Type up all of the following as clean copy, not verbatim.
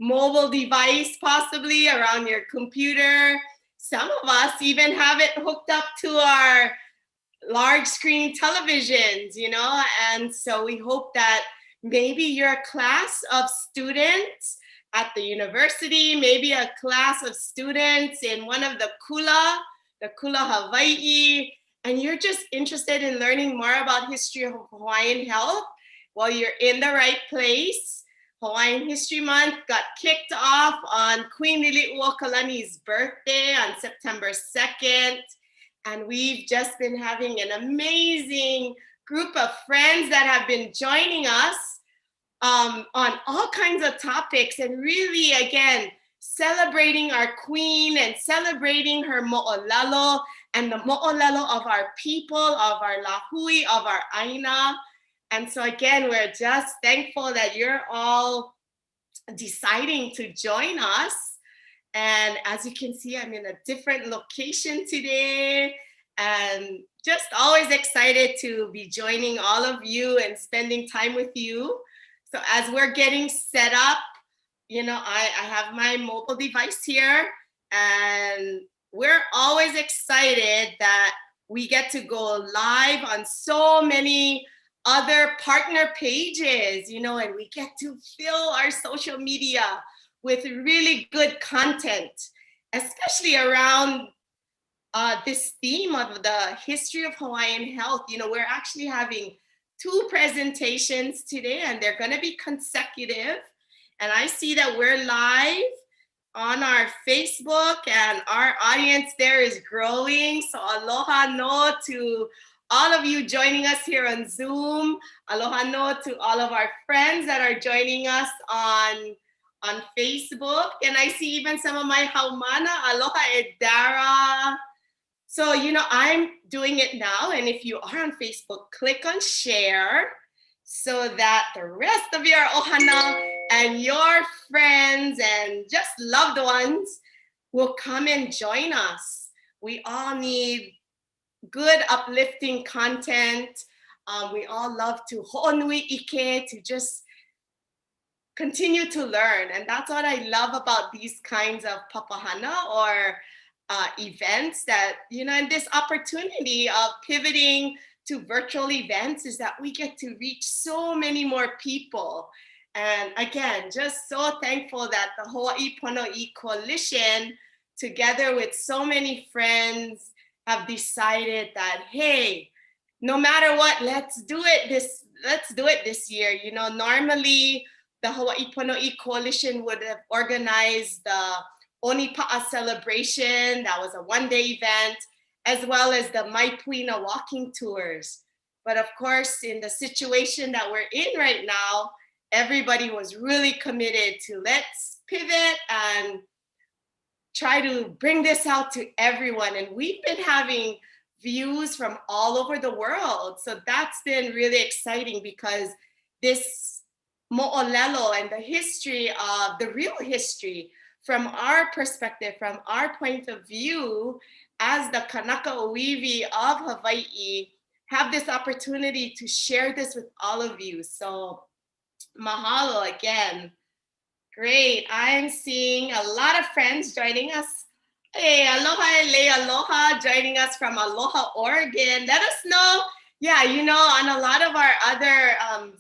mobile device, possibly around your computer. Some of us even have it hooked up to our large screen televisions, you know, and so we hope that maybe you're a class of students at the university, maybe a class of students in one of the kula Hawaii, and you're just interested in learning more about history of Hawaiian health. Well, you're in the right place. Hawaiian History Month got kicked off on Queen Liliuokalani's birthday on September 2nd. And we've just been having an amazing group of friends that have been joining us on all kinds of topics, and really, again, celebrating our queen and celebrating her mo'olelo and the mo'olelo of our people, of our lahui, of our aina. And so again, we're just thankful that you're all deciding to join us. And as you can see, I'm in a different location today, and just always excited to be joining all of you and spending time with you. So as we're getting set up, you know, I have my mobile device here, and we're always excited that we get to go live on so many other partner pages, you know, and we get to fill our social media with really good content, especially around this theme of the history of Hawaiian health. You know, we're actually having 2 presentations today, and they're going to be consecutive. And I see that we're live on our Facebook, and our audience there is growing. So aloha no to all of you joining us here on Zoom. Aloha no to all of our friends that are joining us on Facebook. And I see even some of my haumana, aloha e Dara. So, you know, I'm doing it now. And if you are on Facebook, click on share so that the rest of your ohana and your friends and just loved ones will come and join us. We all need good, uplifting content. We all love to ho'onui ike, to just continue to learn. And that's what I love about these kinds of papahana or events, that, you know, and this opportunity of pivoting to virtual events is that we get to reach so many more people. And again, just so thankful that the Hawaii Pono'i Coalition, together with so many friends, have decided that, hey, no matter what, let's do it this year. You know, normally the Hawaii Pono'i Coalition would have organized the Onipa'a celebration. That was a one-day event, as well as the Maipuina walking tours. But of course, in the situation that we're in right now, everybody was really committed to let's pivot and try to bring this out to everyone. And we've been having views from all over the world. So that's been really exciting, because this mo'olelo and the history of the real history from our perspective, from our point of view, as the Kanaka Oiwi of Hawaii, have this opportunity to share this with all of you. So mahalo again. Great. I'm seeing a lot of friends joining us. Hey, aloha ele, aloha, joining us from Aloha, Oregon. Let us know. Yeah, you know, on a lot of our other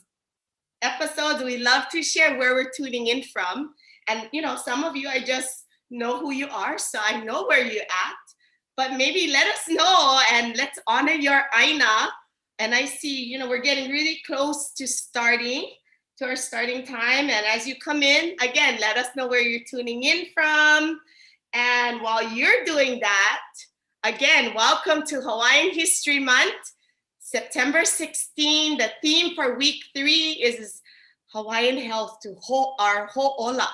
episodes, we love to share where we're tuning in from. And, you know, some of you, I just know who you are, so I know where you're at. But maybe let us know, and let's honor your aina. And I see, you know, we're getting really close to our starting time. And as you come in, again, let us know where you're tuning in from. And while you're doing that, again, welcome to Hawaiian History Month, September 16. The theme for week 3 is Hawaiian health, to our ho'ola,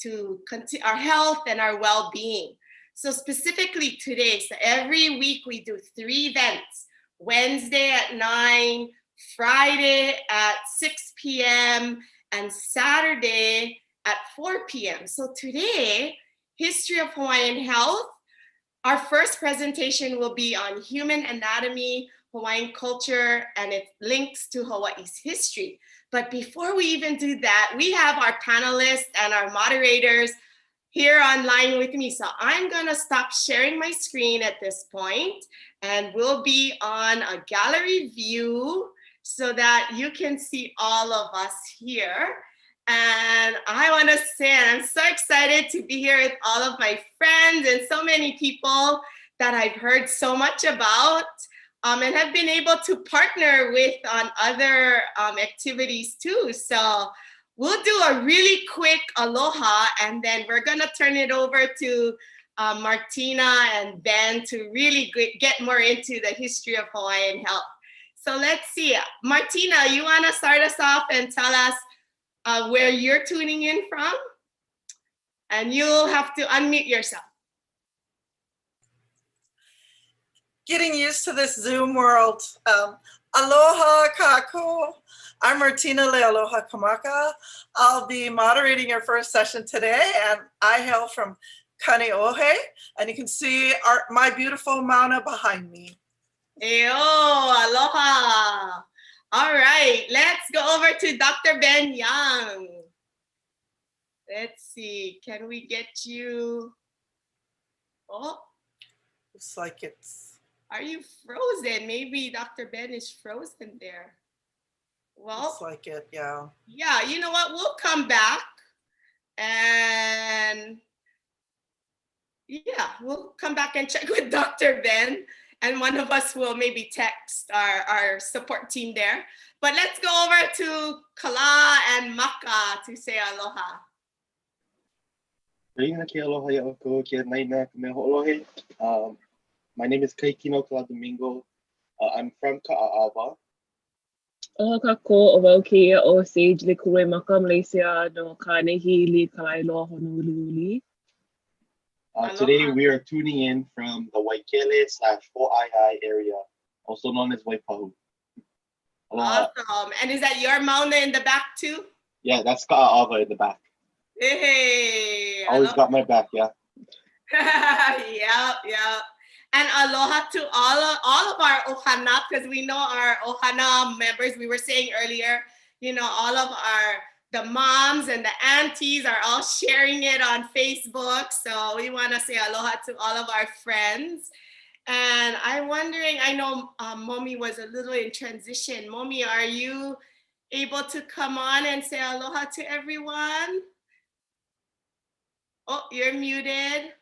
to continue our health and our well-being. So specifically today, so every week we do 3 events: Wednesday at 9, Friday at 6 p.m., and Saturday at 4 p.m. So today, History of Hawaiian Health, our first presentation will be on human anatomy, Hawaiian culture, and its links to Hawaii's history. But before we even do that, we have our panelists and our moderators here online with me. So I'm gonna stop sharing my screen at this point, and we'll be on a gallery view so that you can see all of us here. And I wanna say, I'm so excited to be here with all of my friends and so many people that I've heard so much about and have been able to partner with on other activities too. So we'll do a really quick aloha, and then we're gonna turn it over to Martina and Ben to really get more into the history of Hawaiian health. So let's see, Martina, you wanna start us off and tell us where you're tuning in from? And you'll have to unmute yourself. Getting used to this Zoom world. Aloha kākou. I'm Martina Aloha Kamaka. I'll be moderating your first session today, and I hail from Kaneohe, and you can see my beautiful mauna behind me. Eyo, aloha. All right, let's go over to Dr. Ben Young. Let's see, can we get you? Oh, looks like it's. Are you frozen? Maybe Dr. Ben is frozen there. Well, looks like it, yeah. Yeah, you know what? We'll come back and yeah, we'll come back and check with Dr. Ben, and one of us will maybe text our support team there. But let's go over to Kala and Maka to say aloha. My name is Kahikinaokalā Domingo. I'm from Ka'awa. Aloha kako o wau keia o Saige Leikuluwaimaka, Meleiseā no Kanehi li Kalailoa Honolulu. Today we are tuning in from the Waikele/Hoʻaiʻi area, also known as Waipahu. Awesome. And is that your mauna in the back too? Yeah, that's Ka'awa in the back. Hey. Always got my back, yeah. Yeah. And aloha to all of our ohana, because we know our ohana members, we were saying earlier, you know, all of the moms and the aunties are all sharing it on Facebook. So we want to say aloha to all of our friends. And I'm wondering, I know Momi was a little in transition. Momi, are you able to come on and say aloha to everyone? Oh, you're muted.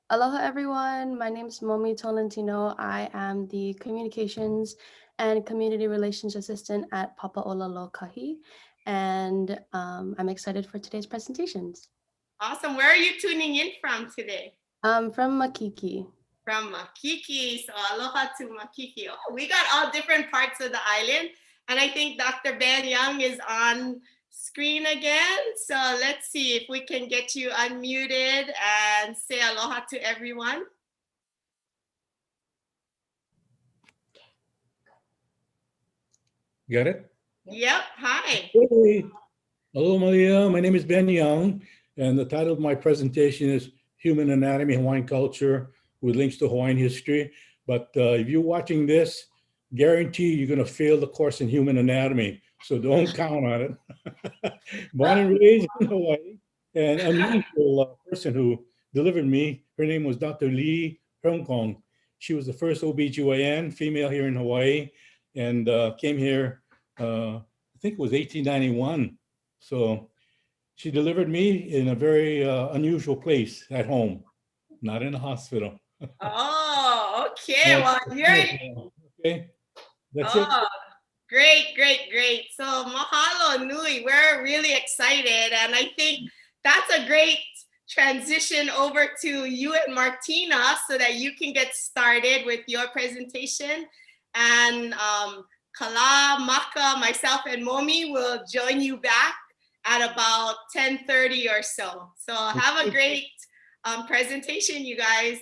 Aloha everyone, my name is Momi Tolentino. I am the Communications and Community Relations Assistant at Papa'olalokahi, and I'm excited for today's presentations. Awesome, where are you tuning in from today? From Makiki. From Makiki, so aloha to Makiki. Oh, we got all different parts of the island, and I think Dr. Ben Young is on screen again. So let's see if we can get you unmuted and say aloha to everyone. Got it? Yep, hi. Hey. Hello, Malia. My name is Ben Young, and the title of my presentation is Human Anatomy, Hawaiian Culture, with links to Hawaiian history. But if you're watching this, guarantee you're going to fail the course in human anatomy. So don't count on it. Born and raised in Hawaii, and an unusual person who delivered me, her name was Dr. Lee Hong. She was the first OBGYN female here in Hawaii, and came here, I think it was 1891. So she delivered me in a very unusual place at home, not in a hospital. Oh, okay. Well, you're okay. That's it. Great. So mahalo nui. We're really excited, and I think that's a great transition over to you and Martina so that you can get started with your presentation. And Kala, Maka, myself, and Momi will join you back at about 10:30 or so. So have a great presentation, you guys.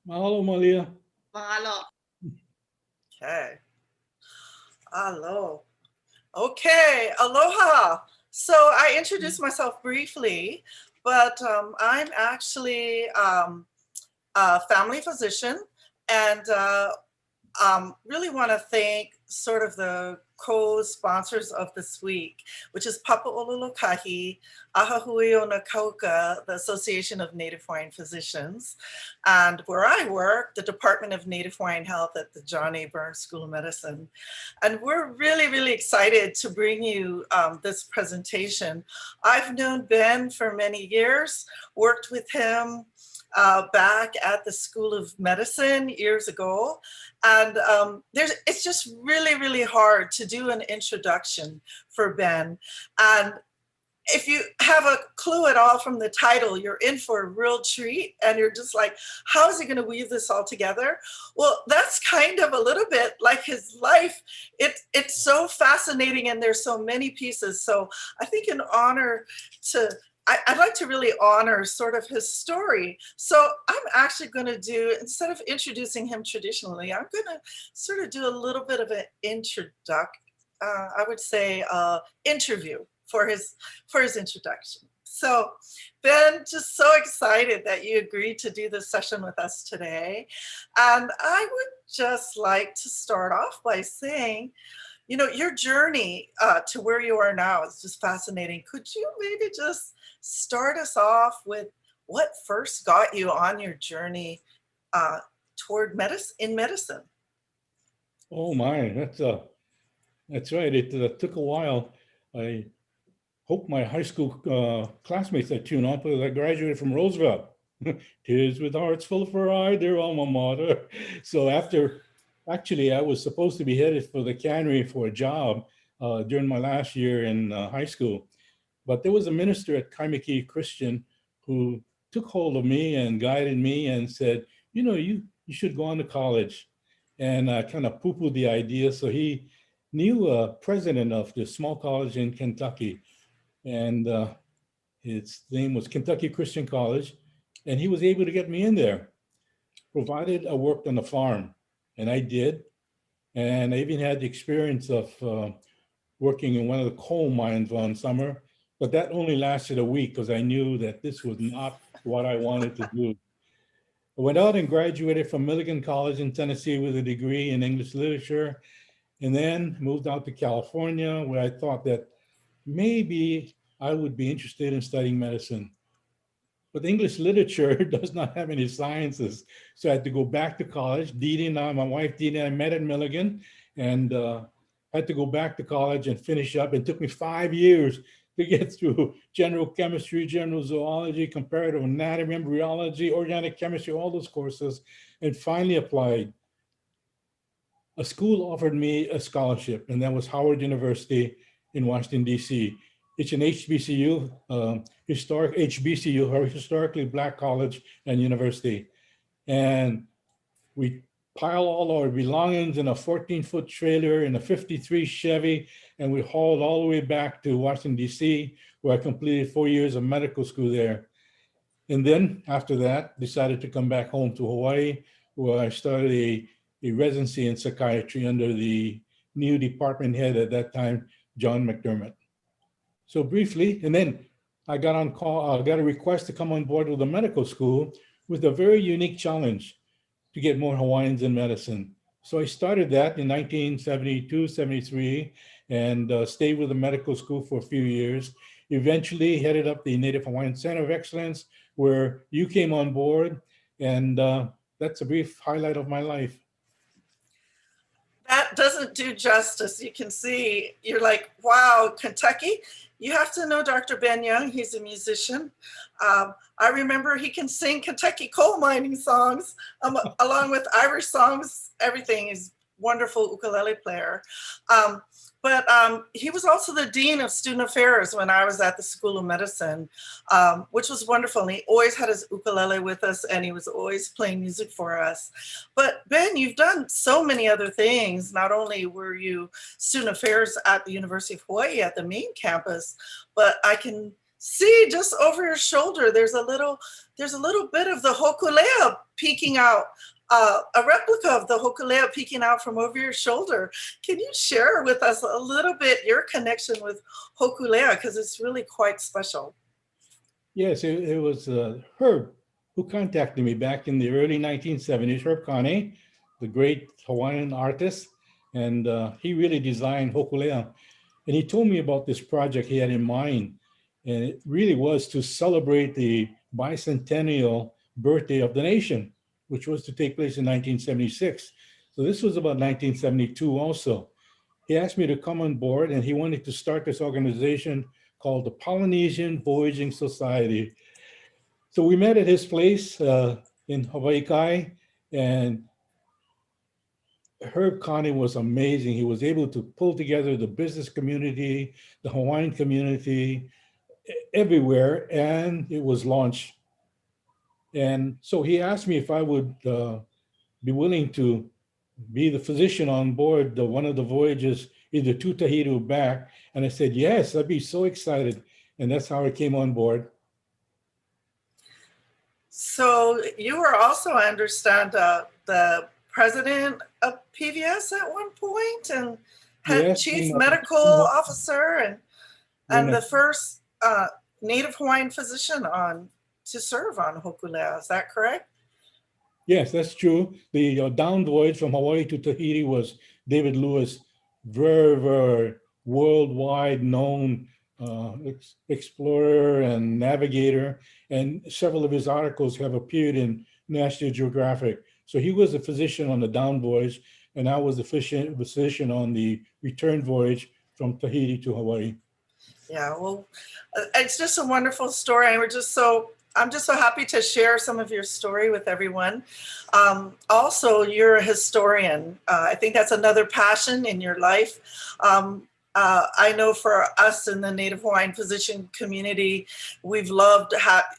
Mahalo, Malia. Mahalo. Okay. Aloha. Okay, aloha. So I introduced myself briefly, but I'm actually a family physician, and really want to thank sort of the co-sponsors of this week, which is Papa'ololokahi, Ahahui o Nakauka, the Association of Native Hawaiian Physicians, and where I work, the Department of Native Hawaiian Health at the John A. Burns School of Medicine. And we're really, really excited to bring you this presentation. I've known Ben for many years, worked with him back at the School of Medicine years ago. And it's just really, really hard to do an introduction for Ben. And if you have a clue at all from the title, you're in for a real treat and you're just like, how is he going to weave this all together? Well, that's kind of a little bit like his life. It's so fascinating and there's so many pieces. So I think in honor to, I'd like to really honor sort of his story. So I'm actually going to do, instead of introducing him traditionally, I'm going to sort of do a little bit of an I would say interview for his introduction. So Ben, just so excited that you agreed to do this session with us today. And I would just like to start off by saying, you know, your journey to where you are now is just fascinating. Could you maybe just start us off with what first got you on your journey toward medicine? Oh my, that's right. It took a while. I hope my high school classmates that tune on, because I graduated from Roosevelt. Tears with hearts full of pride, dear alma mater. So actually, I was supposed to be headed for the cannery for a job during my last year in high school. But there was a minister at Kamehameha Christian who took hold of me and guided me and said, you know, you should go on to college. And kind of poo-pooed the idea. So he knew a president of the small college in Kentucky. And his name was Kentucky Christian College. And he was able to get me in there, provided I worked on the farm. And I did. And I even had the experience of working in one of the coal mines one summer. But that only lasted a week because I knew that this was not what I wanted to do. I went out and graduated from Milligan College in Tennessee with a degree in English literature, and then moved out to California, where I thought that maybe I would be interested in studying medicine. But English literature does not have any sciences. So I had to go back to college. My wife Dee I met at Milligan, and had to go back to college and finish up. It took me 5 years to get through general chemistry, general zoology, comparative anatomy, embryology, organic chemistry, all those courses, and finally applied. A school offered me a scholarship, and that was Howard University in Washington, D.C. It's an HBCU, historic HBCU, historically Black college and university. And we pile all our belongings in a 14-foot trailer in a 53 Chevy, and we hauled all the way back to Washington, D.C., where I completed 4 years of medical school there. And then after that, decided to come back home to Hawaii, where I started a residency in psychiatry under the new department head at that time, John McDermott. So briefly, and then I got on call, got a request to come on board with the medical school with a very unique challenge to get more Hawaiians in medicine. So I started that in 1972, 73, and stayed with the medical school for a few years. Eventually headed up the Native Hawaiian Center of Excellence, where you came on board. And that's a brief highlight of my life. That doesn't do justice. You can see, you're like, wow, Kentucky. You have to know Dr. Ben Young. He's a musician. I remember he can sing Kentucky coal mining songs along with Irish songs, everything. He's a wonderful ukulele player. But he was also the dean of student affairs when I was at the School of Medicine, which was wonderful. And he always had his ukulele with us, and he was always playing music for us. But Ben, you've done so many other things. Not only were you student affairs at the University of Hawaii at the main campus, but I can see just over your shoulder, there's a little bit of the hokulea peeking out. A replica of the hokulea peeking out from over your shoulder. Can you share with us a little bit your connection with hokulea? Because it's really quite special. Yes, it was Herb who contacted me back in the early 1970s, Herb Kane, the great Hawaiian artist. And he really designed Hokulea. And he told me about this project he had in mind. And it really was to celebrate the bicentennial birthday of the nation, which was to take place in 1976. So this was about 1972 also. He asked me to come on board, and he wanted to start this organization called the Polynesian Voyaging Society. So we met at his place in Hawaii, and Herb Connie was amazing. He was able to pull together the business community, the Hawaiian community, everywhere, and it was launched. And so he asked me if I would be willing to be the physician on board one of the voyages, either to Tahiti or back. And I said, yes, I'd be so excited. And that's how I came on board. So you were also, I understand, the president of PVS at one point, and head Yes, chief and, medical officer, and the first Native Hawaiian physician to serve on Hokulea. Is that correct? Yes, that's true. The down voyage from Hawaii to Tahiti was David Lewis, very worldwide known explorer and navigator, and several of his articles have appeared in National Geographic. So he was a physician on the down voyage, and I was the physician on the return voyage from Tahiti to Hawaii. Yeah, well, it's just a wonderful story. I'm just so happy to share some of your story with everyone. Also, you're a historian. I think that's another passion in your life. I know for us in the Native Hawaiian physician community, we've loved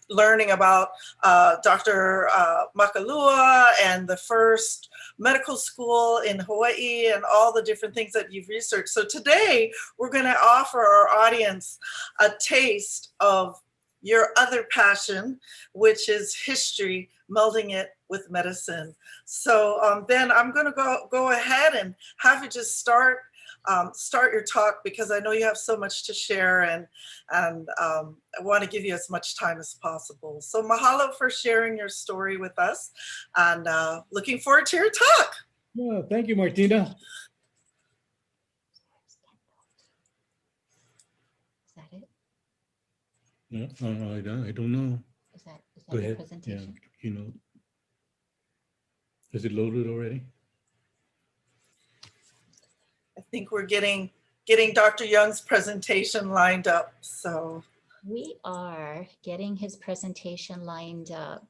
learning about Dr. Makalua and the first medical school in Hawaii and all the different things that you've researched. So today, we're going to offer our audience a taste of your other passion, which is history, melding it with medicine. So Ben, I'm going to go ahead and have you just start your talk, because I know you have so much to share, and I want to give you as much time as possible. So mahalo for sharing your story with us, and looking forward to your talk. Yeah, thank you, Martina. Is that it? No, I don't know. Is that Go your ahead. presentation? Yeah, is it loaded already? I think we're getting Dr. Young's presentation lined up. So We are getting his presentation lined up.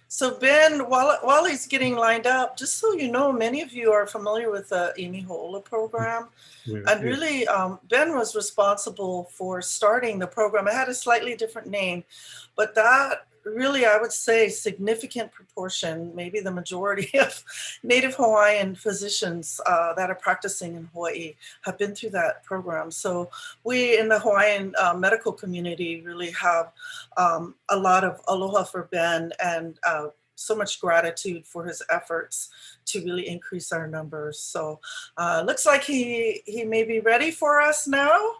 So Ben, while he's getting lined up, just so you know, many of you are familiar with the Imihola program. And really, Ben was responsible for starting the program. It had a slightly different name, but that really, I would say, significant proportion, maybe the majority of Native Hawaiian physicians that are practicing in Hawaii have been through that program. So we in the Hawaiian medical community really have a lot of aloha for Ben, and so much gratitude for his efforts to really increase our numbers. So looks like he may be ready for us now.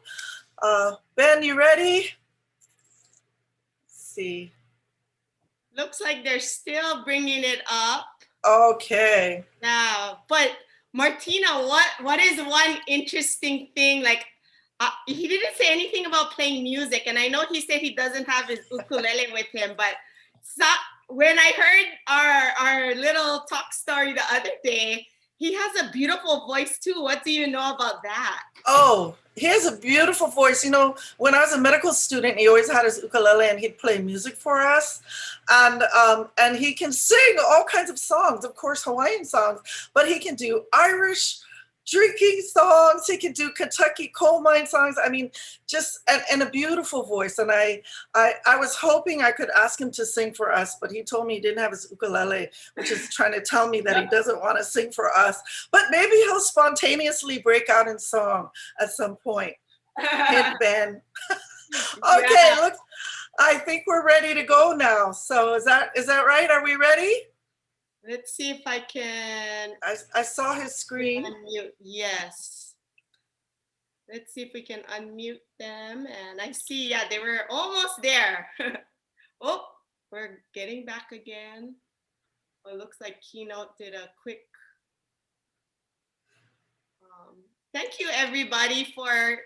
Ben, you ready? Let's see. Looks like they're still bringing it up. Okay. Now, but Martina, what is one interesting thing? Like, he didn't say anything about playing music, and I know he said he doesn't have his ukulele with him, but when I heard our little talk story the other day, he has a beautiful voice too. What do you know about that? Oh, he has a beautiful voice. You know, when I was a medical student, he always had his ukulele and he'd play music for us. And he can sing all kinds of songs, of course, Hawaiian songs, but he can do Irish drinking songs. He can do Kentucky coal mine songs. I mean, just, and a beautiful voice. And I was hoping I could ask him to sing for us, but he told me he didn't have his ukulele, which is trying to tell me that he doesn't want to sing for us. But maybe he'll spontaneously break out in song at some point. Hint, Ben. Okay, Yeah. look, I think we're ready to go now. So is that right? Are we ready? Let's see if I can I saw his screen. unmute. Yes. Let's see if we can unmute them. And I see, yeah, they were almost there. Oh, we're getting back again. Well, it looks like Keynote did a quick. Thank you, everybody, for,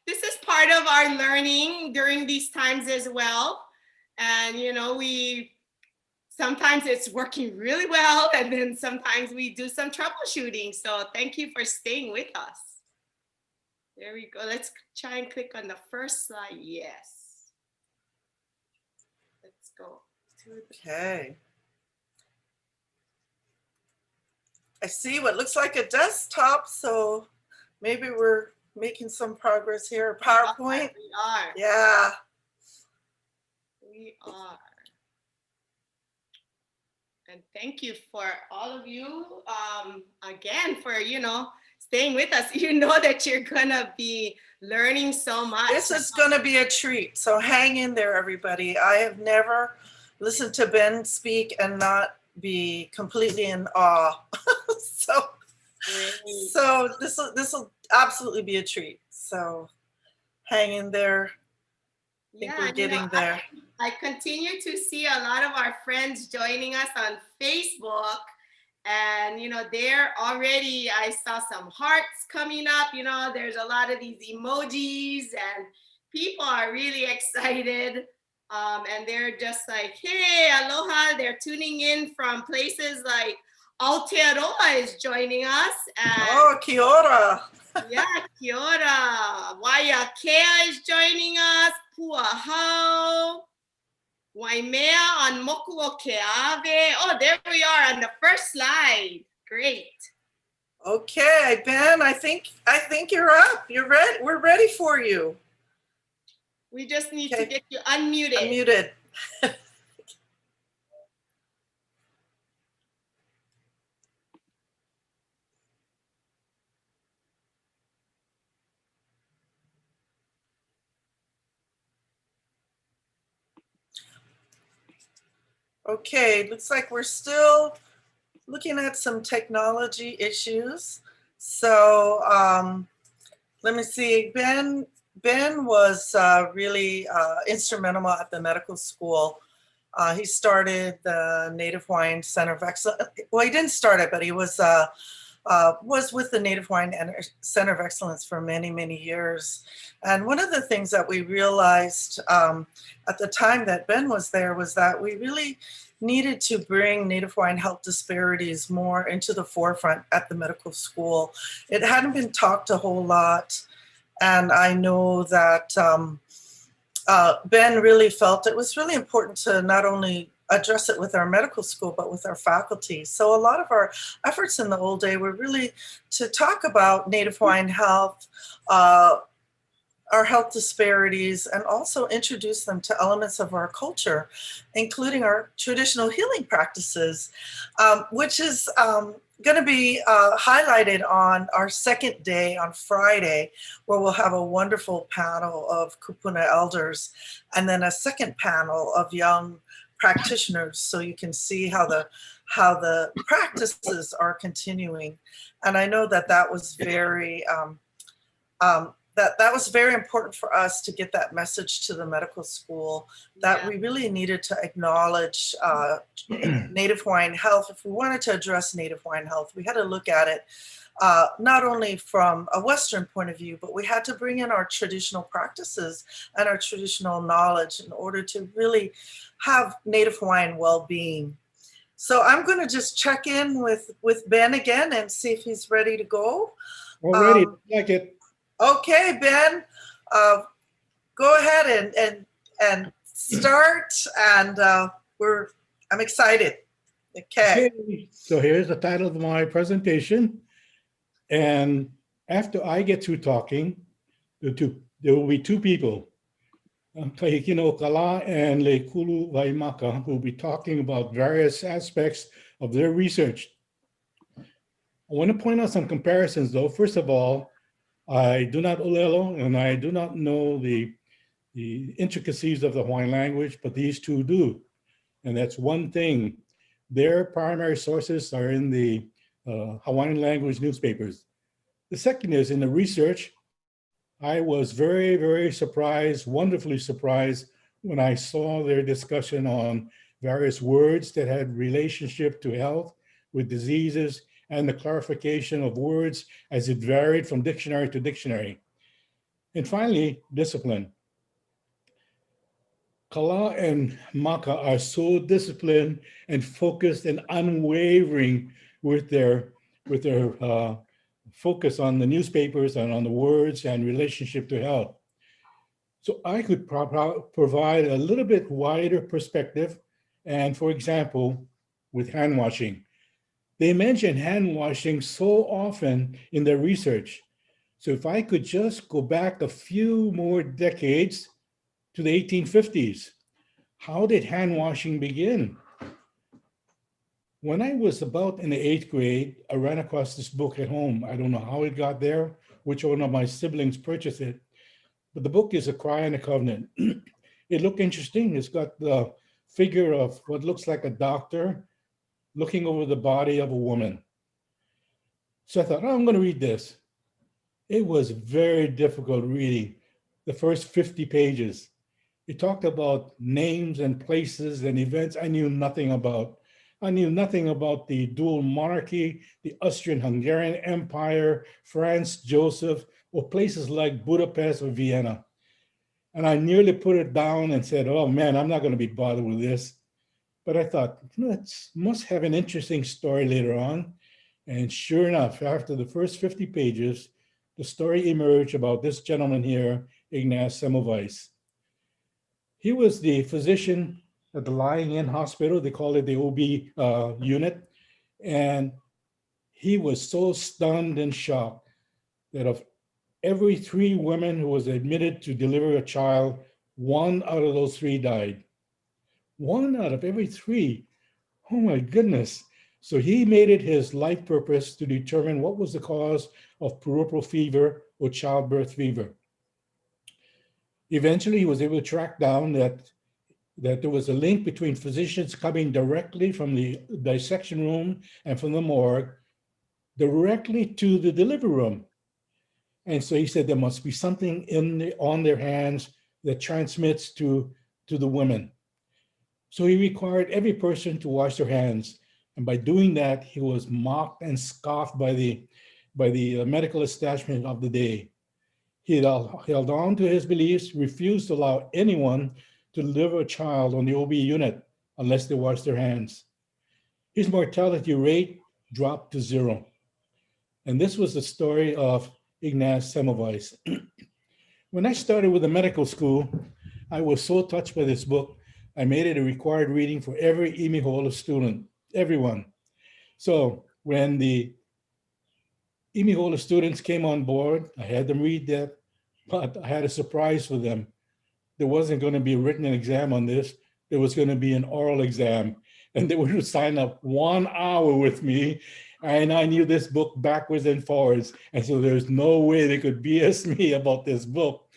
this is part of our learning during these times as well. And, sometimes it's working really well, and then sometimes we do some troubleshooting. So thank you for staying with us. There we go. Let's try and click on the first slide. Yes. Let's go. Okay. I see what looks like a desktop, so maybe we're making some progress here. PowerPoint. We are. Yeah. We are. And thank you for all of you, again, for, staying with us. You know that you're gonna be learning so much. This is gonna be a treat, so hang in there, everybody. I have never listened to Ben speak and not be completely in awe. So this will absolutely be a treat. So hang in there. I think we're getting there. I continue to see a lot of our friends joining us on Facebook, and they're already, I saw some hearts coming up. There's a lot of these emojis, and people are really excited. And they're just like, hey, aloha. They're tuning in from places like Aotearoa is joining us. And oh, kia ora. Yeah, kia ora. Waiakea is joining us. Puahau. Waimea on Moku o Keawe. Oh, there we are on the first slide. Great. Okay, Ben, I think you're up. You're ready. We're ready for you. We just need to get you unmuted. Unmuted. Okay, looks like we're still looking at some technology issues. So let me see, Ben was really instrumental at the medical school. He started the Native Hawaiian Center of Excellence. Well, he didn't start it, but he was with the Native Hawaiian Center of Excellence for many, many years. And one of the things that we realized at the time that Ben was there was that we really needed to bring Native Hawaiian health disparities more into the forefront at the medical school. It hadn't been talked a whole lot. And I know that Ben really felt it was really important to not only address it with our medical school, but with our faculty. So a lot of our efforts in the old day were really to talk about Native Hawaiian health, our health disparities, and also introduce them to elements of our culture, including our traditional healing practices, which is going to be highlighted on our second day on Friday, where we'll have a wonderful panel of kupuna elders, and then a second panel of young practitioners, so you can see how the practices are continuing. And I know that was very that was very important for us to get that message to the medical school, that we really needed to acknowledge Native Hawaiian health. If we wanted to address Native Hawaiian health, we had to look at it not only from a Western point of view, but we had to bring in our traditional practices and our traditional knowledge in order to really have Native Hawaiian well-being. So I'm going to just check in with Ben again and see if he's ready to go. Already, like it. Okay, Ben, go ahead and start, and I'm excited. Okay. So here's the title of my presentation, and after I get through talking, there will be two people, Kahikinaokalā and Leikuluwaimaka, who will be talking about various aspects of their research. I want to point out some comparisons, though. First of all, I do not olelo, and I do not know the intricacies of the Hawaiian language, but these two do. And that's one thing. Their primary sources are in the Hawaiian language newspapers. The second is, in the research, I was very, very surprised, wonderfully surprised, when I saw their discussion on various words that had relationship to health with diseases, and the clarification of words as it varied from dictionary to dictionary. And finally, discipline. Kala and Maka are so disciplined and focused and unwavering with their focus on the newspapers and on the words and relationship to health. So I could provide a little bit wider perspective. And for example, with hand washing, they mention hand washing so often in their research. So if I could just go back a few more decades to the 1850s, how did hand washing begin? When I was about in the 8th grade, I ran across this book at home. I don't know how it got there, which one of my siblings purchased it, but the book is A Cry and a Covenant. It looked interesting. It's got the figure of what looks like a doctor looking over the body of a woman. So I thought, oh, I'm going to read this. It was very difficult reading the first 50 pages. It talked about names and places and events I knew nothing about. I knew nothing about the dual monarchy, the Austrian-Hungarian Empire, Franz Joseph, or places like Budapest or Vienna. And I nearly put it down and said, oh man, I'm not going to be bothered with this. But I thought, it must have an interesting story later on. And sure enough, after the first 50 pages, the story emerged about this gentleman here, Ignaz Semmelweis. He was the physician at the lying-in hospital. They call it the OB unit. And he was so stunned and shocked that of every 3 women who was admitted to deliver a child, 1 out of those 3 died. 1 out of every 3. Oh my goodness. So he made it his life purpose to determine what was the cause of puerperal fever or childbirth fever. Eventually, he was able to track down that there was a link between physicians coming directly from the dissection room and from the morgue directly to the delivery room. And so he said there must be something on their hands that transmits to the women. So he required every person to wash their hands. And by doing that, he was mocked and scoffed by the medical establishment of the day. He held on to his beliefs, refused to allow anyone to deliver a child on the OB unit unless they washed their hands. His mortality rate dropped to 0. And this was the story of Ignaz Semmelweis. When I started with the medical school, I was so touched by this book, I made it a required reading for every Imihola student, everyone. So when the Imihola students came on board, I had them read that, but I had a surprise for them. There wasn't going to be a written exam on this. There was going to be an oral exam, and they were to sign up 1 hour with me. And I knew this book backwards and forwards. And so there's no way they could BS me about this book.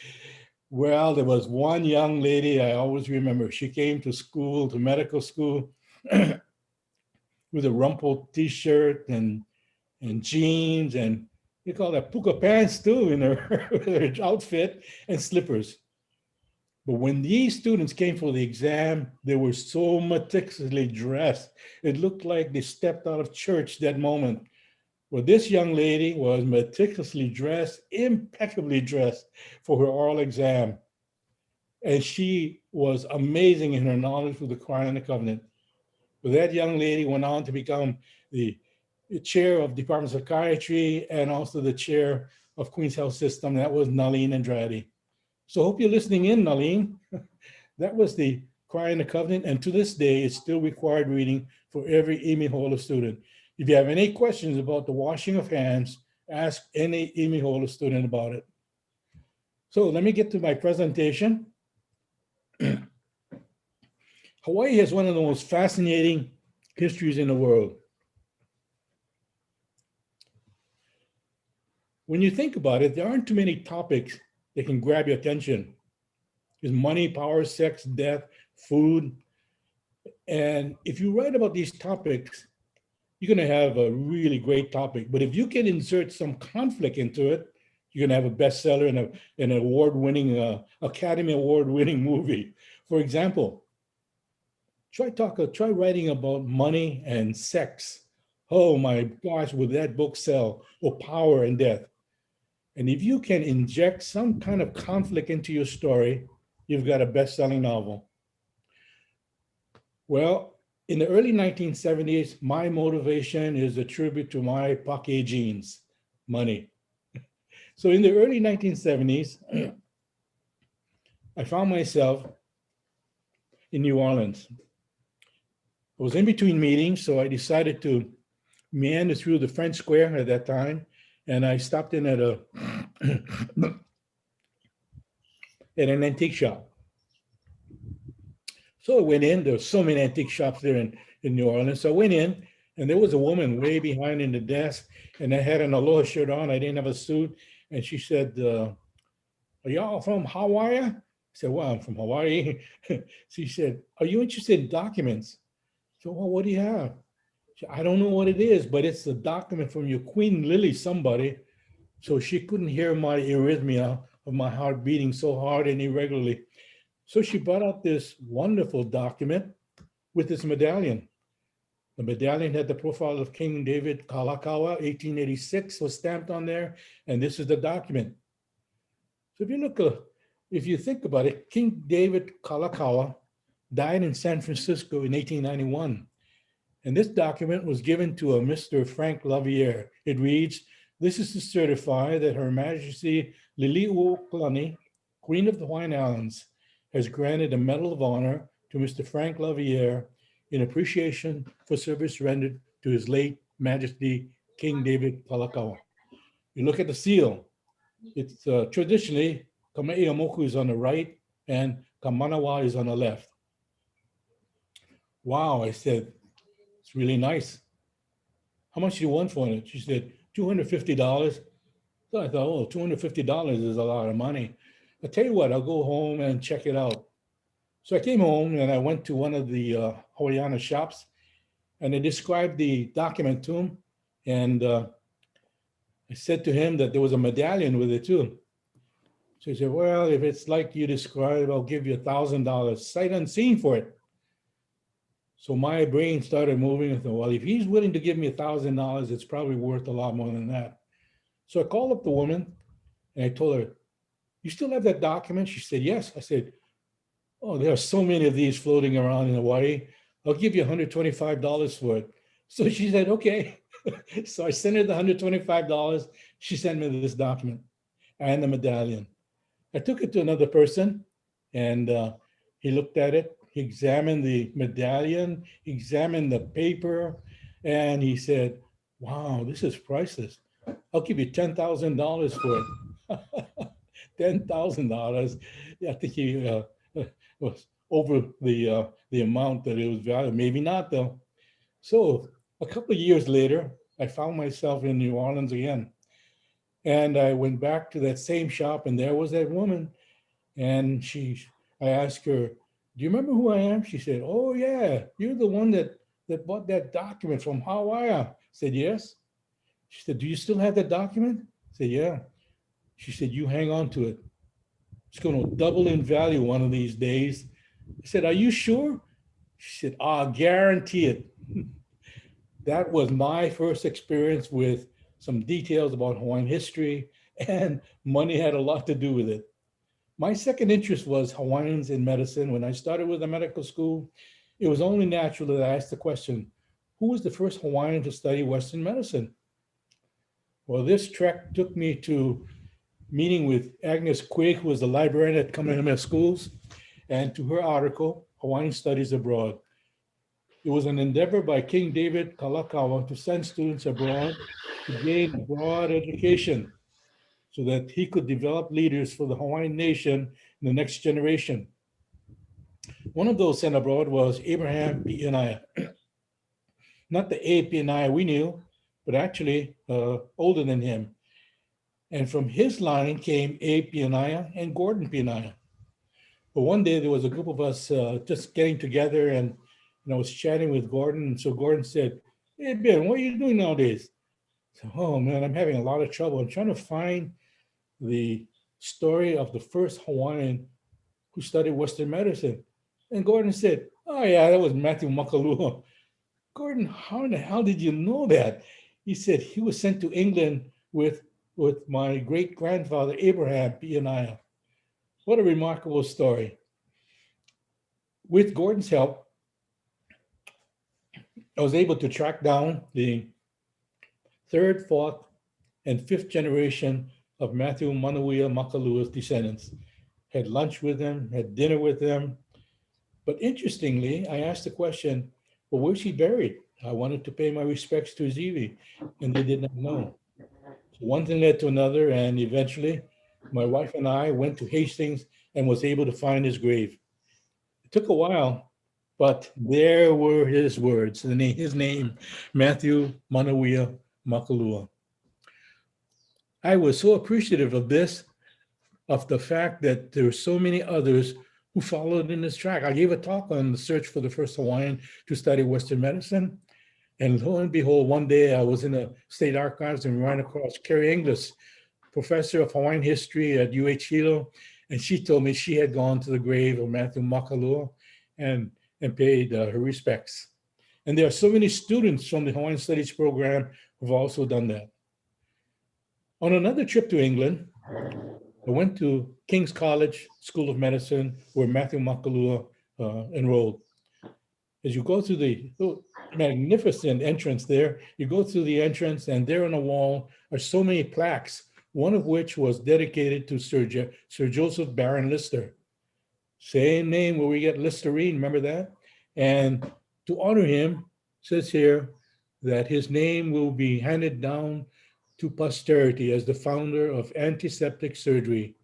Well, there was one young lady I always remember. She came to school, to medical school, with a rumpled t-shirt and jeans, and they call that puka pants too in her outfit, and slippers. But when these students came for the exam, they were so meticulously dressed. It looked like they stepped out of church that moment. Well, this young lady was meticulously dressed, impeccably dressed for her oral exam. And she was amazing in her knowledge of the Cry and the Covenant. But that young lady went on to become the chair of Department of Psychiatry and also the chair of Queen's Health System. That was Nalene Andrade. So I hope you're listening in, Nalene. That was the Cry and the Covenant, and to this day, it's still required reading for every Imihola student. If you have any questions about the washing of hands, ask any Imihola student about it. So let me get to my presentation. Hawaii has one of the most fascinating histories in the world. When you think about it, there aren't too many topics that can grab your attention. There's money, power, sex, death, food. And if you write about these topics, you're going to have a really great topic. But if you can insert some conflict into it, you're going to have a bestseller and an award-winning, Academy Award-winning movie. For example, try writing about money and sex. Oh my gosh, would that book sell? Or power and death. And if you can inject some kind of conflict into your story, you've got a best-selling novel. Well, in the early 1970s, my motivation is a tribute to my Pake genes, money. So in the early 1970s, I found myself in New Orleans. I was in between meetings, so I decided to meander through the French Square at that time, and I stopped in at an antique shop. So I went in. There were so many antique shops there in New Orleans. So I went in, and there was a woman way behind in the desk, and I had an Aloha shirt on. I didn't have a suit, and she said, "Are y'all from Hawaii?" I said, "Well, I'm from Hawaii." She said, "Are you interested in documents?" So, "Well, what do you have?" She said, "I don't know what it is, but it's a document from your Queen Lily somebody." So she couldn't hear my arrhythmia of my heart beating so hard and irregularly. So she brought out this wonderful document with this medallion. The medallion had the profile of King David Kalakaua, 1886 was stamped on there, and this is the document. So if you think about it, King David Kalakaua died in San Francisco in 1891. And this document was given to a Mr. Frank Lavier. It reads, "This is to certify that Her Majesty Liliuokalani, Queen of the Hawaiian Islands, has granted a Medal of Honor to Mr. Frank Lavier in appreciation for service rendered to his late Majesty King David Kalakaua." You look at the seal. It's traditionally, Kamehameha is on the right and Kamanawa is on the left. Wow, I said, it's really nice. How much do you want for it? She said, $250. So I thought, oh, $250 is a lot of money. I'll tell you what, I'll go home and check it out. So I came home and I went to one of the Hawaiiana shops, and I described the document to him. And I said to him that there was a medallion with it too. So he said, "Well, if it's like you described, I'll give you $1,000, sight unseen for it." So my brain started moving. I thought, well, if he's willing to give me $1,000, it's probably worth a lot more than that. So I called up the woman and I told her, "You still have that document?" She said, "Yes." I said, "Oh, there are so many of these floating around in Hawaii. I'll give you $125 for it." So she said, "Okay." So I sent her the $125. She sent me this document and the medallion. I took it to another person, and he looked at it. He examined the medallion, examined the paper, and he said, "Wow, this is priceless. I'll give you $10,000 for it." $10,000. I think he was over the amount that it was valued. Maybe not though. So a couple of years later, I found myself in New Orleans again. And I went back to that same shop, and there was that woman. And I asked her, "Do you remember who I am?" She said, "Oh yeah, you're the one that bought that document from Hawaii." I said, "Yes." She said, "Do you still have that document?" I said, "Yeah." She said, "You hang on to it. It's going to double in value one of these days." I said, "Are you sure?" She said, "I'll guarantee it." That was my first experience with some details about Hawaiian history, and money had a lot to do with it. My second interest was Hawaiians in medicine. When I started with the medical school, it was only natural that I asked the question, who was the first Hawaiian to study Western medicine? Well, this trek took me to meeting with Agnes Quigg, who was the librarian at Kamehameha schools, and to her article, Hawaiian Studies Abroad. It was an endeavor by King David Kalakaua to send students abroad to gain a broad education so that he could develop leaders for the Hawaiian nation in the next generation. One of those sent abroad was Abraham Pi'inaya. Not the A Pi'inaya we knew, but actually older than him. And from his line came A Pi'inaya and Gordon Pi'inaya. But one day there was a group of us just getting together, and I was chatting with Gordon. And so Gordon said, "Hey, Ben, what are you doing nowadays?" I said, "Oh man, I'm having a lot of trouble. I'm trying to find the story of the first Hawaiian who studied Western medicine." And Gordon said, Oh yeah, that was Matthew Makalua. Gordon, how in the hell did you know that? He said he was sent to England with my great grandfather Abraham P. What a remarkable story. With Gordon's help, I was able to track down the third, fourth, and fifth generation of Matthew Manuia Makalua's descendants. Had lunch with them, had dinner with them. But interestingly, I asked the question, well, where's he buried? I wanted to pay my respects to his iwi, and they did not know. So one thing led to another, and eventually my wife and I went to Hastings and was able to find his grave. It took a while, but there were his words, his name, Matthew Manuia Makalua. I was so appreciative of this, of the fact that there were so many others who followed in this track. I gave a talk on the search for the first Hawaiian to study Western medicine. And lo and behold, one day I was in the state archives and ran across Carrie Inglis, professor of Hawaiian history at UH Hilo. And she told me she had gone to the grave of Matthew Makalua and paid her respects. And there are so many students from the Hawaiian Studies program who've also done that. On another trip to England, I went to King's College School of Medicine, where Matthew Makalua enrolled. As you go through the magnificent entrance there, you go through the entrance, and there on the wall are so many plaques, one of which was dedicated to Sir Joseph Baron Lister. Same name where we get Listerine, remember that? And to honor him, it says here that his name will be handed down to posterity as the founder of antiseptic surgery,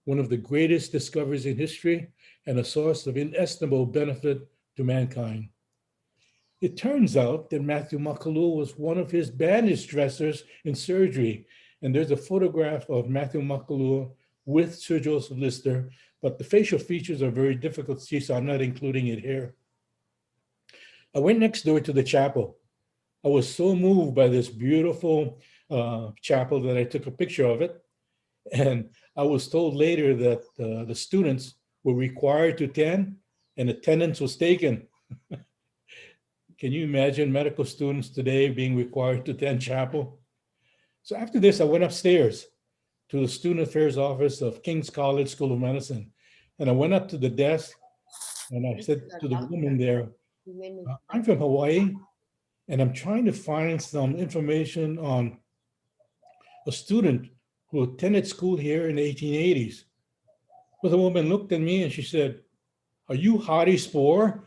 one of the greatest discoveries in history and a source of inestimable benefit to mankind. It turns out that Matthew Makalua was one of his bandage dressers in surgery. And there's a photograph of Matthew Makalua with Sir Joseph Lister, but the facial features are very difficult to see, so I'm not including it here. I went next door to the chapel. I was so moved by this beautiful chapel that I took a picture of it. And I was told later that the students were required to attend and attendance was taken. Can you imagine medical students today being required to attend chapel? So after this, I went upstairs to the Student Affairs Office of King's College School of Medicine. And I went up to the desk and I said to the woman there, I'm from Hawaii and I'm trying to find some information on a student who attended school here in the 1880s. Well, the woman looked at me and she said, are you Hardy Spore?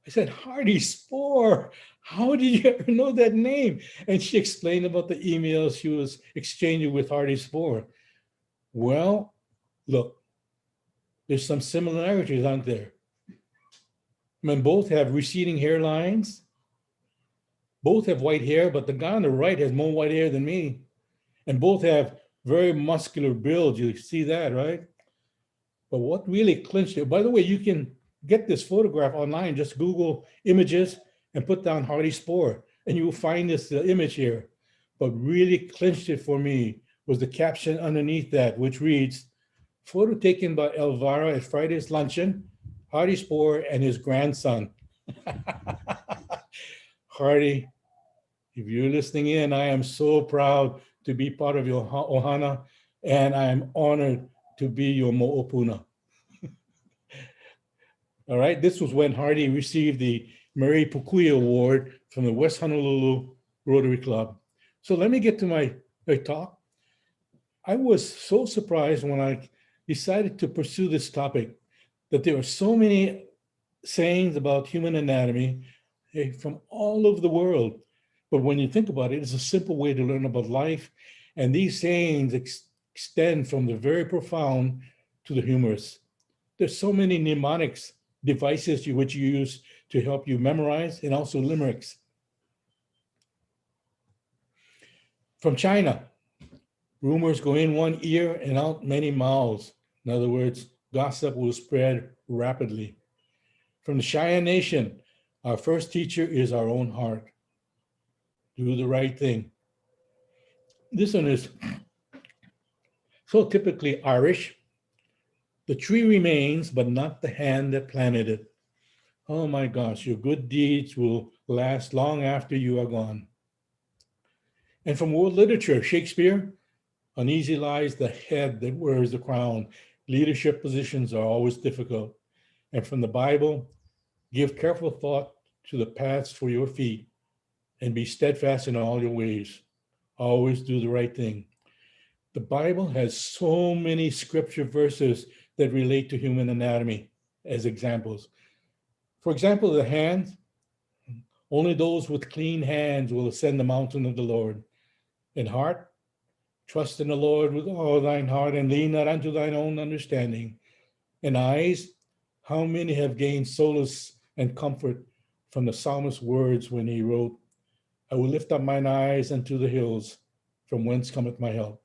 I said, Hardy Spore, how did you ever know that name? And she explained about the emails she was exchanging with Hardy Spore. Well, look, there's some similarities, aren't there? I mean, both have receding hairlines. Both have white hair, but the guy on the right has more white hair than me. And both have very muscular builds. You see that, right? But what really clinched it, by the way, you can get this photograph online, just Google images and put down Hardy Spore, and you will find this image here. But really clinched it for me was the caption underneath that, which reads, photo taken by Elvira at Friday's luncheon, Hardy Spore and his grandson. Hardy, if you're listening in, I am so proud to be part of your ohana, and I am honored to be your mo'opuna. All right, this was when Hardy received the Mary Pukui Award from the West Honolulu Rotary Club. So let me get to my talk. I was so surprised when I decided to pursue this topic that there are so many sayings about human anatomy from all over the world. But when you think about it, it's a simple way to learn about life. And these sayings extend from the very profound to the humorous. There's so many mnemonics, devices which you use to help you memorize, and also limericks. From China, rumors go in one ear and out many mouths. In other words, gossip will spread rapidly. From the Cheyenne Nation, our first teacher is our own heart. Do the right thing. This one is so typically Irish. The tree remains, but not the hand that planted it. Oh my gosh, your good deeds will last long after you are gone. And from world literature, Shakespeare, uneasy lies the head that wears the crown. Leadership positions are always difficult. And from the Bible, give careful thought to the paths for your feet and be steadfast in all your ways. Always do the right thing. The Bible has so many scripture verses that relate to human anatomy as examples. For example, the hand, only those with clean hands will ascend the mountain of the Lord. And heart, trust in the Lord with all thine heart and lean not unto thine own understanding. And eyes, how many have gained solace and comfort from the psalmist's words when he wrote, I will lift up mine eyes unto the hills, from whence cometh my help.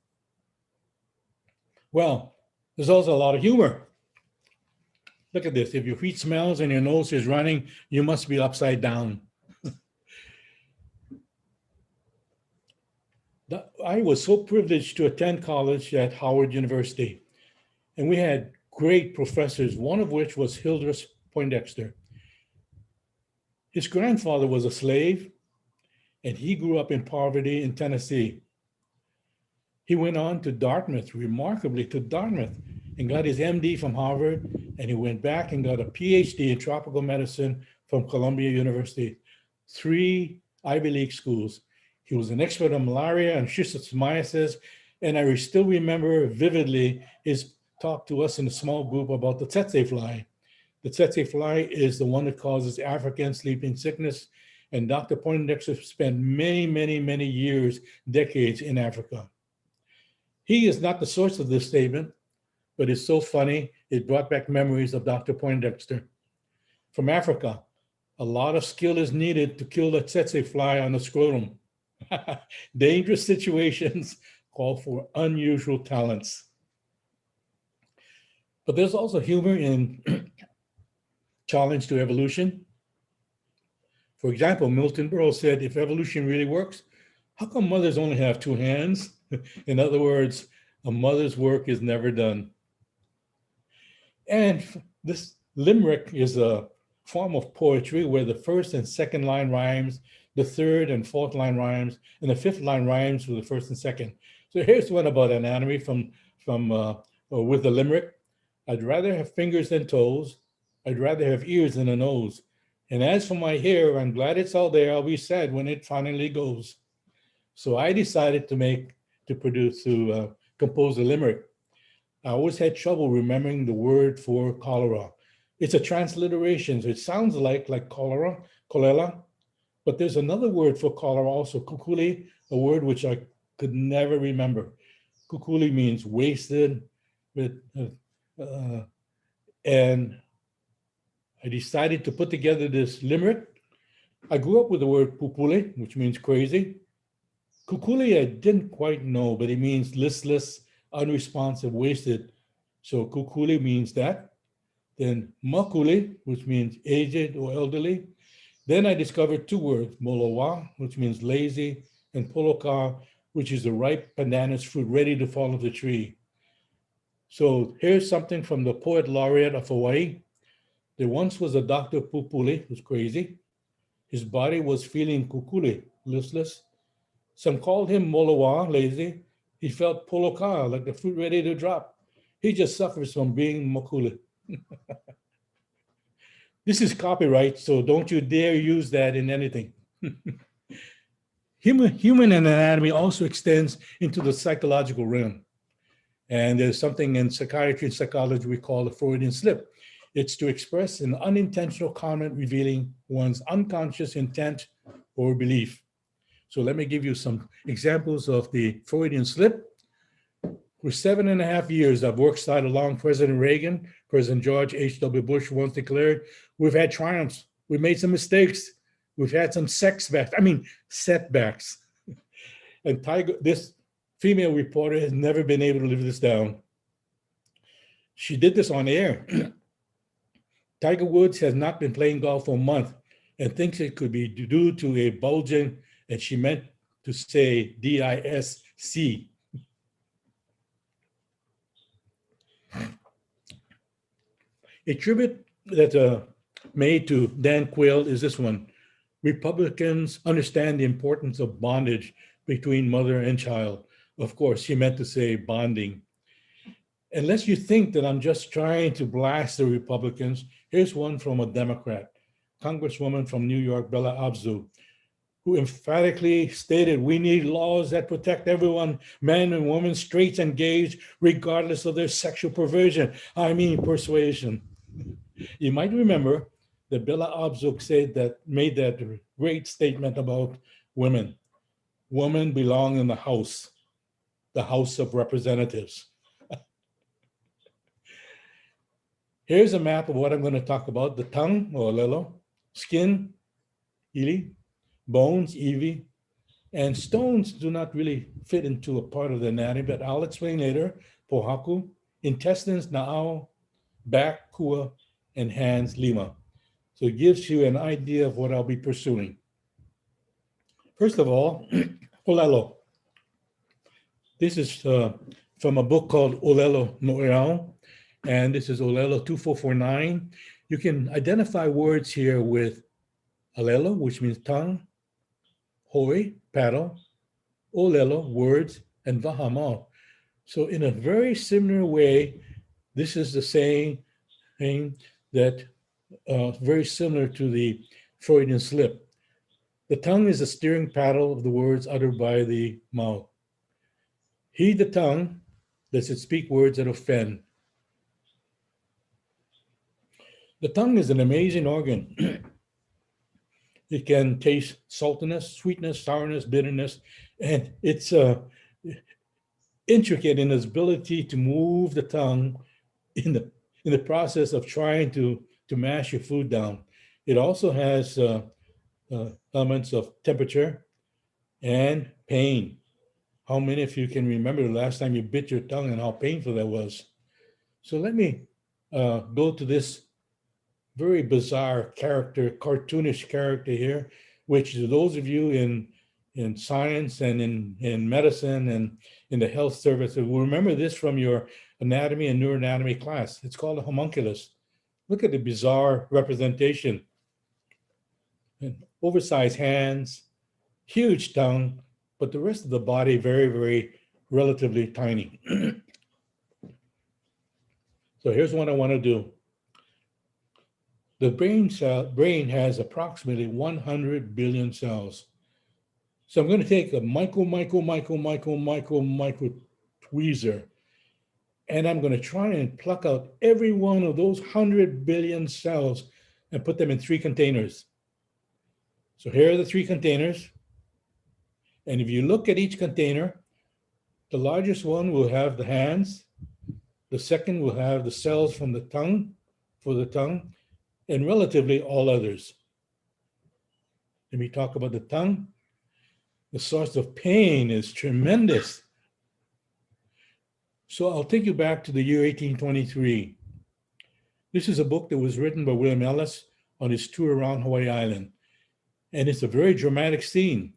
Well, there's also a lot of humor. Look at this. If your feet smells and your nose is running, you must be upside down. I was so privileged to attend college at Howard University, and we had great professors, one of which was Hildreth Poindexter. His grandfather was a slave, and he grew up in poverty in Tennessee. He went on to Dartmouth, remarkably to Dartmouth, and got his MD from Harvard, and he went back and got a PhD in tropical medicine from Columbia University, 3 Ivy League schools. He was an expert on malaria and schistosomiasis, and I still remember vividly his talk to us in a small group about the tsetse fly. The tsetse fly is the one that causes African sleeping sickness, and Dr. Poindexter spent many years, decades in Africa. He is not the source of this statement, but it's so funny, it brought back memories of Dr. Poindexter. From Africa, a lot of skill is needed to kill the tsetse fly on the scrotum. Dangerous situations call for unusual talents. But there's also humor in challenge to evolution. For example, Milton Berle said, if evolution really works, how come mothers only have 2 hands? In other words, a mother's work is never done. And this limerick is a form of poetry where the first and second line rhymes, the third and fourth line rhymes, and the fifth line rhymes with the first and second. So here's one about anatomy with the limerick. I'd rather have fingers than toes. I'd rather have ears than a nose. And as for my hair, I'm glad it's all there. I'll be sad when it finally goes. So I decided to compose a limerick. I always had trouble remembering the word for cholera. It's a transliteration, so it sounds like cholera, but there's another word for cholera also, kukuli, a word which I could never remember. Kukuli means wasted, and I decided to put together this limerick. I grew up with the word pupule, which means crazy. Kukuli I didn't quite know, but it means listless, unresponsive, wasted. So kukuli means that. Then makuli, which means aged or elderly. Then I discovered 2 words, molowa, which means lazy, and poloka, which is a ripe bananas fruit ready to fall off the tree. So here's something from the poet laureate of Hawaii. There once was a Dr. Pupule, who's crazy. His body was feeling kukuli, listless. Some called him molowa, lazy. He felt poloka, like the fruit ready to drop. He just suffers from being makuli. This is copyright, so don't you dare use that in anything. Human anatomy also extends into the psychological realm. And there's something in psychiatry and psychology we call the Freudian slip. It's to express an unintentional comment revealing one's unconscious intent or belief. So let me give you some examples of the Freudian slip. For 7.5 years, I've worked side along President Reagan. President George H.W. Bush once declared, we've had triumphs. We've made some mistakes. We've had some setbacks. And this female reporter has never been able to live this down. She did this on air. Tiger Woods has not been playing golf for a month and thinks it could be due to a bulging, and she meant to say DISC. A tribute that made to Dan Quayle is this one. Republicans understand the importance of bondage between mother and child. Of course, she meant to say bonding. Unless you think that I'm just trying to blast the Republicans, here's one from a Democrat, Congresswoman from New York, Bella Abzug, who emphatically stated, we need laws that protect everyone, men and women, straights and gays, regardless of their sexual perversion. I mean, persuasion. You might remember that Bella Abzug made that great statement about women. Women belong in the House of Representatives. Here's a map of what I'm going to talk about. The tongue, or lelo, skin, ili, bones, iwi, and stones do not really fit into a part of the anatomy, but I'll explain later. Pohaku, intestines, na'ao, back, kua, and hands, lima. So it gives you an idea of what I'll be pursuing. First of all, olelo. This is from a book called Olelo No'eau, and this is Olelo 2449. You can identify words here with alelo, which means tongue, hoi, paddle, olelo, words, and vahamo. So in a very similar way, this is the saying that very similar to the Freudian slip. The tongue is the steering paddle of the words uttered by the mouth. Heed the tongue, lest it speak words that offend. The tongue is an amazing organ. It can taste saltiness, sweetness, sourness, bitterness, and it's intricate in its ability to move the tongue in the process of trying to mash your food down. It also has elements of temperature and pain. How many of you can remember the last time you bit your tongue and how painful that was? So let me go to this very bizarre character, cartoonish character here, which those of you in science and in medicine and in the health service will remember this from your anatomy and neuroanatomy class. It's called a homunculus. Look at the bizarre representation. And oversized hands, huge tongue, but the rest of the body very, very relatively tiny. So here's what I want to do. The brain has approximately 100 billion cells. So I'm going to take a micro tweezer, and I'm going to try and pluck out every one of those 100 billion cells and put them in 3 containers. So here are the 3 containers. And if you look at each container, the largest one will have the hands. The second will have the cells from the tongue, for the tongue, and relatively all others. Let me talk about the tongue. The source of pain is tremendous. So I'll take you back to the year 1823. This is a book that was written by William Ellis on his tour around Hawaii Island. And it's a very dramatic scene.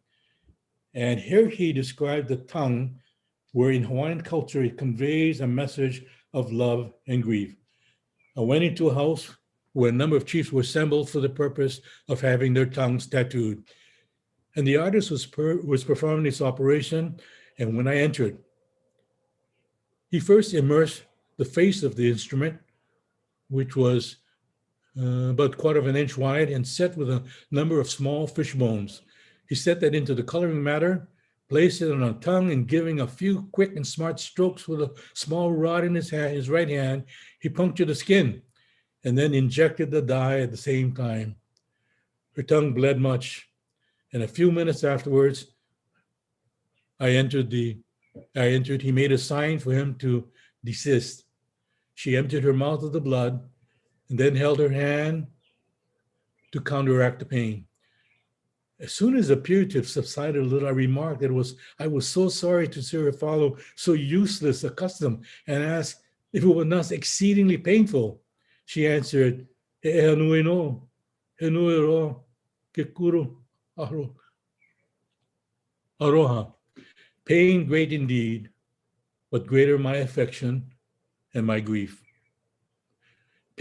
And here he described the tongue, where in Hawaiian culture, it conveys a message of love and grief. I went into a house where a number of chiefs were assembled for the purpose of having their tongues tattooed. And the artist was performing this operation, and when I entered, he first immersed the face of the instrument, which was about 1/4 of an inch wide and set with a number of small fish bones. He set that into the coloring matter, placed it on a tongue, and giving a few quick and smart strokes with a small rod in his right hand, he punctured the skin and then injected the dye at the same time. Her tongue bled much, and a few minutes afterwards, I entered. He made a sign for him to desist. She emptied her mouth of the blood and then held her hand to counteract the pain. As soon as the putative subsided a little, I remarked that I was so sorry to see her follow so useless a custom, and asked if it was not exceedingly painful. She answered, "Aroha, pain great indeed, but greater my affection and my grief."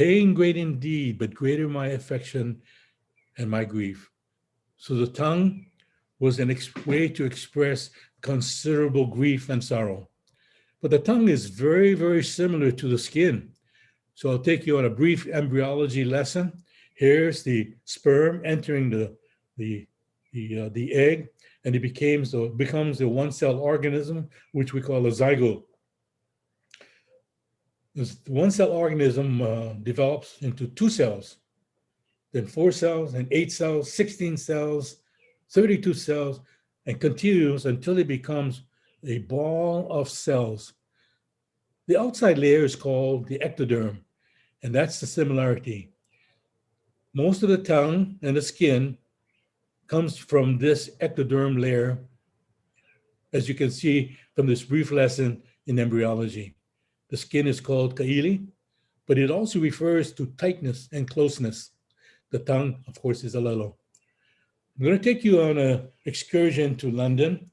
Pain great indeed, but greater my affection and my grief. So the tongue was an way to express considerable grief and sorrow. But the tongue is very, very similar to the skin. So I'll take you on a brief embryology lesson. Here's the sperm entering the egg, and it becomes a one-cell organism, which we call a zygote. This one-cell organism develops into 2 cells, then 4 cells, and 8 cells, 16 cells, 32 cells, and continues until it becomes a ball of cells. The outside layer is called the ectoderm, and that's the similarity. Most of the tongue and the skin comes from this ectoderm layer, as you can see from this brief lesson in embryology. The skin is called kaili, but it also refers to tightness and closeness. The tongue, of course, is alelo. I'm going to take you on an excursion to London,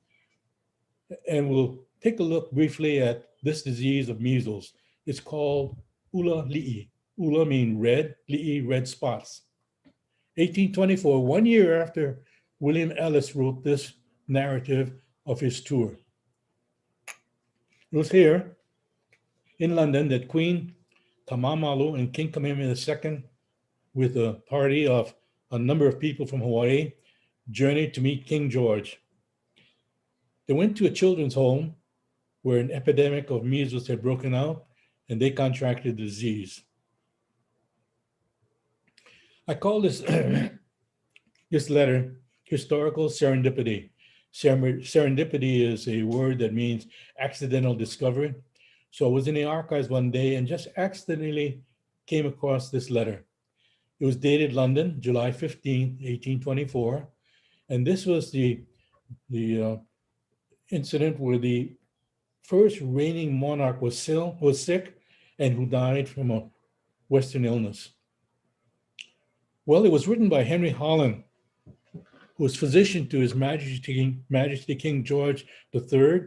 and we'll take a look briefly at this disease of measles. It's called ula li'i. Ula means red, li'i, red spots. 1824, 1 year after William Ellis wrote this narrative of his tour. It was here in London that Queen Tamamalu and King Kamehameha II, with a party of a number of people from Hawaii, journeyed to meet King George. They went to a children's home where an epidemic of measles had broken out, and they contracted the disease. I call this this letter historical serendipity. Serendipity is a word that means accidental discovery. So I was in the archives one day and just accidentally came across this letter. It was dated London, July 15, 1824. And this was the incident where the first reigning monarch was sick and who died from a Western illness. Well, it was written by Henry Holland, who was physician to His Majesty King George III.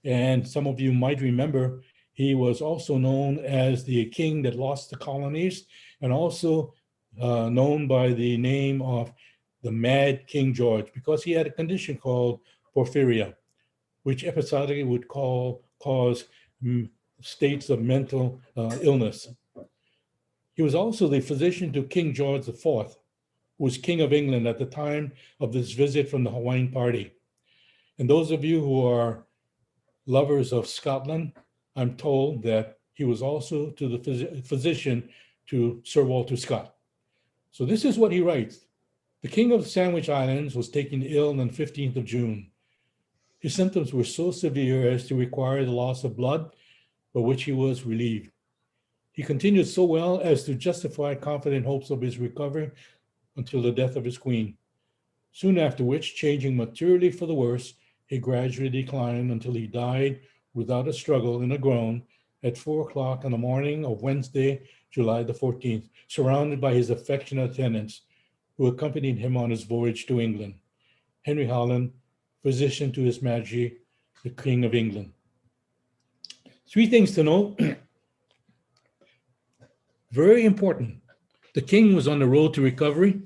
And some of you might remember, he was also known as the king that lost the colonies, and also known by the name of the Mad King George, because he had a condition called porphyria, which episodically would cause states of mental illness. He was also the physician to King George IV, who was King of England at the time of this visit from the Hawaiian party. And those of you who are lovers of Scotland, I'm told that he was also to the physician to Sir Walter Scott. So this is what he writes. The King of the Sandwich Islands was taken ill on the 15th of June. His symptoms were so severe as to require the loss of blood, by which he was relieved. He continued so well as to justify confident hopes of his recovery until the death of his queen. Soon after which, changing materially for the worse, he gradually declined until he died without a struggle in a groan at 4 o'clock on the morning of Wednesday, July the 14th, surrounded by his affectionate attendants who accompanied him on his voyage to England. Henry Holland, physician to His Majesty, the King of England. 3 things to know. Very important. The king was on the road to recovery.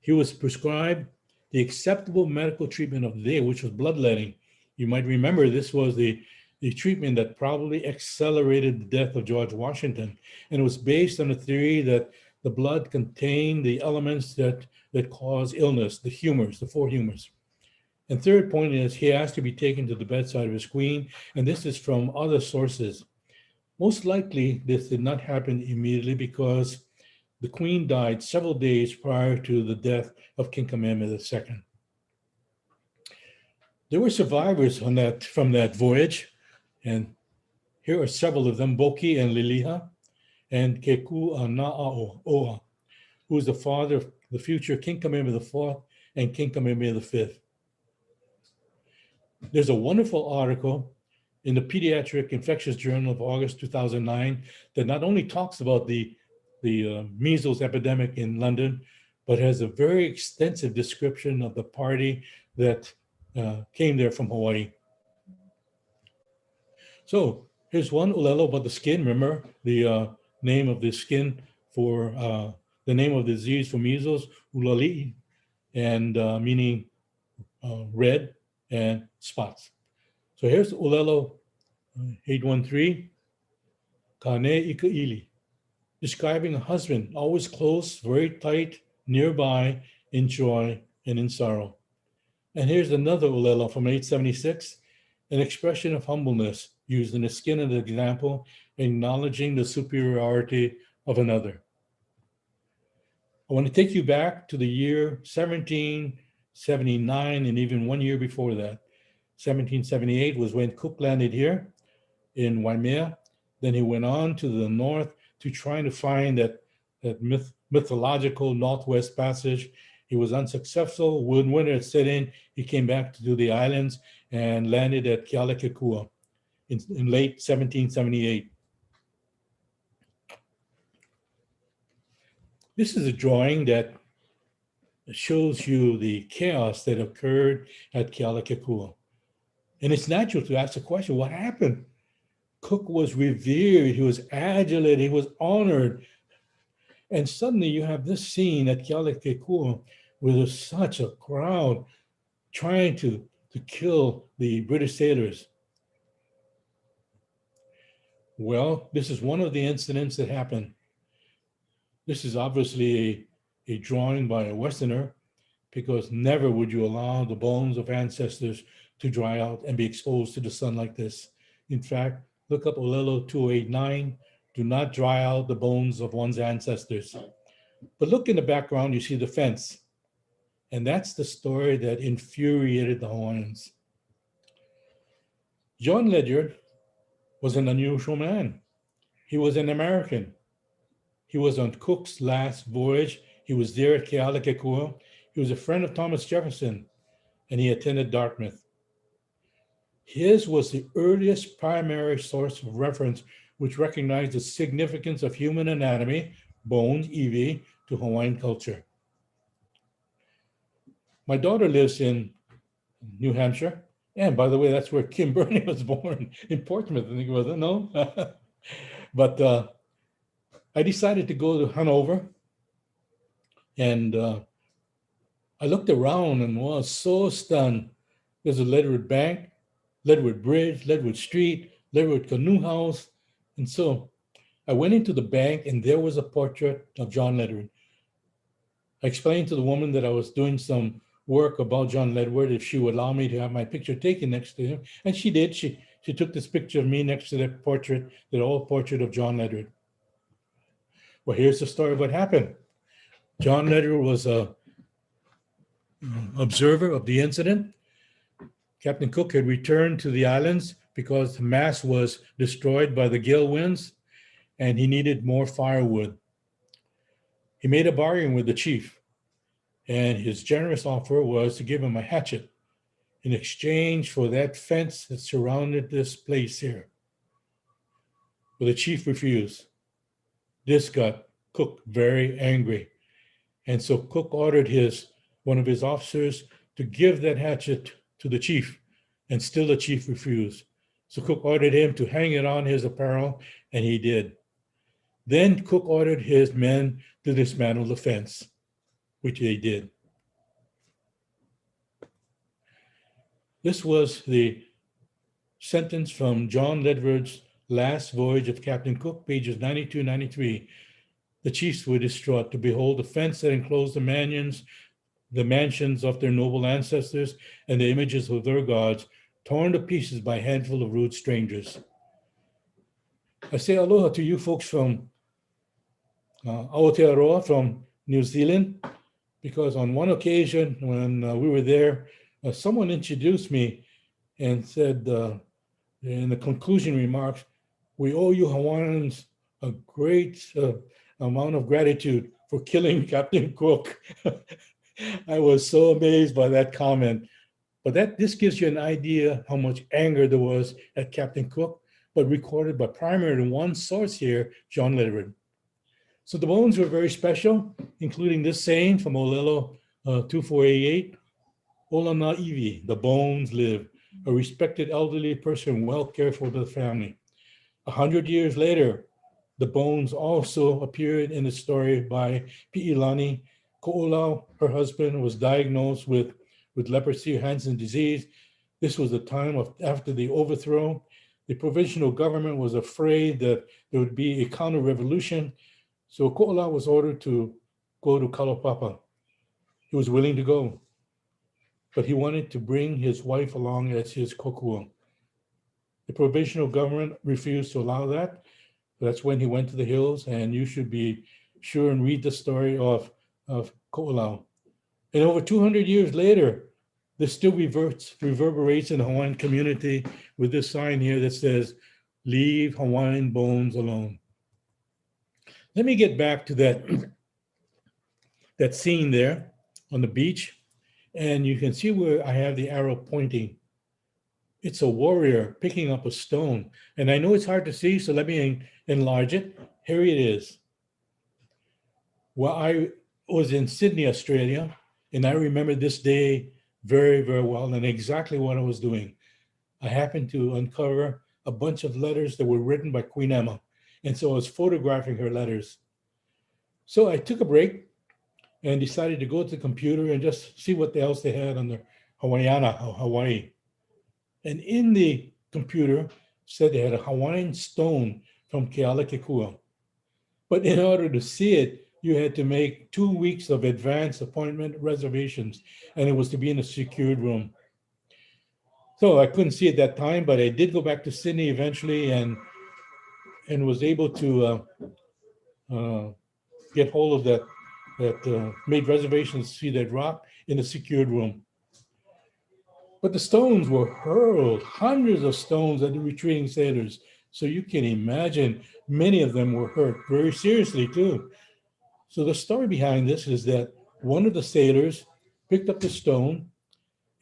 He was prescribed the acceptable medical treatment of the day, which was bloodletting. You might remember this was the treatment that probably accelerated the death of George Washington. And it was based on the theory that the blood contained the elements that cause illness, the humors, the 4 humors. And third point is he asked to be taken to the bedside of his queen. And this is from other sources. Most likely, this did not happen immediately because the queen died several days prior to the death of King Kamehameha II. There were survivors from that voyage, and here are several of them: Boki and Liliha, and Keku Nā Ano Wai Ele, who is the father of the future King Kamehameha IV and King Kamehameha V. There's a wonderful article in the Pediatric Infectious Journal of August 2009 that not only talks about the measles epidemic in London, but has a very extensive description of the party that came there from Hawaii. So here's one ulelo about the skin. Remember the name of the skin for the name of the disease for measles, ulali, and meaning red and spots. So here's Olelo 813, Kane Ikaili, describing a husband, always close, very tight, nearby, in joy and in sorrow. And here's another Olelo from 876, an expression of humbleness used in the skin of the example, acknowledging the superiority of another. I want to take you back to the year 1779, and even 1 year before that. 1778 was when Cook landed here in Waimea. Then he went on to the north to trying to find that mythological Northwest Passage. He was unsuccessful. When winter had set in, he came back to the islands and landed at Kealakekua in late 1778. This is a drawing that shows you the chaos that occurred at Kealakekua. And it's natural to ask the question, what happened? Cook was revered, he was adulated, he was honored. And suddenly you have this scene at Kealakekua where there's such a crowd trying to kill the British sailors. Well, this is one of the incidents that happened. This is obviously a drawing by a Westerner, because never would you allow the bones of ancestors to dry out and be exposed to the sun like this. In fact, look up Olelo 289, do not dry out the bones of one's ancestors. But look in the background, you see the fence. And that's the story that infuriated the Hawaiians. John Ledyard was an unusual man. He was an American. He was on Cook's last voyage. He was there at Kealakekua. He was a friend of Thomas Jefferson, and he attended Dartmouth. His was the earliest primary source of reference which recognized the significance of human anatomy, bones, iwi, to Hawaiian culture. My daughter lives in New Hampshire. And by the way, that's where Kim Burney was born, in Portsmouth, I think it was, no? But I decided to go to Hanover, and I looked around and was so stunned. There's a Ledyard Bank, Ledyard Bridge, Ledyard Street, Ledyard Canoe House. And so I went into the bank, and there was a portrait of John Ledyard. I explained to the woman that I was doing some work about John Ledyard, if she would allow me to have my picture taken next to him. And she did. She took this picture of me next to that portrait, that old portrait of John Ledyard. Well, here's the story of what happened. John Ledyard was an observer of the incident. Captain Cook had returned to the islands because the mast was destroyed by the gale winds, and he needed more firewood. He made a bargain with the chief, and his generous offer was to give him a hatchet in exchange for that fence that surrounded this place here. But the chief refused. This got Cook very angry. And so Cook ordered one of his officers to give that hatchet to the chief, and still the chief refused. So Cook ordered him to hang it on his apparel, and he did. Then Cook ordered his men to dismantle the fence, which they did. This was the sentence from John Ledyard's Last Voyage of Captain Cook, pages 92, 93. The chiefs were distraught to behold the fence that enclosed the mansions of their noble ancestors and the images of their gods, torn to pieces by a handful of rude strangers. I say aloha to you folks from Aotearoa, from New Zealand, because on one occasion when we were there, someone introduced me and said in the conclusion remarks, we owe you Hawaiians a great amount of gratitude for killing Captain Cook. I was so amazed by that comment. But this gives you an idea how much anger there was at Captain Cook, but recorded by primarily one source here, John Ledyard. So the bones were very special, including this saying from Olelo 2488, Ola na iwi, the bones live, a respected elderly person well cared for by the family. 100 years later, The bones also appeared in the story by Pi'ilani. Ko'olau, her husband, was diagnosed with leprosy, Hansen's disease. This was the time after the overthrow. The provisional government was afraid that there would be a counter-revolution. So Ko'olau was ordered to go to Kalaupapa. He was willing to go, but he wanted to bring his wife along as his kokua. The provisional government refused to allow that. That's when he went to the hills, and you should be sure and read the story of Ko'olau. And over 200 years later, this still reverberates in the Hawaiian community with this sign here that says, "Leave Hawaiian bones alone." Let me get back to that scene there on the beach, and you can see where I have the arrow pointing. It's a warrior picking up a stone. And I know it's hard to see, so let me enlarge it. Here it is. Well, I was in Sydney, Australia, and I remember this day very, very well and exactly what I was doing. I happened to uncover a bunch of letters that were written by Queen Emma. And so I was photographing her letters. So I took a break and decided to go to the computer and just see what else they had on the Hawaii. And in the computer said they had a Hawaiian stone from Kealakekua. But in order to see it, you had to make 2 weeks of advance appointment reservations, and it was to be in a secured room. So I couldn't see it that time, but I did go back to Sydney eventually and was able to get hold of that made reservations to see that rock in a secured room. But the stones were hurled, hundreds of stones at the retreating sailors. So you can imagine many of them were hurt very seriously too. So the story behind this is that one of the sailors picked up the stone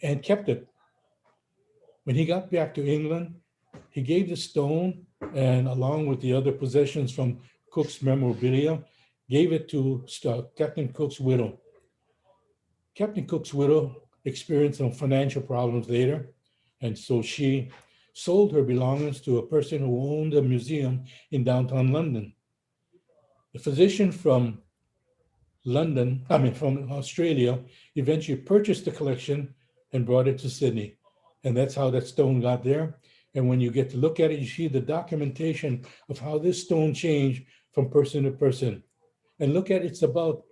and kept it. When he got back to England, he gave the stone and along with the other possessions from Cook's memorabilia, gave it to Captain Cook's widow. Captain Cook's widow experienced some financial problems later, and so she sold her belongings to a person who owned a museum in downtown London. The physician from from Australia, eventually purchased the collection and brought it to Sydney. And that's how that stone got there. And when you get to look at it, you see the documentation of how this stone changed from person to person. And look at it, it's about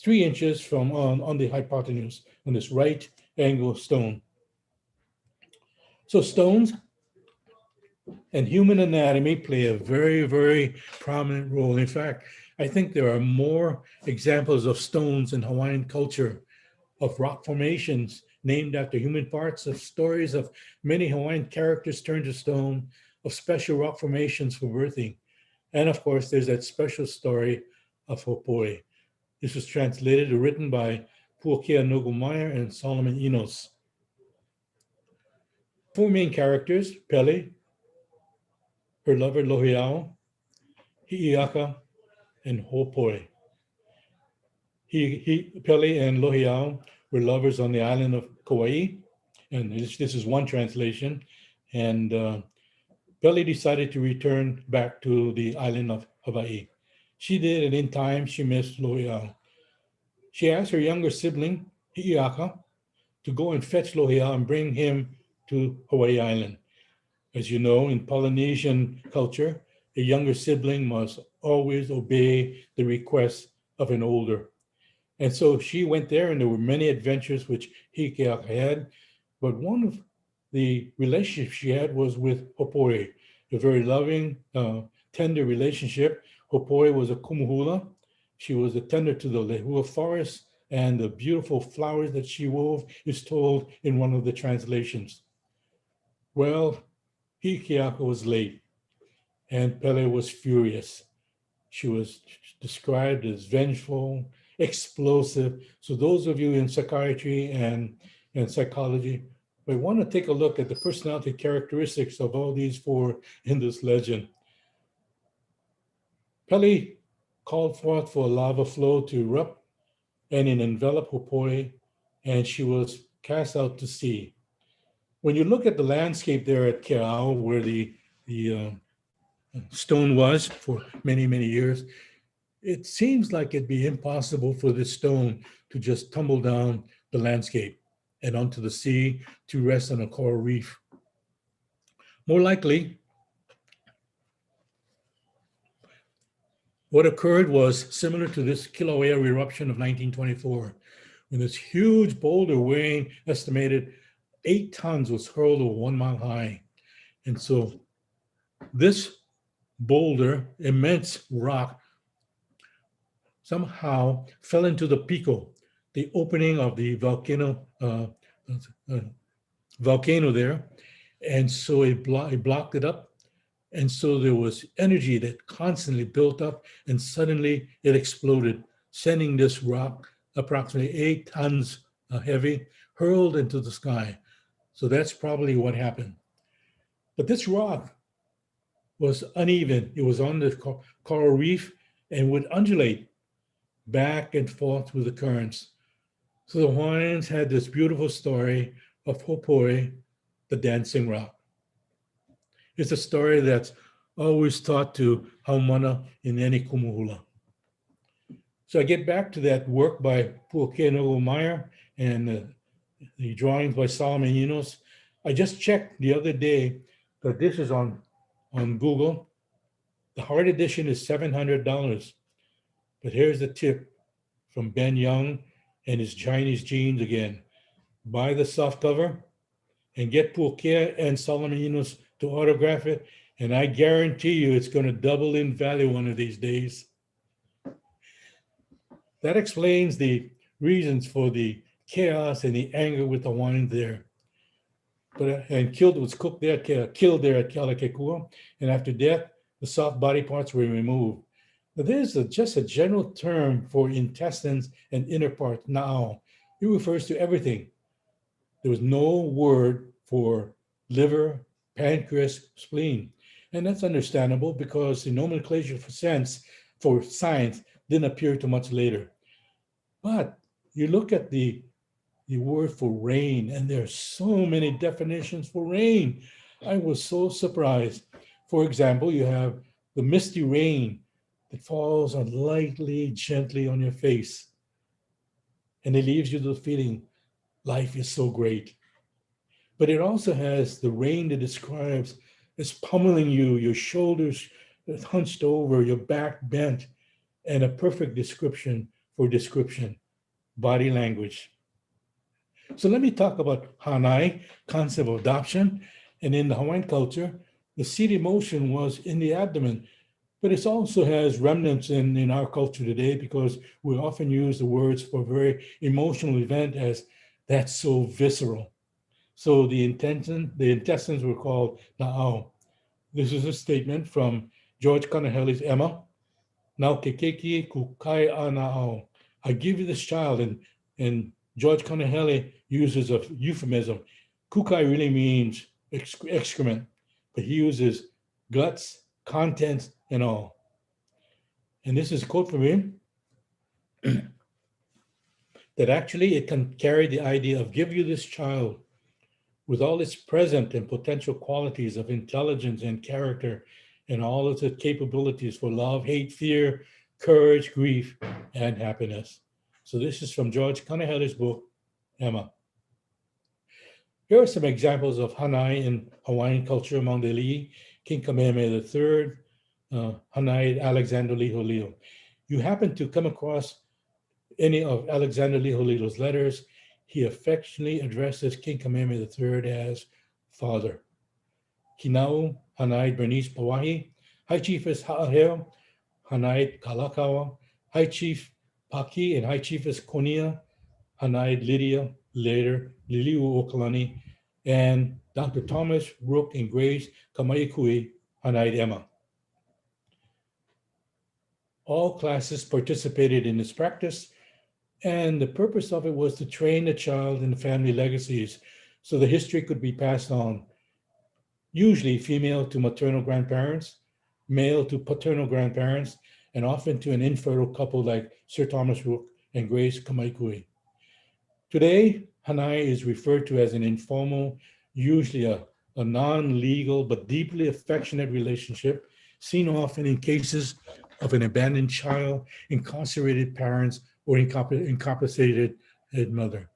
3 inches from on the hypotenuse, on this right angle stone. So stones and human anatomy play a very, very prominent role. In fact, I think there are more examples of stones in Hawaiian culture, of rock formations named after human parts, of stories of many Hawaiian characters turned to stone, of special rock formations for birthing. And of course, there's that special story of Hopoi. This was translated or written by Puakea Nogumeyer and Solomon Enos. 4 main characters: Pele, her lover Lohiao, Hi'iaka, and Hopoi. Pele and Lohiao were lovers on the island of Kauai, and this is one translation. And Pele decided to return back to the island of Hawaii. She did, and in time she missed Lohiao. She asked her younger sibling, Hi'iaka, to go and fetch Lohiao and bring him to Hawaii Island. As you know, in Polynesian culture, a younger sibling must always obey the requests of an older. And so she went there, and there were many adventures which Hi'iaka had, but one of the relationships she had was with Hopoi, a very loving, tender relationship. Hopoi was a kumuhula. She was a tender to the lehua forest, and the beautiful flowers that she wove is told in one of the translations. Well, Hi'iaka was late, and Pele was furious. She was described as vengeful, explosive. So those of you in psychiatry and psychology may want to take a look at the personality characteristics of all these 4 in this legend. Pele called forth for a lava flow to erupt and it enveloped Hopoi, and she was cast out to sea. When you look at the landscape there at Keao, where the stone was for many, many years, it seems like it'd be impossible for this stone to just tumble down the landscape and onto the sea to rest on a coral reef. More likely, what occurred was similar to this Kilauea eruption of 1924, when this huge boulder weighing estimated 8 tons was hurled over 1 mile high. And so this boulder, immense rock, somehow fell into the pico, the opening of the volcano there. And so it blocked it up. And so there was energy that constantly built up, and suddenly it exploded, sending this rock, approximately 8 tons heavy, hurled into the sky. So that's probably what happened. But this rock was uneven. It was on the coral reef and would undulate back and forth with the currents. So the Hawaiians had this beautiful story of Hopoi, the dancing rock. It's a story that's always taught to Haumana in any kumuhula. So I get back to that work by Puakea Meyer and the drawings by Solomon Enos. I just checked the other day that this is on Google. The hard edition is $700. But here's the tip from Ben Young and his Chinese genes again. Buy the soft cover and get Puakea and Solomon Enos to autograph it, and I guarantee you it's going to double in value one of these days. That explains the reasons for the chaos and the anger with the wine there. Was killed there at Kealakekua, and after death, the soft body parts were removed. Now, there's just a general term for intestines and inner parts, na'ao. It refers to everything. There was no word for liver, pancreas, spleen. And that's understandable because the nomenclature for science didn't appear too much later. But you look at the word for rain, and there are so many definitions for rain. I was so surprised. For example, you have the misty rain that falls on lightly, gently on your face. And it leaves you the feeling life is so great. But it also has the rain that describes it's pummeling you, your shoulders hunched over, your back bent, and a perfect description for description, body language. So let me talk about Hanai, concept of adoption. And in the Hawaiian culture, the seed emotion was in the abdomen, but it also has remnants in our culture today because we often use the words for a very emotional event as that's so visceral. So the intestines were called na'ao. This is a statement from George Kanahele's Emma. Nau kekeki kukai a na'ao. I give you this child, and George Kanahele uses a euphemism. Kukai really means excrement, but he uses guts, contents, and all. And this is a quote from him, that actually it can carry the idea of give you this child with all its present and potential qualities of intelligence and character and all of its capabilities for love, hate, fear, courage, grief, and happiness. So this is from George Kanahele's book, Emma. Here are some examples of Hanai in Hawaiian culture among the Li'i, King Kamehameha III, Hanai Alexander Liholiho. You happen to come across any of Alexander Liholiho's letters, he affectionately addresses King Kamehameha III as father. Kinau, Hanai Bernice Pawahi, High Chiefess Ha'aheo, Hanai Kalakaua, High Chief Paki and High Chiefess Konia, Hanai Lydia, later Liliu Okalani, and Dr. Thomas Rook and Grace Kamaikui, Hanai Emma. All classes participated in this practice, and the purpose of it was to train the child in the family legacies so the history could be passed on, usually female to maternal grandparents, male to paternal grandparents, and often to an infertile couple like Sir Thomas Rook and Grace Kamaikui. Today, Hanai is referred to as an informal, usually a non-legal but deeply affectionate relationship seen often in cases of an abandoned child, incarcerated parents, or incapacitated mother.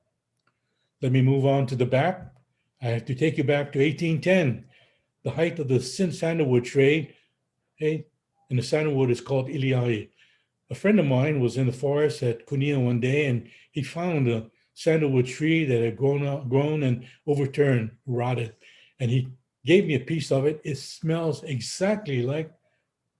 Let me move on to the back. I have to take you back to 1810, the height of the sandalwood trade, and the sandalwood is called iliai. A friend of mine was in the forest at Kunia one day, and he found a sandalwood tree that had grown and overturned, rotted. And he gave me a piece of it. It smells exactly like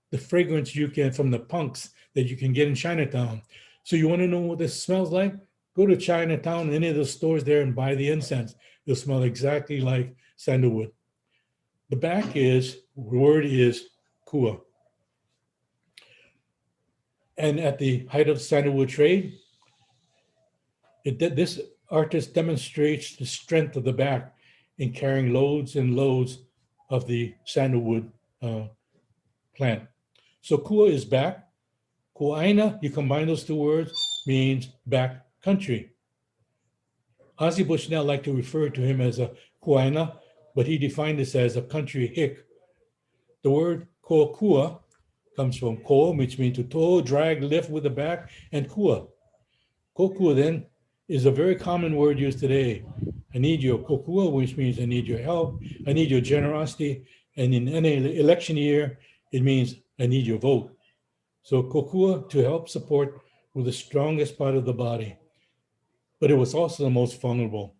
the fragrance you can from the punks that you can get in Chinatown. So you want to know what this smells like? Go to Chinatown, any of the stores there, and buy the incense. It'll smell exactly like sandalwood. The word is kua. And at the height of sandalwood trade, this artist demonstrates the strength of the back in carrying loads and loads of the sandalwood plant. So kua is back. Kuaina, you combine those two words, means back country. Ozzie Bushnell liked to refer to him as a kuaina, but he defined this as a country hick. The word ko'okua comes from ko, which means to tow, drag, lift with the back, and kua. Kokua then is a very common word used today. I need your kokua, which means I need your help, I need your generosity, and in any election year, it means I need your vote. So kokua, to help support, with the strongest part of the body, but it was also the most vulnerable.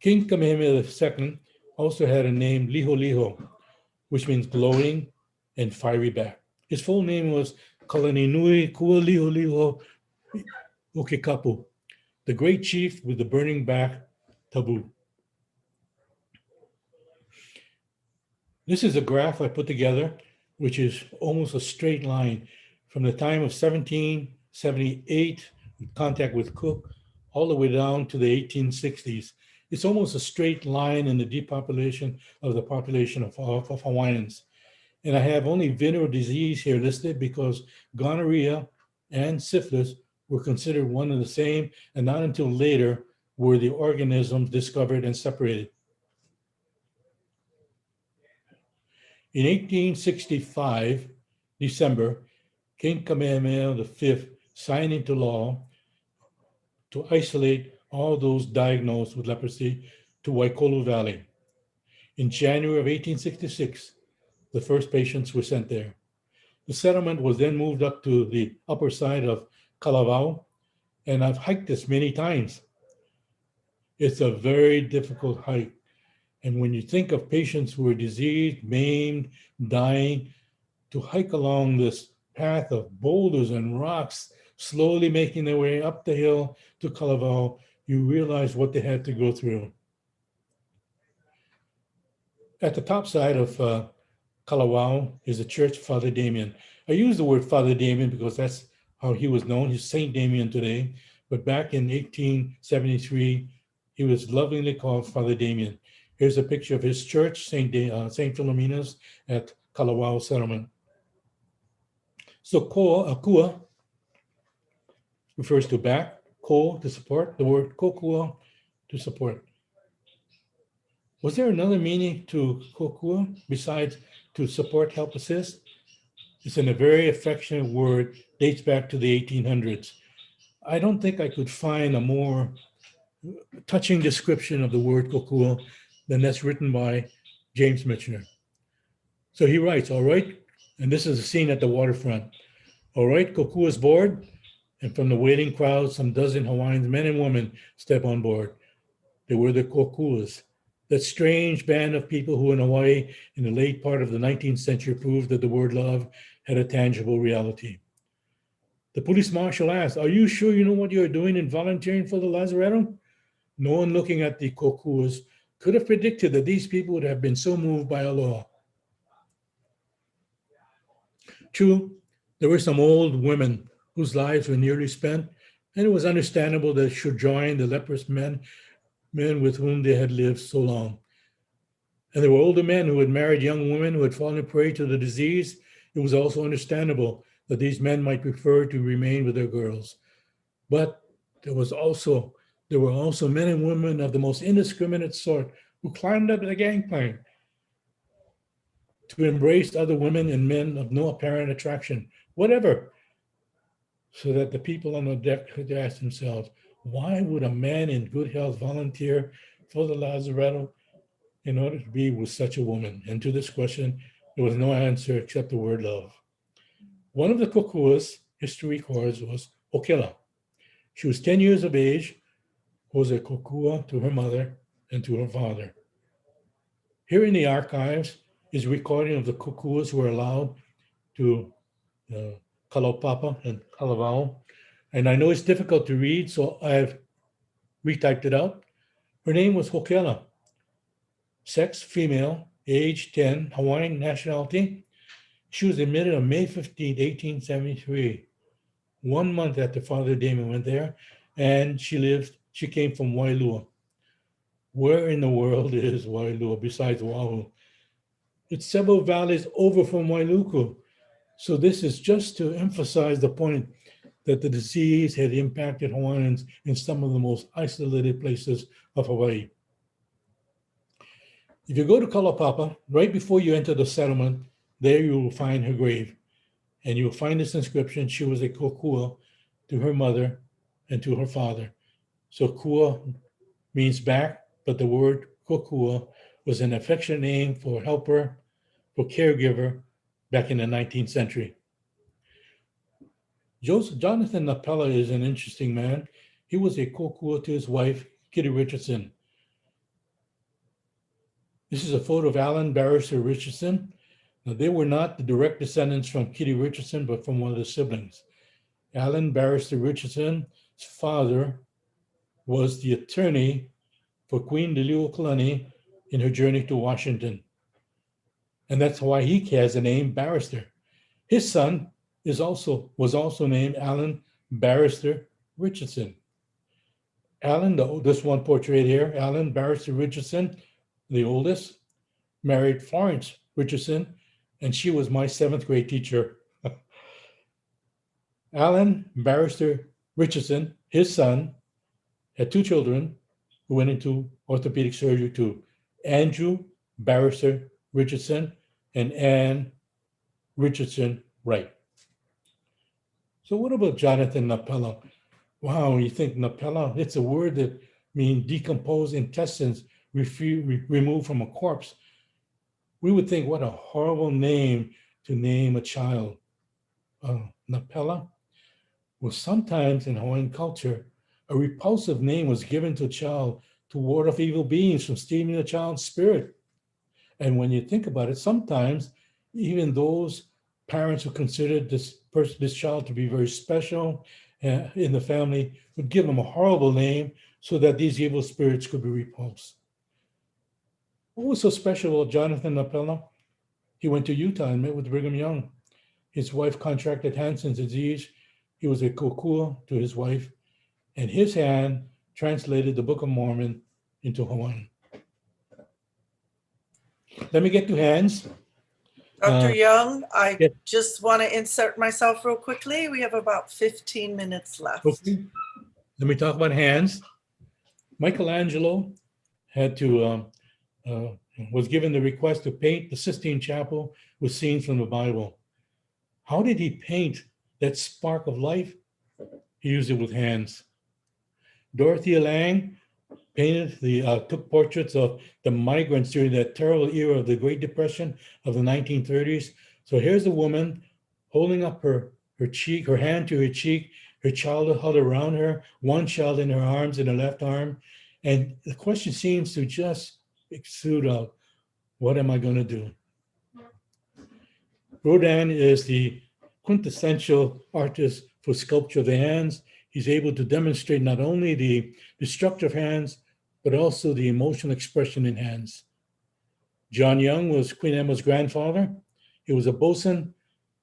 King Kamehameha II also had a name, Liho Liho, which means glowing and fiery back. His full name was Kalaninui Kua Liho Liho Okekapu, the great chief with the burning back, tabu. This is a graph I put together, which is almost a straight line from the time of 1778, contact with Cook, all the way down to the 1860s. It's almost a straight line in the depopulation of the population of Hawaiians. And I have only venereal disease here listed because gonorrhea and syphilis were considered one and the same, and not until later were the organisms discovered and separated. In 1865, December, King Kamehameha V signed into law to isolate all those diagnosed with leprosy to Waikolu Valley. In January of 1866, the first patients were sent there. The settlement was then moved up to the upper side of Kalavao, and I've hiked this many times. It's a very difficult hike. And when you think of patients who are diseased, maimed, dying, to hike along this path of boulders and rocks, slowly making their way up the hill to Kalavao, you realize what they had to go through. At the top side of Kalawao is the church of Father Damien. I use the word Father Damien because that's how he was known. He's Saint Damien today. But back in 1873, he was lovingly called Father Damien. Here's a picture of his church, Saint Philomena's at Kalawao settlement. So kua refers to back, ko to support, the word kokua to support. Was there another meaning to kokua besides to support, help, assist? It's in a very affectionate word, dates back to the 1800s. I don't think I could find a more touching description of the word kokua than that's written by James Michener. So he writes, all right, and this is a scene at the waterfront. All right, kokua's board, and from the waiting crowd, some dozen Hawaiians, men and women, step on board. They were the kokuas, that strange band of people who in Hawaii in the late part of the 19th century proved that the word love had a tangible reality. The police marshal asked, are you sure you know what you're doing in volunteering for the Lazaretto? No one looking at the kokuas could have predicted that these people would have been so moved by Aloha. True, there were some old women whose lives were nearly spent, and it was understandable that they should join the leprous men with whom they had lived so long. And there were older men who had married young women who had fallen prey to the disease. It was also understandable that these men might prefer to remain with their girls. But there were also men and women of the most indiscriminate sort who climbed up the gangplank to embrace other women and men of no apparent attraction, whatever. So that the people on the deck could ask themselves, why would a man in good health volunteer for the lazaretto in order to be with such a woman? And to this question, there was no answer except the word love. One of the kokuas history records was Okela. She was 10 years of age, was a kokua to her mother and to her father. Here in the archives is a recording of the kokuas who were allowed to kalaupapa and kalavao. And I know it's difficult to read, so I've retyped it out. Her name was Hokela. Sex, female, age 10, Hawaiian nationality. She was admitted on May 15, 1873, 1 month after Father Damien went there, and she came from Wailua. Where in the world is Wailua besides Oahu? It's several valleys over from Wailuku. So this is just to emphasize the point that the disease had impacted Hawaiians in some of the most isolated places of Hawaii. If you go to Kalaupapa, right before you enter the settlement, there you will find her grave. And you will find this inscription: she was a kokua to her mother and to her father. So kua means back, but the word kokua was an affectionate name for helper, for caregiver back in the 19th century. Jonathan Napela is an interesting man. He was a kokua to his wife, Kitty Richardson. This is a photo of Alan Barrister Richardson. Now, they were not the direct descendants from Kitty Richardson, but from one of the siblings. Alan Barrister Richardson's father was the attorney for Queen Liliuokalani in her journey to Washington. And that's why he has the name Barrister. His son was also named Alan Barrister Richardson. Alan, this one portrait here, Alan Barrister Richardson, the oldest, married Florence Richardson, and she was my 7th grade teacher. Alan Barrister Richardson, his son, had 2 children who went into orthopedic surgery too: Andrew Barrister Richardson and Anne Richardson Wright. So what about Jonathan Napela? Wow, you think Napela, it's a word that means decomposed intestines removed from a corpse. We would think, what a horrible name to name a child. Napela? Well, sometimes in Hawaiian culture, a repulsive name was given to a child to ward off evil beings from stealing the child's spirit. And when you think about it, sometimes even those parents who considered this child to be very special in the family would give them a horrible name so that these evil spirits could be repulsed. What was so special about Jonathan Napela? He went to Utah and met with Brigham Young. His wife contracted Hansen's disease. He was a kokua to his wife, and his hand translated the Book of Mormon into Hawaiian. Let me get to hands. Dr. Young, I yes. just want to insert myself real quickly. We have about 15 minutes left. Okay. Let me talk about hands. Michelangelo had to was given the request to paint the Sistine Chapel with scenes from the Bible. How did he paint that spark of life? He used it with hands. Dorothea Lange painted took portraits of the migrants during that terrible era of the Great Depression of the 1930s. So here's a woman holding up her hand to her cheek, her child held around her, one child in her arms, in her left arm. And the question seems to just exude out, what am I going to do? Rodin is the quintessential artist for sculpture of the hands. He's able to demonstrate not only the structure of hands, but also the emotional expression in hands. John Young was Queen Emma's grandfather. He was a bosun.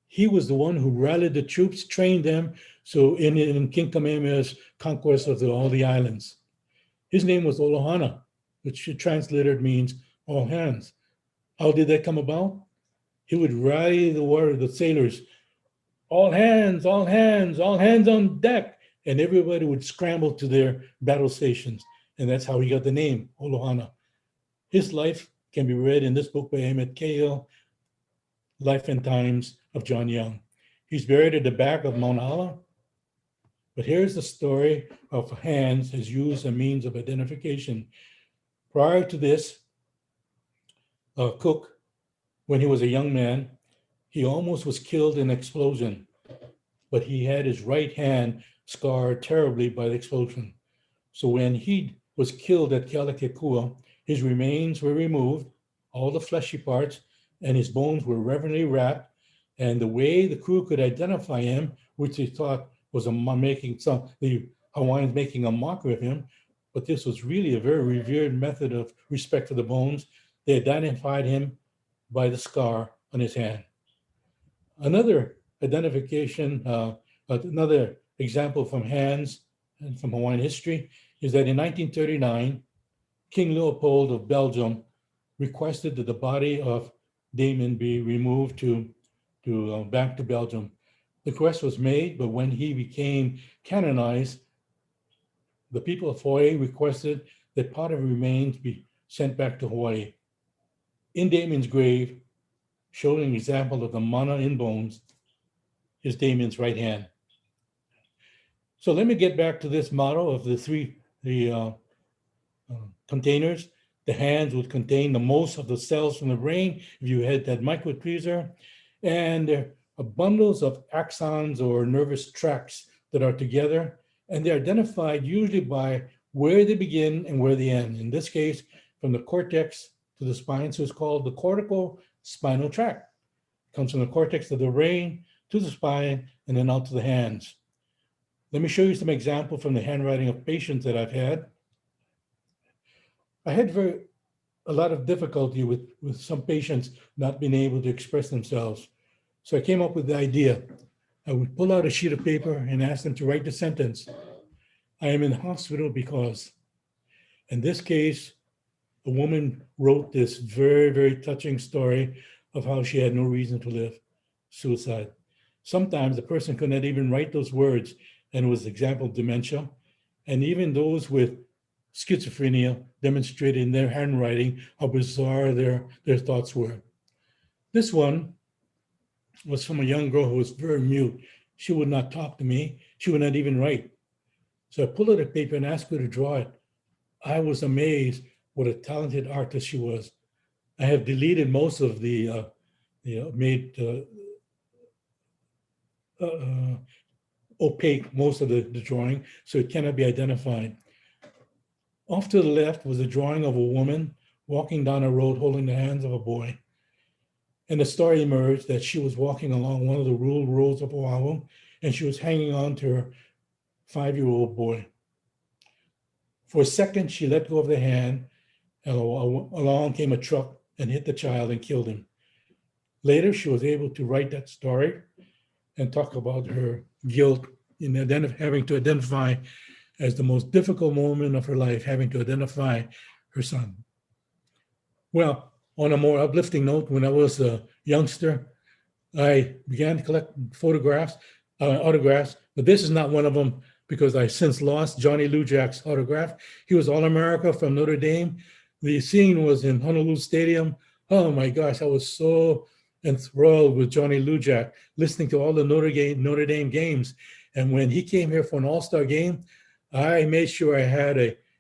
He was the one who rallied the troops, trained them, so in King Kamehameha's conquest of all the islands. His name was Olohana, which translated means all hands. How did that come about? He would rally the sailors, all hands, all hands, all hands on deck, and everybody would scramble to their battle stations. And that's how he got the name, Olohana. His life can be read in this book by Emmett Cahill, Life and Times of John Young. He's buried at the back of Mount Ala. But here's the story of hands as used as a means of identification. Prior to this, Cook, when he was a young man, he almost was killed in an explosion, but he had his right hand scarred terribly by the explosion. So when he was killed at Kealakekua, his remains were removed, all the fleshy parts, and his bones were reverently wrapped. And the way the crew could identify him, which they thought was the Hawaiians making a mockery of him, but this was really a very revered method of respect for the bones. They identified him by the scar on his hand. Another identification, another example from hands and from Hawaiian history is that in 1939, King Leopold of Belgium requested that the body of Damon be removed back to Belgium. The request was made, but when he became canonized, the people of Hawaii requested that part of remains be sent back to Hawaii. In Damon's grave, showing an example of the mana in bones, is Damon's right hand. So let me get back to this model of the containers. The hands would contain the most of the cells from the brain if you had that microtweezer, and there are bundles of axons or nervous tracts that are together, and they're identified usually by where they begin and where they end. In this case, from the cortex to the spine, so it's called the cortical spinal tract. It comes from the cortex of the brain to the spine and then out to the hands. Let me show you some examples from the handwriting of patients that I've had. I had a lot of difficulty with some patients not being able to express themselves. So I came up with the idea. I would pull out a sheet of paper and ask them to write the sentence. I am in the hospital because. In this case, a woman wrote this very, very touching story of how she had no reason to live, suicide. Sometimes the person could not even write those words, and it was an example of dementia. And even those with schizophrenia demonstrated in their handwriting how bizarre their thoughts were. This one was from a young girl who was very mute. She would not talk to me. She would not even write. So I pulled out a paper and asked her to draw it. I was amazed what a talented artist she was. I have deleted most of the opaque most of the drawing, so it cannot be identified. Off to the left was a drawing of a woman walking down a road holding the hands of a boy. And the story emerged that she was walking along one of the rural roads of Oahu, and she was hanging on to her 5-year-old boy. For a second, she let go of the hand, and along came a truck and hit the child and killed him. Later, she was able to write that story and talk about her guilt in having to identify as the most difficult moment of her life, having to identify her son. Well, on a more uplifting note, when I was a youngster, I began to collect autographs, but this is not one of them because I since lost Johnny Lujak's autograph. He was All-America from Notre Dame. The scene was in Honolulu Stadium. Oh my gosh, I was so enthralled with Johnny Lujak, listening to all the Notre Dame games. And when he came here for an all-star game, I made sure I had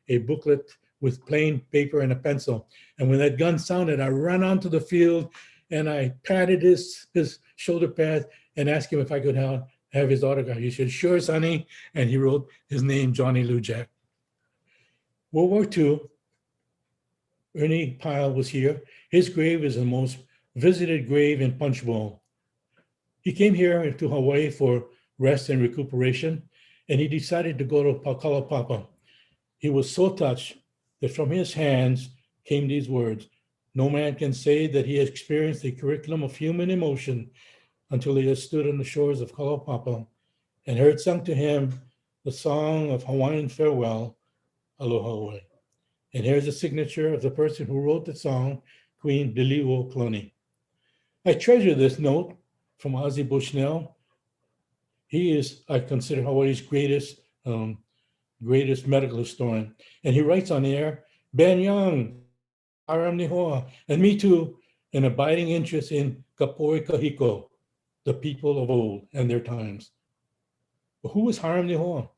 a booklet with plain paper and a pencil. And when that gun sounded, I ran onto the field and I patted his shoulder pad and asked him if I could have his autograph. He said, "Sure, Sonny." And he wrote his name, Johnny Lujak. World War II, Ernie Pyle was here. His grave is the most visited grave in Punchbowl. He came here to Hawaii for rest and recuperation, and he decided to go to Kalaupapa. He was so touched that from his hands came these words: "No man can say that he has experienced a curriculum of human emotion until he has stood on the shores of Kalaupapa and heard sung to him the song of Hawaiian farewell, Aloha." And here's a signature of the person who wrote the song, Queen Lili'u Kloni. I treasure this note from Ozzie Bushnell. He is, I consider, Hawaii's greatest medical historian. And he writes on air, "Ben Young, Aram Nihoa," and me too, an abiding interest in Kapoi Kahiko, the people of old and their times. But who was Hiram Nehoa?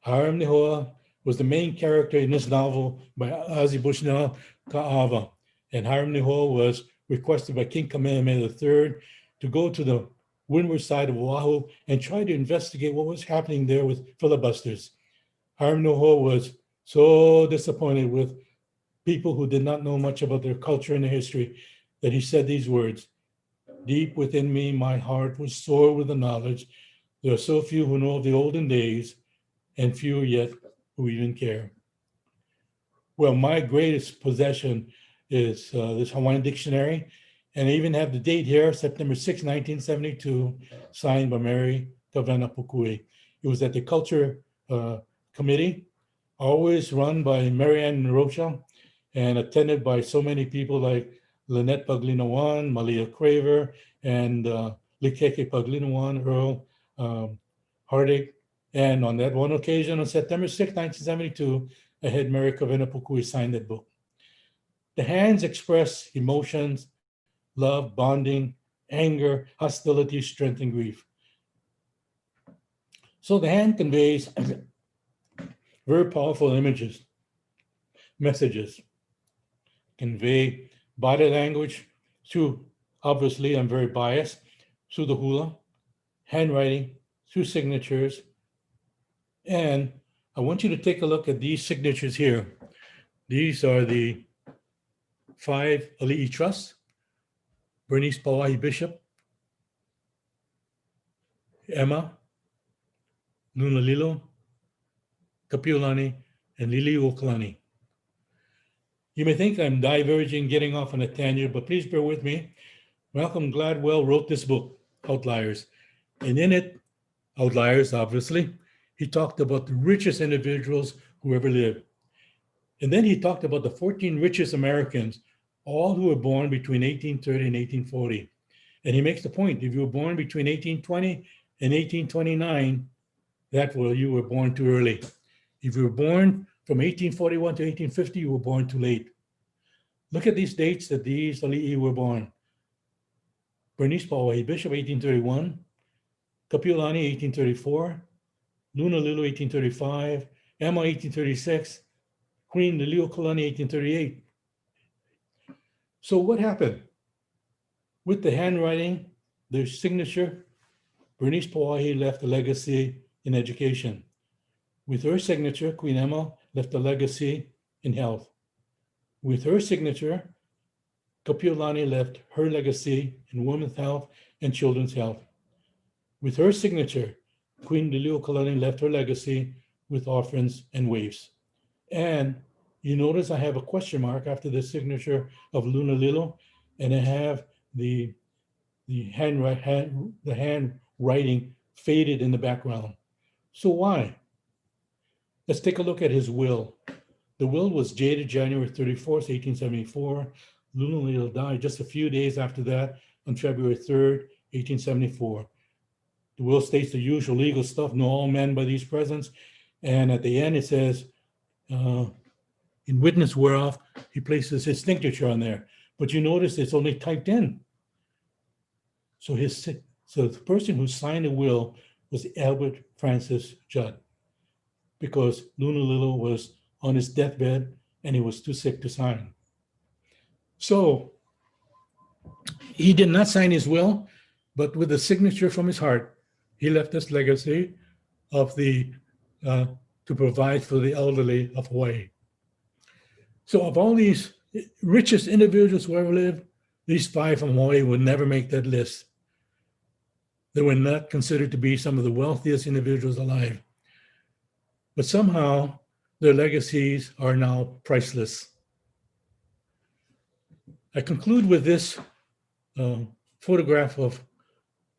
Hiram Nehoa was the main character in this novel by Ozzie Bushnell Ka'ava. And Hiram Nehoa was requested by King Kamehameha III to go to the windward side of Oahu and try to investigate what was happening there with filibusters. Hiram Nehoa was so disappointed with people who did not know much about their culture and their history that he said these words, "Deep within me, my heart was sore with the knowledge there are so few who know of the olden days and fewer yet who even care." Well, my greatest possession is this Hawaiian dictionary, and I even have the date here, September 6, 1972, signed by Mary Kavena Pukui. It was at the Culture Committee, always run by Marianne Rocha, and attended by so many people like Lynette Paglinawan, Malia Craver, and Likeke Paglinawan, Earl Hardig. And on that one occasion, on September 6, 1972, I had Mary Kavena Pukui sign that book. The hands express emotions, love, bonding, anger, hostility, strength, and grief. So the hand conveys very powerful images, messages, convey body language through, obviously, I'm very biased, through the hula, handwriting, through signatures. And I want you to take a look at these signatures here. These are the 5 Ali'i Trusts, Bernice Pauahi Bishop, Emma, Lunalilo, Kapiolani, and Liliuokalani. You may think I'm diverging, getting off on a tangent, but please bear with me. Malcolm Gladwell wrote this book, Outliers. And in it, Outliers, obviously, he talked about the richest individuals who ever lived. And then he talked about the 14 richest Americans, all who were born between 1830 and 1840. And he makes the point, if you were born between 1820 and 1829, you were born too early. If you were born from 1841 to 1850, you were born too late. Look at these dates that these ali'i were born. Bernice Pauahi Bishop, 1831. Kapiolani, 1834. Lunalilo, 1835. Emma, 1836. Queen Liliuokalani, 1838. So what happened? With the handwriting, the signature, Bernice Pauahi left a legacy in education. With her signature, Queen Emma left a legacy in health. With her signature, Kapiolani left her legacy in women's health and children's health. With her signature, Queen Liliuokalani left her legacy with orphans and waifs. And you notice I have a question mark after the signature of Lunalilo, and I have the handwriting faded in the background. So why? Let's take a look at his will. The will was dated January 34th, 1874. Lunalilo died just a few days after that on February 3rd, 1874. The will states the usual legal stuff, know all men by these presents. And at the end it says, in witness whereof, he places his signature on there. But you notice it's only typed in. So the person who signed the will was Albert Francis Judd, because Lunalilo was on his deathbed and he was too sick to sign. So he did not sign his will, but with a signature from his heart, he left this legacy of to provide for the elderly of Hawaii. So of all these richest individuals who ever lived, these 5 from Hawaii would never make that list. They were not considered to be some of the wealthiest individuals alive. But somehow their legacies are now priceless. I conclude with this photograph of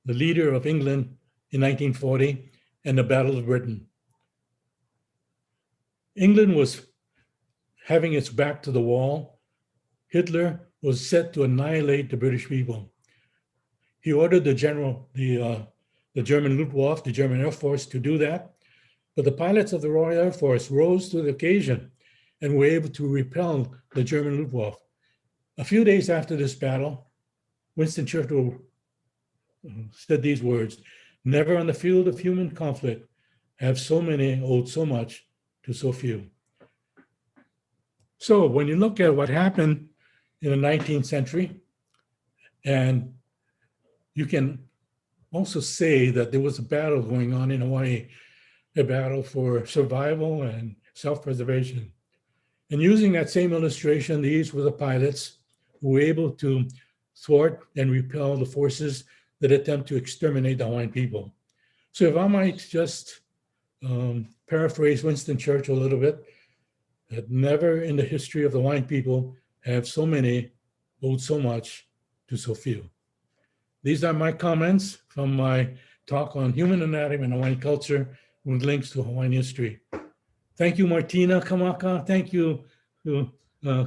the leader of England in 1940 and the Battle of Britain. England was having its back to the wall. Hitler was set to annihilate the British people. He ordered the German Luftwaffe, the German Air Force, to do that. But the pilots of the Royal Air Force rose to the occasion and were able to repel the German Luftwaffe. A few days after this battle, Winston Churchill said these words, "Never on the field of human conflict have so many owed so much to so few." So when you look at what happened in the 19th century, and you can also say that there was a battle going on in Hawaii, a battle for survival and self-preservation. And using that same illustration, these were the pilots who were able to thwart and repel the forces that attempt to exterminate the Hawaiian people. So if I might just paraphrase Winston Churchill a little bit, that never in the history of the Hawaiian people have so many owed so much to so few. These are my comments from my talk on human anatomy and Hawaiian culture with links to Hawaiian history. Thank you, Martina Kamaka. Thank you to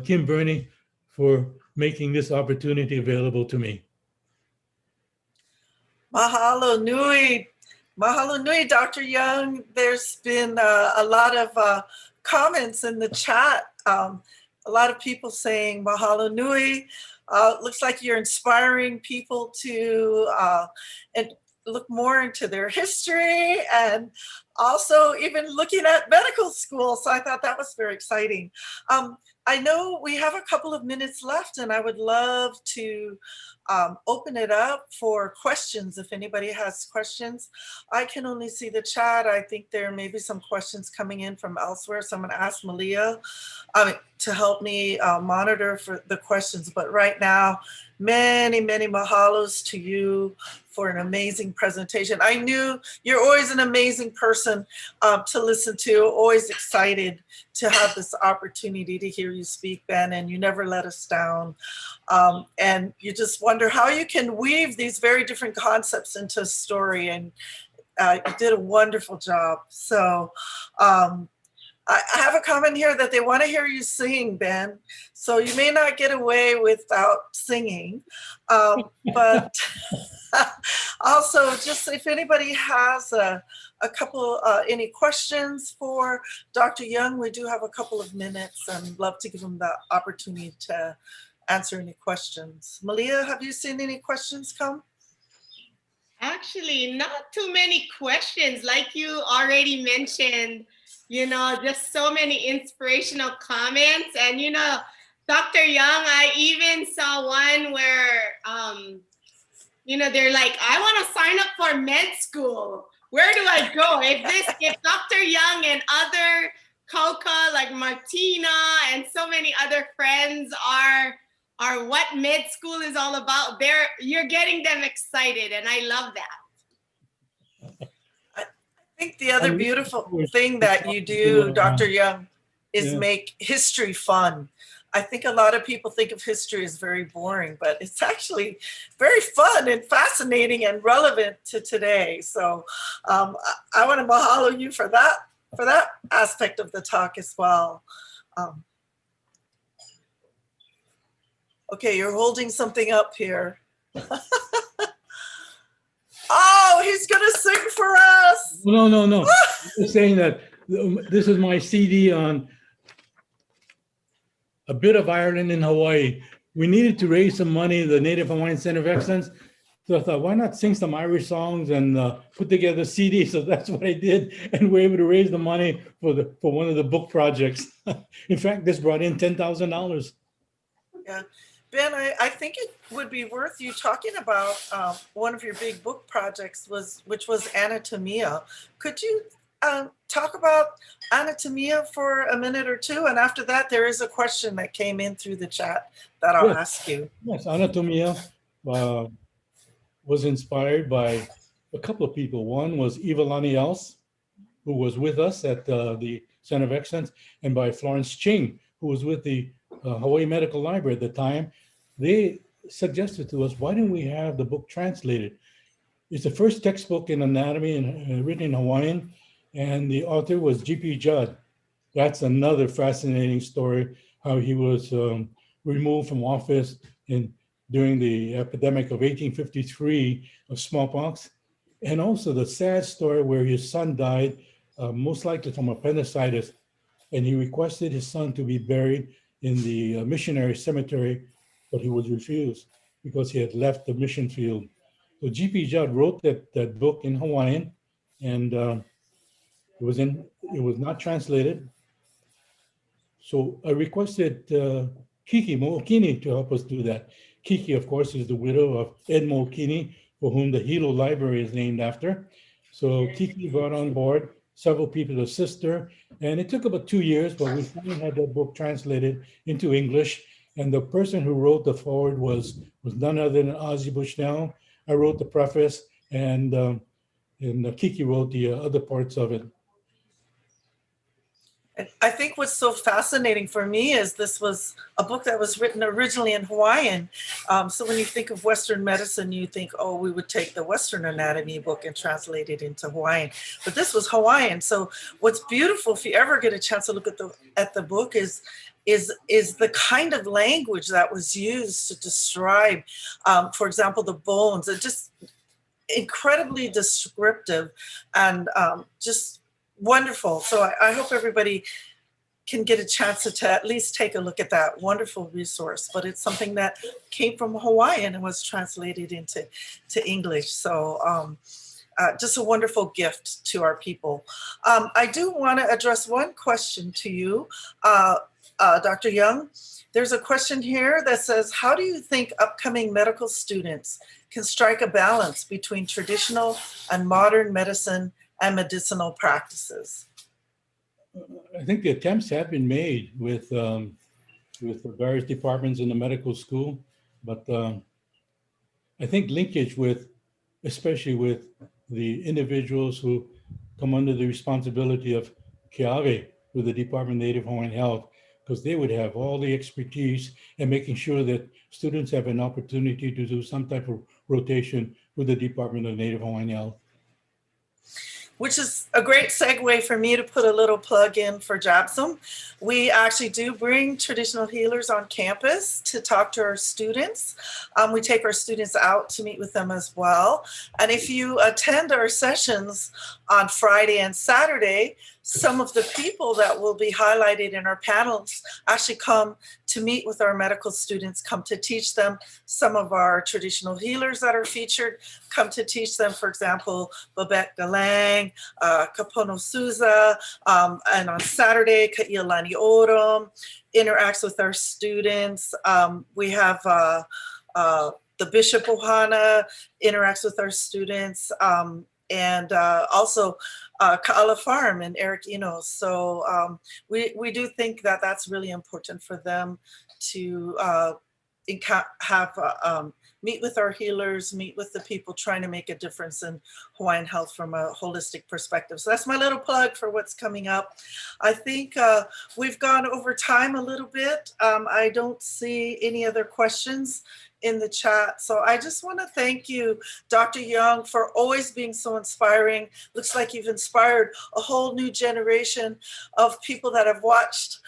Kim Burney for making this opportunity available to me. Mahalo nui. Mahalo nui, Dr. Young. There's been a lot of comments in the chat. A lot of people saying mahalo nui. Looks like you're inspiring people to and look more into their history and also even looking at medical school. So I thought that was very exciting. I know we have a couple of minutes left and I would love to open it up for questions. If anybody has questions, I can only see the chat. I think there may be some questions coming in from elsewhere. So I'm gonna ask Meleiseā to help me monitor for the questions. But right now, many, many mahalos to you for an amazing presentation. I knew you're always an amazing person to listen to, always excited to have this opportunity to hear you speak, Ben, and you never let us down. And you just wonder how you can weave these very different concepts into a story, and you did a wonderful job. So I have a comment here that they want to hear you sing, Ben. So you may not get away without singing, but also just if anybody has a couple, any questions for Dr. Young, we do have a couple of minutes and love to give them the opportunity to answer any questions. Meleiseā, have you seen any questions come? Actually, not too many questions. Like you already mentioned, you know, just so many inspirational comments. And, you know, Dr. Young, I even saw one where, you know, they're like, I want to sign up for med school. Where do I go? If Dr. Young and other Kauka like Martina and so many other friends are what med school is all about, you're getting them excited, and I love that. I think the other beautiful thing that you do, Dr. Young, is make history fun. I think a lot of people think of history as very boring, but it's actually very fun and fascinating and relevant to today. So I want to mahalo you for that aspect of the talk as well. Okay, you're holding something up here. Oh, he's gonna sing for us. No. I'm just saying that this is my CD on a bit of Ireland in Hawaii. We needed to raise some money, the Native Hawaiian Center of Excellence. So I thought, why not sing some Irish songs and put together a CD? So that's what I did, and we're able to raise the money for one of the book projects. In fact, this brought in $10,000. Yeah. Ben, I think it would be worth you talking about one of your big book projects, which was Anatomia. Could you talk about Anatomia for a minute or two? And after that, there is a question that came in through the chat that I'll ask you. Yes, Anatomia was inspired by a couple of people. One was Ivalani Els, who was with us at the Center of Excellence, and by Florence Ching, who was with the Hawaii Medical Library at the time. They suggested to us, why don't we have the book translated? It's the first textbook in anatomy written in Hawaiian, and the author was G.P. Judd. That's another fascinating story, how he was removed from office during the epidemic of 1853 of smallpox, and also the sad story where his son died, most likely from appendicitis, and he requested his son to be buried in the missionary cemetery but he was refused because he had left the mission field. So G.P. Judd wrote that book in Hawaiian, and it was not translated. So I requested Kiki Mo'okini to help us do that. Kiki, of course, is the widow of Ed Mo'okini, for whom the Hilo Library is named after. So Kiki brought on board several people to assist her, and it took about 2 years, but we finally had that book translated into English. And the person who wrote the foreword was none other than Ozzie Bushnell. I wrote the preface, and Kiki wrote the other parts of it. I think what's so fascinating for me is this was a book that was written originally in Hawaiian. So when you think of Western medicine, you think, oh, we would take the Western anatomy book and translate it into Hawaiian. But this was Hawaiian. So what's beautiful, if you ever get a chance to look at the book, is the kind of language that was used to describe, for example, the bones. It's just incredibly descriptive and just wonderful. So I hope everybody can get a chance to at least take a look at that wonderful resource. But it's something that came from Hawaiian and was translated into English. So just a wonderful gift to our people. I do want to address one question to you, Dr. Young. There's a question here that says, how do you think upcoming medical students can strike a balance between traditional and modern medicine and medicinal practices? I think the attempts have been made with the various departments in the medical school, but I think linkage with, especially with the individuals who come under the responsibility of Keawe with the Department of Native Hawaiian Health, because they would have all the expertise and making sure that students have an opportunity to do some type of rotation with the Department of Native Hawaiian Health. Which is a great segue for me to put a little plug in for JABSM. We actually do bring traditional healers on campus to talk to our students. We take our students out to meet with them as well. And if you attend our sessions on Friday and Saturday, some of the people that will be highlighted in our panels actually come to meet with our medical students, come to teach them some of our traditional healers that are featured, come to teach them, for example, Babette Galang, Kapono Souza, and on Saturday, Ka'ialani Oram interacts with our students. We have the Bishop Ohana interacts with our students, and also Ka'ala Farm and Eric Eno. So we do think that that's really important for them to have meet with our healers, meet with the people trying to make a difference in Hawaiian health from a holistic perspective. So that's my little plug for what's coming up. I think we've gone over time a little bit. I don't see any other questions in the chat. So I just want to thank you, Dr. Young, for always being so inspiring. Looks like you've inspired a whole new generation of people that have watched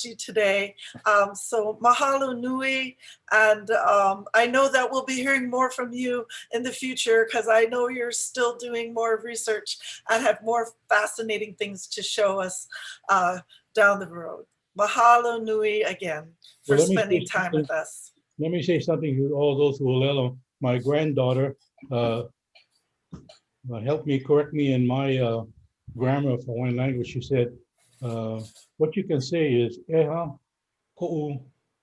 you today. So mahalo nui. And I know that we'll be hearing more from you in the future, because I know you're still doing more research and have more fascinating things to show us down the road. Mahalo nui again for spending time with us. Let me say something to all those who will lelo. My granddaughter helped me, correct me in my grammar of Hawaiian language. She said, what you can say is, eha ko'u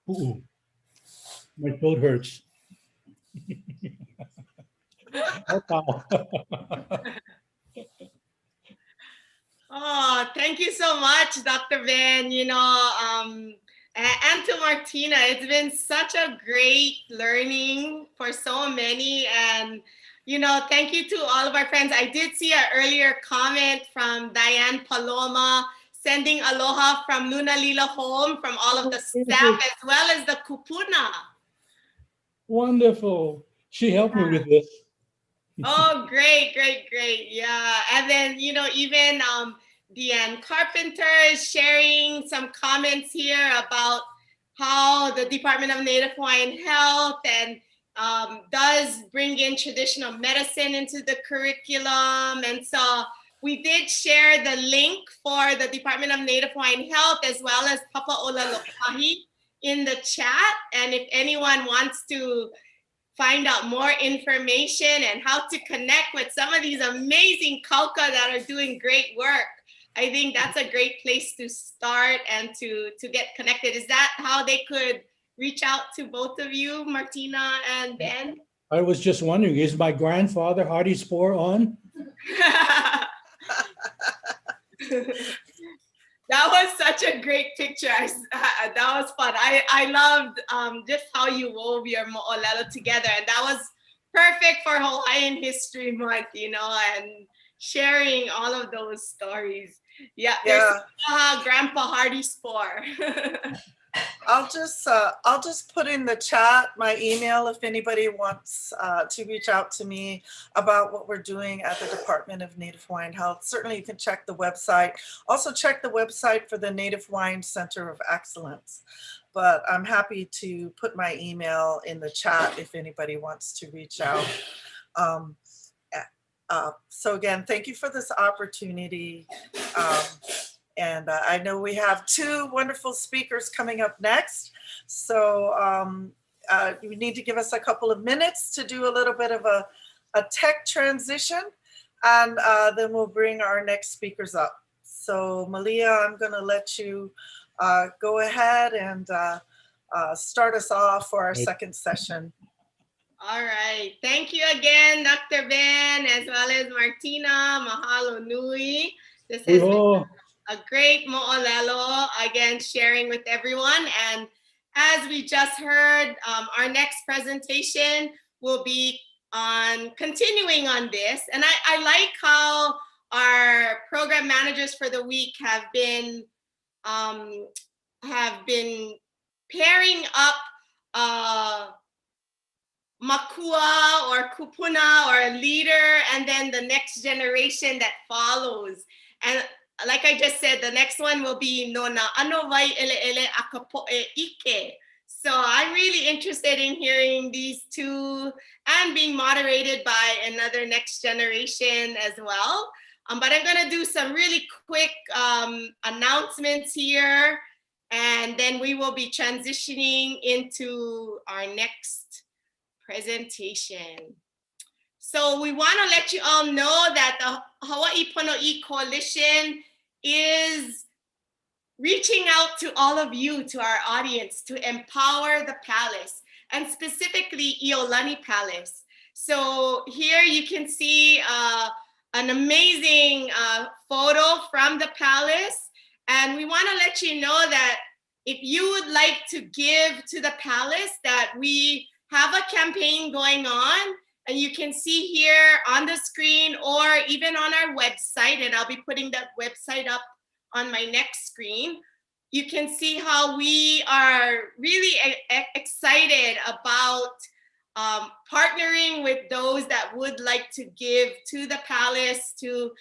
pu'u. My throat hurts. Oh, thank you so much, Dr. Van. You know, and to Martina, it's been such a great learning for so many. And, you know, thank you to all of our friends. I did see an earlier comment from Diane Paloma, sending aloha from Luna Lila home, from all of the staff, as well as the kupuna. Wonderful. She helped me with this. Oh, great, great, great. Yeah. And then, you know, even Deanne Carpenter is sharing some comments here about how the Department of Native Hawaiian Health and does bring in traditional medicine into the curriculum. And so we did share the link for the Department of Native Hawaiian Health, as well as Papa Ola Lokahi in the chat. And if anyone wants to find out more information and how to connect with some of these amazing kauka that are doing great work, I think that's a great place to start and to get connected. Is that how they could reach out to both of you, Martina and Ben? I was just wondering, is my grandfather Hardy Spore on? That was such a great picture. That was fun. I loved just how you wove your mo'olelo together. And that was perfect for Hawaiian History Month, you know, and sharing all of those stories. Yeah, there's Grandpa Hardy Spore. I'll just put in the chat my email if anybody wants to reach out to me about what we're doing at the Department of Native Hawaiian Health. Certainly you can check the website. Also check the website for the Native Hawaiian Center of Excellence. But I'm happy to put my email in the chat if anybody wants to reach out. So again, thank you for this opportunity. And I know we have two wonderful speakers coming up next. So you need to give us a couple of minutes to do a little bit of a tech transition, and then we'll bring our next speakers up. So Malia, I'm gonna let you go ahead and start us off for our second session. All right, thank you again, Dr. Ben, as well as Martina. Mahalo nui. This has been a great mo'olelo, again, sharing with everyone. And as we just heard, our next presentation will be on continuing on this. And I like how our program managers for the week have been pairing up makua or kupuna or a leader, and then the next generation that follows. And like I just said, the next one will be Nā Ano Wai Ele Akapo'e Ike. So I'm really interested in hearing these two and being moderated by another next generation as well. But I'm gonna do some really quick announcements here, and then we will be transitioning into our next presentation. So we want to let you all know that the Hawaii Pono'i Coalition is reaching out to all of you, to our audience, to empower the palace, and specifically Iolani Palace. So here you can see an amazing photo from the palace. And we want to let you know that if you would like to give to the palace, that we have a campaign going on, and you can see here on the screen or even on our website, and I'll be putting that website up on my next screen. You can see how we are really excited about partnering with those that would like to give to the palace to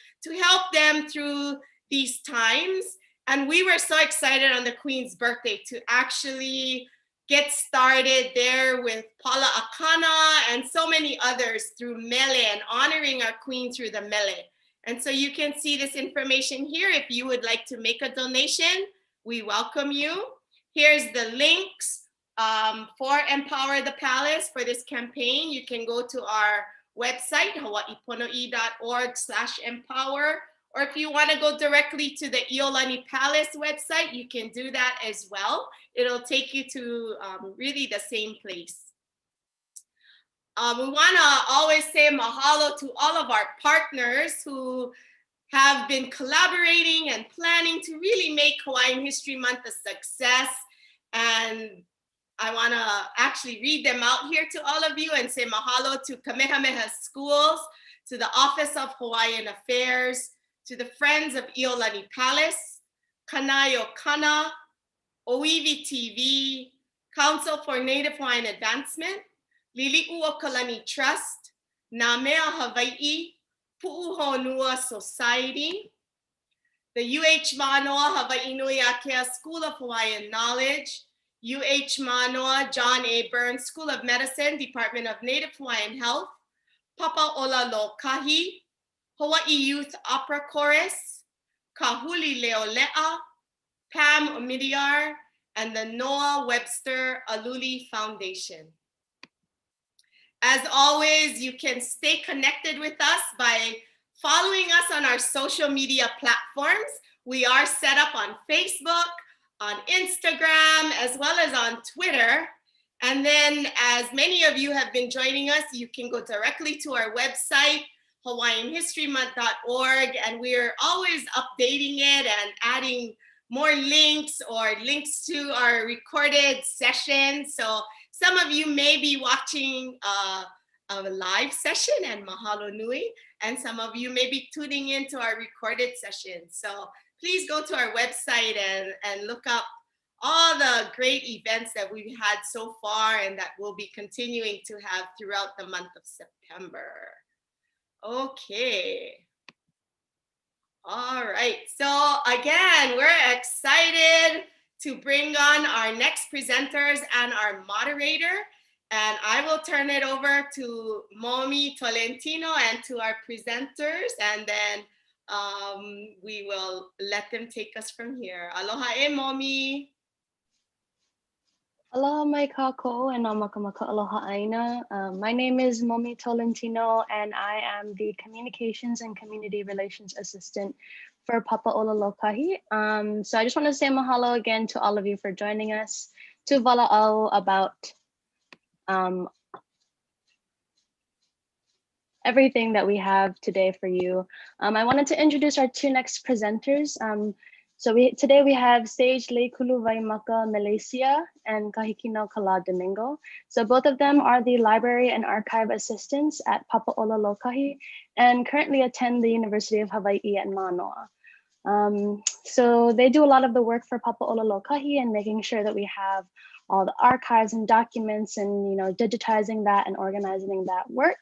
help them through these times. And we were so excited on the Queen's birthday to actually get started there with Paula Akana and so many others through Mele, and honoring our Queen through the Mele. And so you can see this information here. If you would like to make a donation, we welcome you. Here's the links for Empower the Palace for this campaign. You can go to our website, hawaiiponoi.org/empower. Or if you want to go directly to the Iolani Palace website, you can do that as well. It'll take you to really the same place. We want to always say mahalo to all of our partners who have been collaborating and planning to really make Hawaiian History Month a success. And I want to actually read them out here to all of you and say mahalo to Kamehameha Schools, to the Office of Hawaiian Affairs, to the Friends of Iolani Palace, Kanayo Kana, Oiwi TV, Council for Native Hawaiian Advancement, Lili'uokalani Trust, Nā Mea Hawaii, Pu'uhonua Society, the UH Manoa Hawaii Nui Akea School of Hawaiian Knowledge, UH Manoa John A. Burns School of Medicine, Department of Native Hawaiian Health, Papa Olalo Kahi, Hawaii Youth Opera Chorus, Kahuli Leolea, Pam Omidyar, and the Noah Webster Aluli Foundation. As always, you can stay connected with us by following us on our social media platforms. We are set up on Facebook, on Instagram, as well as on Twitter. And then as many of you have been joining us, you can go directly to our website, HawaiianHistoryMonth.org, and we're always updating it and adding more links or links to our recorded sessions. So some of you may be watching a live session, and mahalo nui, and some of you may be tuning into our recorded sessions. So please go to our website and look up all the great events that we've had so far and that we'll be continuing to have throughout the month of September. Okay. All right. So again, we're excited to bring on our next presenters and our moderator. And I will turn it over to Momi Tolentino and to our presenters, and then we will let them take us from here. Aloha e Momi. Aloha mai kako and makamaka aloha aina. My name is Momi Tolentino, and I am the Communications and Community Relations Assistant for Papa'ololokahi. So I just want to say mahalo again to all of you for joining us to wala'au about everything that we have today for you. I wanted to introduce our two next presenters. Today we have Saige Leikuluwaimaka Meleiseā and Kahikinaokalā Domingo. So both of them are the library and archive assistants at Papa'ololokahi and currently attend the University of Hawaii at Manoa. So they do a lot of the work for Papa'ololokahi and making sure that we have all the archives and documents and digitizing that and organizing that work.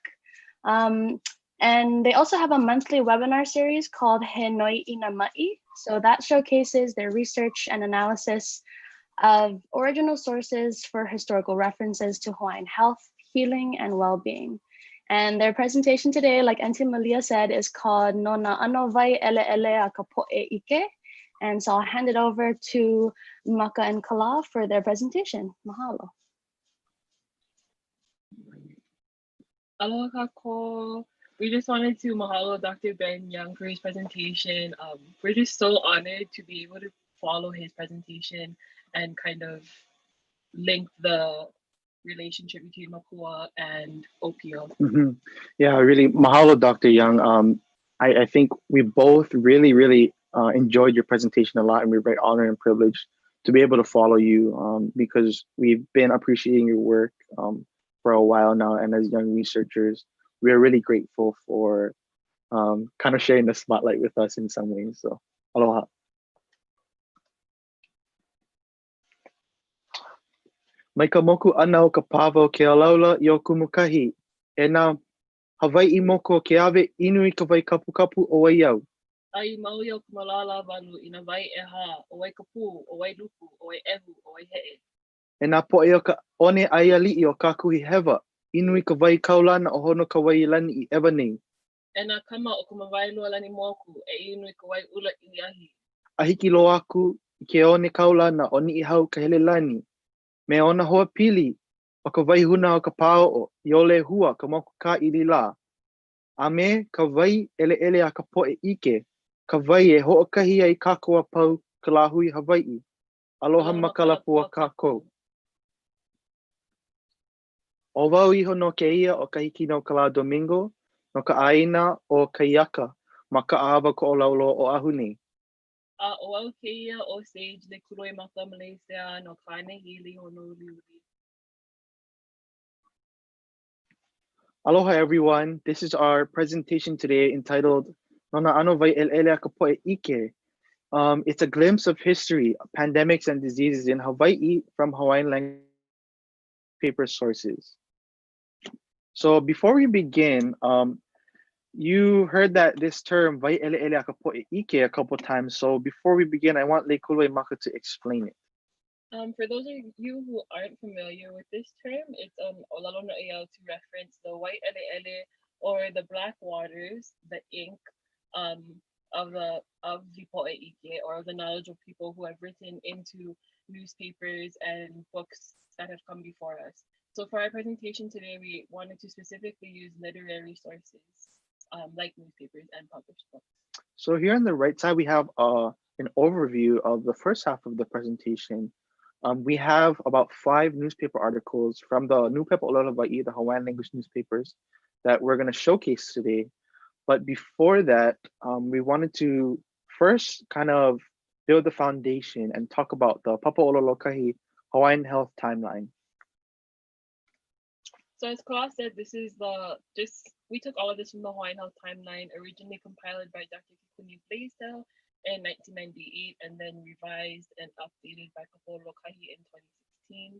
And they also have a monthly webinar series called He Noi Ina Ma'i. So that showcases their research and analysis of original sources for historical references to Hawaiian health, healing, and well-being. And their presentation today, like Auntie Malia said, is called Nā Ano Wai Ele a ka po'e ike. And so I'll hand it over to Maka and Kala for their presentation. Mahalo. Aloha kako. We just wanted to mahalo Dr. Ben Young for his presentation. We're just so honored to be able to follow his presentation and kind of link the relationship between Makua and Opio. Yeah, really, mahalo, Dr. Young. I think we both really enjoyed your presentation a lot, and we're very honored and privileged to be able to follow you because we've been appreciating your work for a while now, and as young researchers, we are really grateful for kind of sharing the spotlight with us in some ways. So, aloha. Mai ka moku ana o ka pāwau ke alaula i o kumukahi. E nā Hawaii moko ke ave inu I ka wai kapu kapu o wai au. Ai mau i o ka malala wanu I nā wai e hā, o wai kapu, o wai lupu, o wai ehu, o wai he'e. E nā po'e o ka one aia li'i o kakuhi hewa. Inu I ka wai kaulana o hono ka wai lani I ewa nei. E nā kama o ka mawai lua lani moku, e inu I ka wai ula I ahi. A hiki lo aku I ke one kaulana o ni'i hau ka hele lani. Me ona hoa pili o ka wai huna o ka pāo I ole hua ka moku ka ili la. A me ka wai ele a ka po'e ike, ka wai e ho'okahi ai kākoa pau ka lahui Hawaii. Aloha makalapua kākou. O wau iho no ke ia o Kahikinaokalā Domingo, no ka aina o Kaiaka, ma ka awa ko o laulo o ahuni. A o au ke ia o Saige Leikuluwaimaka Meleiseā no Kanehili Honolulu. Aloha everyone, this is our presentation today entitled Nā Ano Wai Ele a ka po'e ike. It's a glimpse of history, pandemics and diseases in Hawaii from Hawaiian language paper sources. So before we begin, you heard that this term Wai Ele a ka po'e ike a couple times. So before we begin, I want Leikuluwaimaka to explain it. For those of you who aren't familiar with this term, it's olalo na ia to reference the Wai Ele or the black waters, the ink of the po'e ike, or the knowledge of people who have written into newspapers and books that have come before us. So for our presentation today, we wanted to specifically use literary sources like newspapers and published books. So here on the right side, we have an overview of the first half of the presentation. We have about 5 newspaper articles from the Nupepa Olola Waiʻi, the Hawaiian language newspapers, that we're going to showcase today. But before that, we wanted to first kind of build the foundation and talk about the Papaololokahi Hawaiian Health timeline. So as Koa said, this is we took all of this from the Hawaiian Health timeline, originally compiled by Dr. Meleiseā in 1998, and then revised and updated by Papaololokahi in 2016.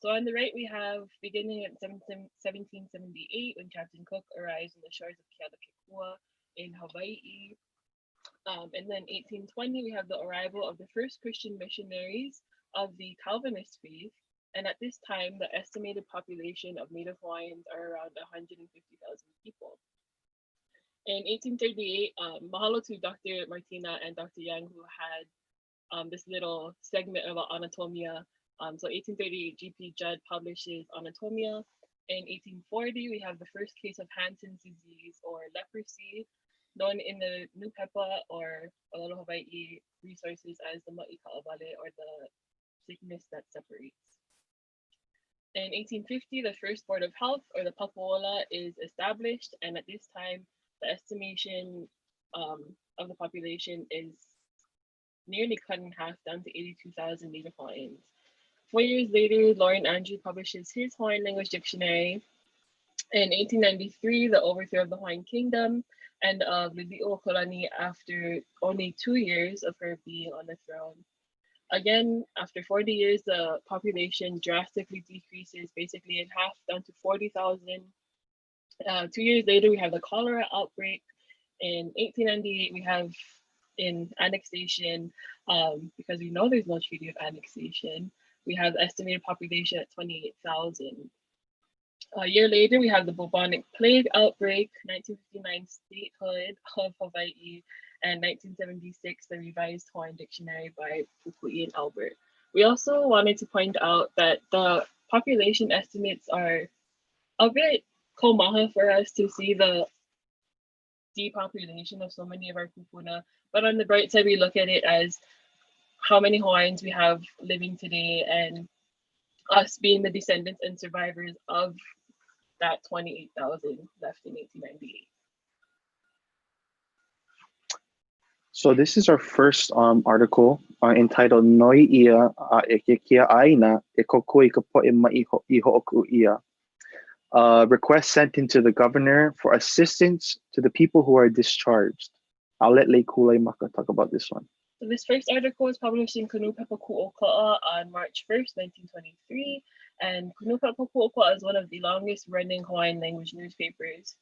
So on the right, we have beginning in 1778, when Captain Cook arrives on the shores of Kealakekua in Hawaii. And then 1820, we have the arrival of the first Christian missionaries of the Calvinist faith. And at this time, the estimated population of Native Hawaiians are around 150,000 people. In 1838, mahalo to Dr. Marina and Dr. Yang, who had this little segment about anatomia. So 1838, GP Judd publishes Anatomia. In 1840, we have the first case of Hansen's disease or leprosy, known in the Nupepa or Aloha Hawaii resources as the Ma'ika'awale, or the sickness that separates. In 1850, the first Board of Health, or the Papaola, is established, and at this time, the estimation of the population is nearly cut in half, down to 82,000 Native Hawaiians. 4 years later, Lauren Andrew publishes his Hawaiian language dictionary. In 1893, the overthrow of the Hawaiian Kingdom and of Lili'uokalani after only 2 years of her being on the throne. Again, after 40 years, the population drastically decreases, basically in half, down to 40,000. 2 years later, we have the cholera outbreak. In 1898, we have in annexation, because we know there's no treaty of annexation, we have the estimated population at 28,000. A year later, we have the bubonic plague outbreak, 1959 statehood of Hawaii, and 1976, the revised Hawaiian dictionary by Pukui and Albert. We also wanted to point out that the population estimates are a bit komaha for us to see the depopulation of so many of our kupuna. But on the bright side, we look at it as how many Hawaiians we have living today, and us being the descendants and survivors of that 28,000 left in 1898. So this is our first article entitled Noi Ia e ke kia aina e kokoi ka poe mai I ho'oku ia. Request sent into the governor for assistance to the people who are discharged. I'll let Leikuluwaimaka talk about this one. So this first article was published in Kunupepa Ku'oka'a on March 1st, 1923. And Kunupepa Ku'oka'a is one of the longest running Hawaiian language newspapers.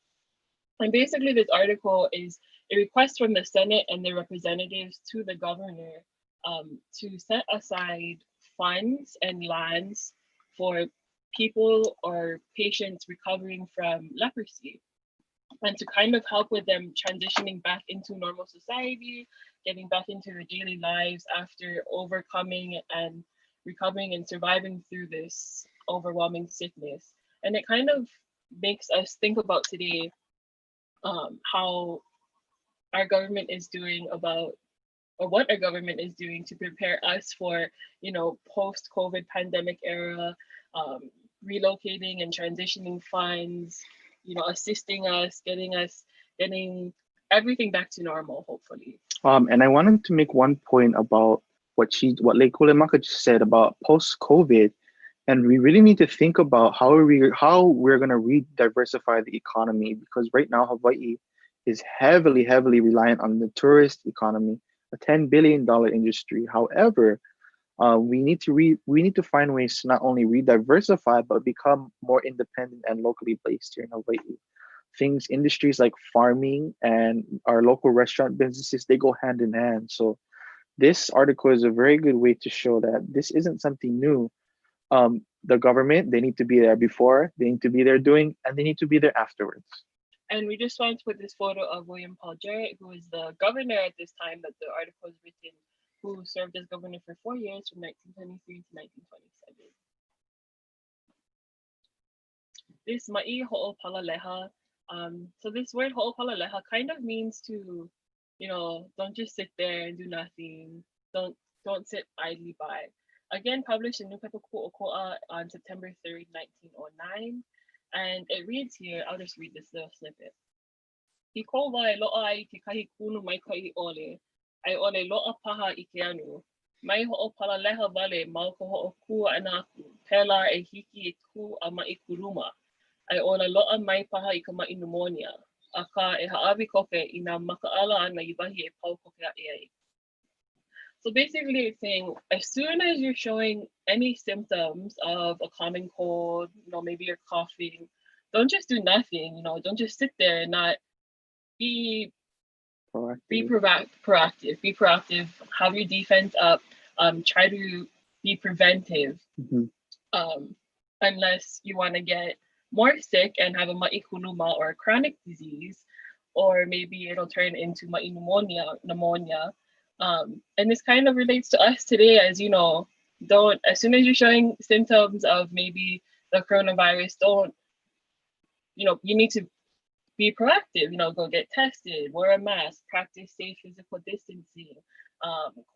And basically this article is a request from the Senate and their representatives to the governor to set aside funds and lands for people or patients recovering from leprosy, and to kind of help with them transitioning back into normal society, getting back into their daily lives after overcoming and recovering and surviving through this overwhelming sickness. And it kind of makes us think about today how our government is doing about, or what our government is doing to prepare us for, post-COVID pandemic era, relocating and transitioning funds, assisting us, getting everything back to normal, hopefully. And I wanted to make one point about what Leikuluwaimaka just said about post-COVID. And we really need to think about how we're going to re-diversify the economy, because right now Hawaii is heavily reliant on the tourist economy, a $10 billion industry. However, we need to find ways to not only re-diversify but become more independent and locally based here in Hawaii. Industries like farming and our local restaurant businesses, they go hand in hand. So this article is a very good way to show that this isn't something new. The government, they need to be there before, they need to be there doing, and they need to be there afterwards. And we just wanted to put this photo of William Paul Jarrett, who was the governor at this time that the article was written, who served as governor for 4 years from 1923 to 1927. This ma'i ho'opalaleha. So this word ho'opalaleha kind of means to, don't just sit there and do nothing. Don't sit idly by. Again, published in Newspaper Ku'oko'a on September 3rd, 1909. And it reads here, I'll just read this little snippet. He ko wai lo'a ai te kahi kunu mai kai ole. Ai ole lo'a paha I ke anu. Mai ho'opalaleha wale mau ko ho'okua ana pela e hiki e ku a mai kuruma. Ai ona lo'a mai paha I ka mai pneumonia. Aka e ha'awi koke I nā maka'ala ana I wahi e pau koke a ai. So basically it's saying, as soon as you're showing any symptoms of a common cold, maybe you're coughing, don't just do nothing, don't just sit there and not be proactive, be proactive, have your defense up, try to be preventive, unless you want to get more sick and have a ma'i kuluma or a chronic disease, or maybe it'll turn into ma'i pneumonia. And this kind of relates to us today, as as soon as you're showing symptoms of maybe the coronavirus, you need to be proactive, go get tested, wear a mask, practice safe physical distancing,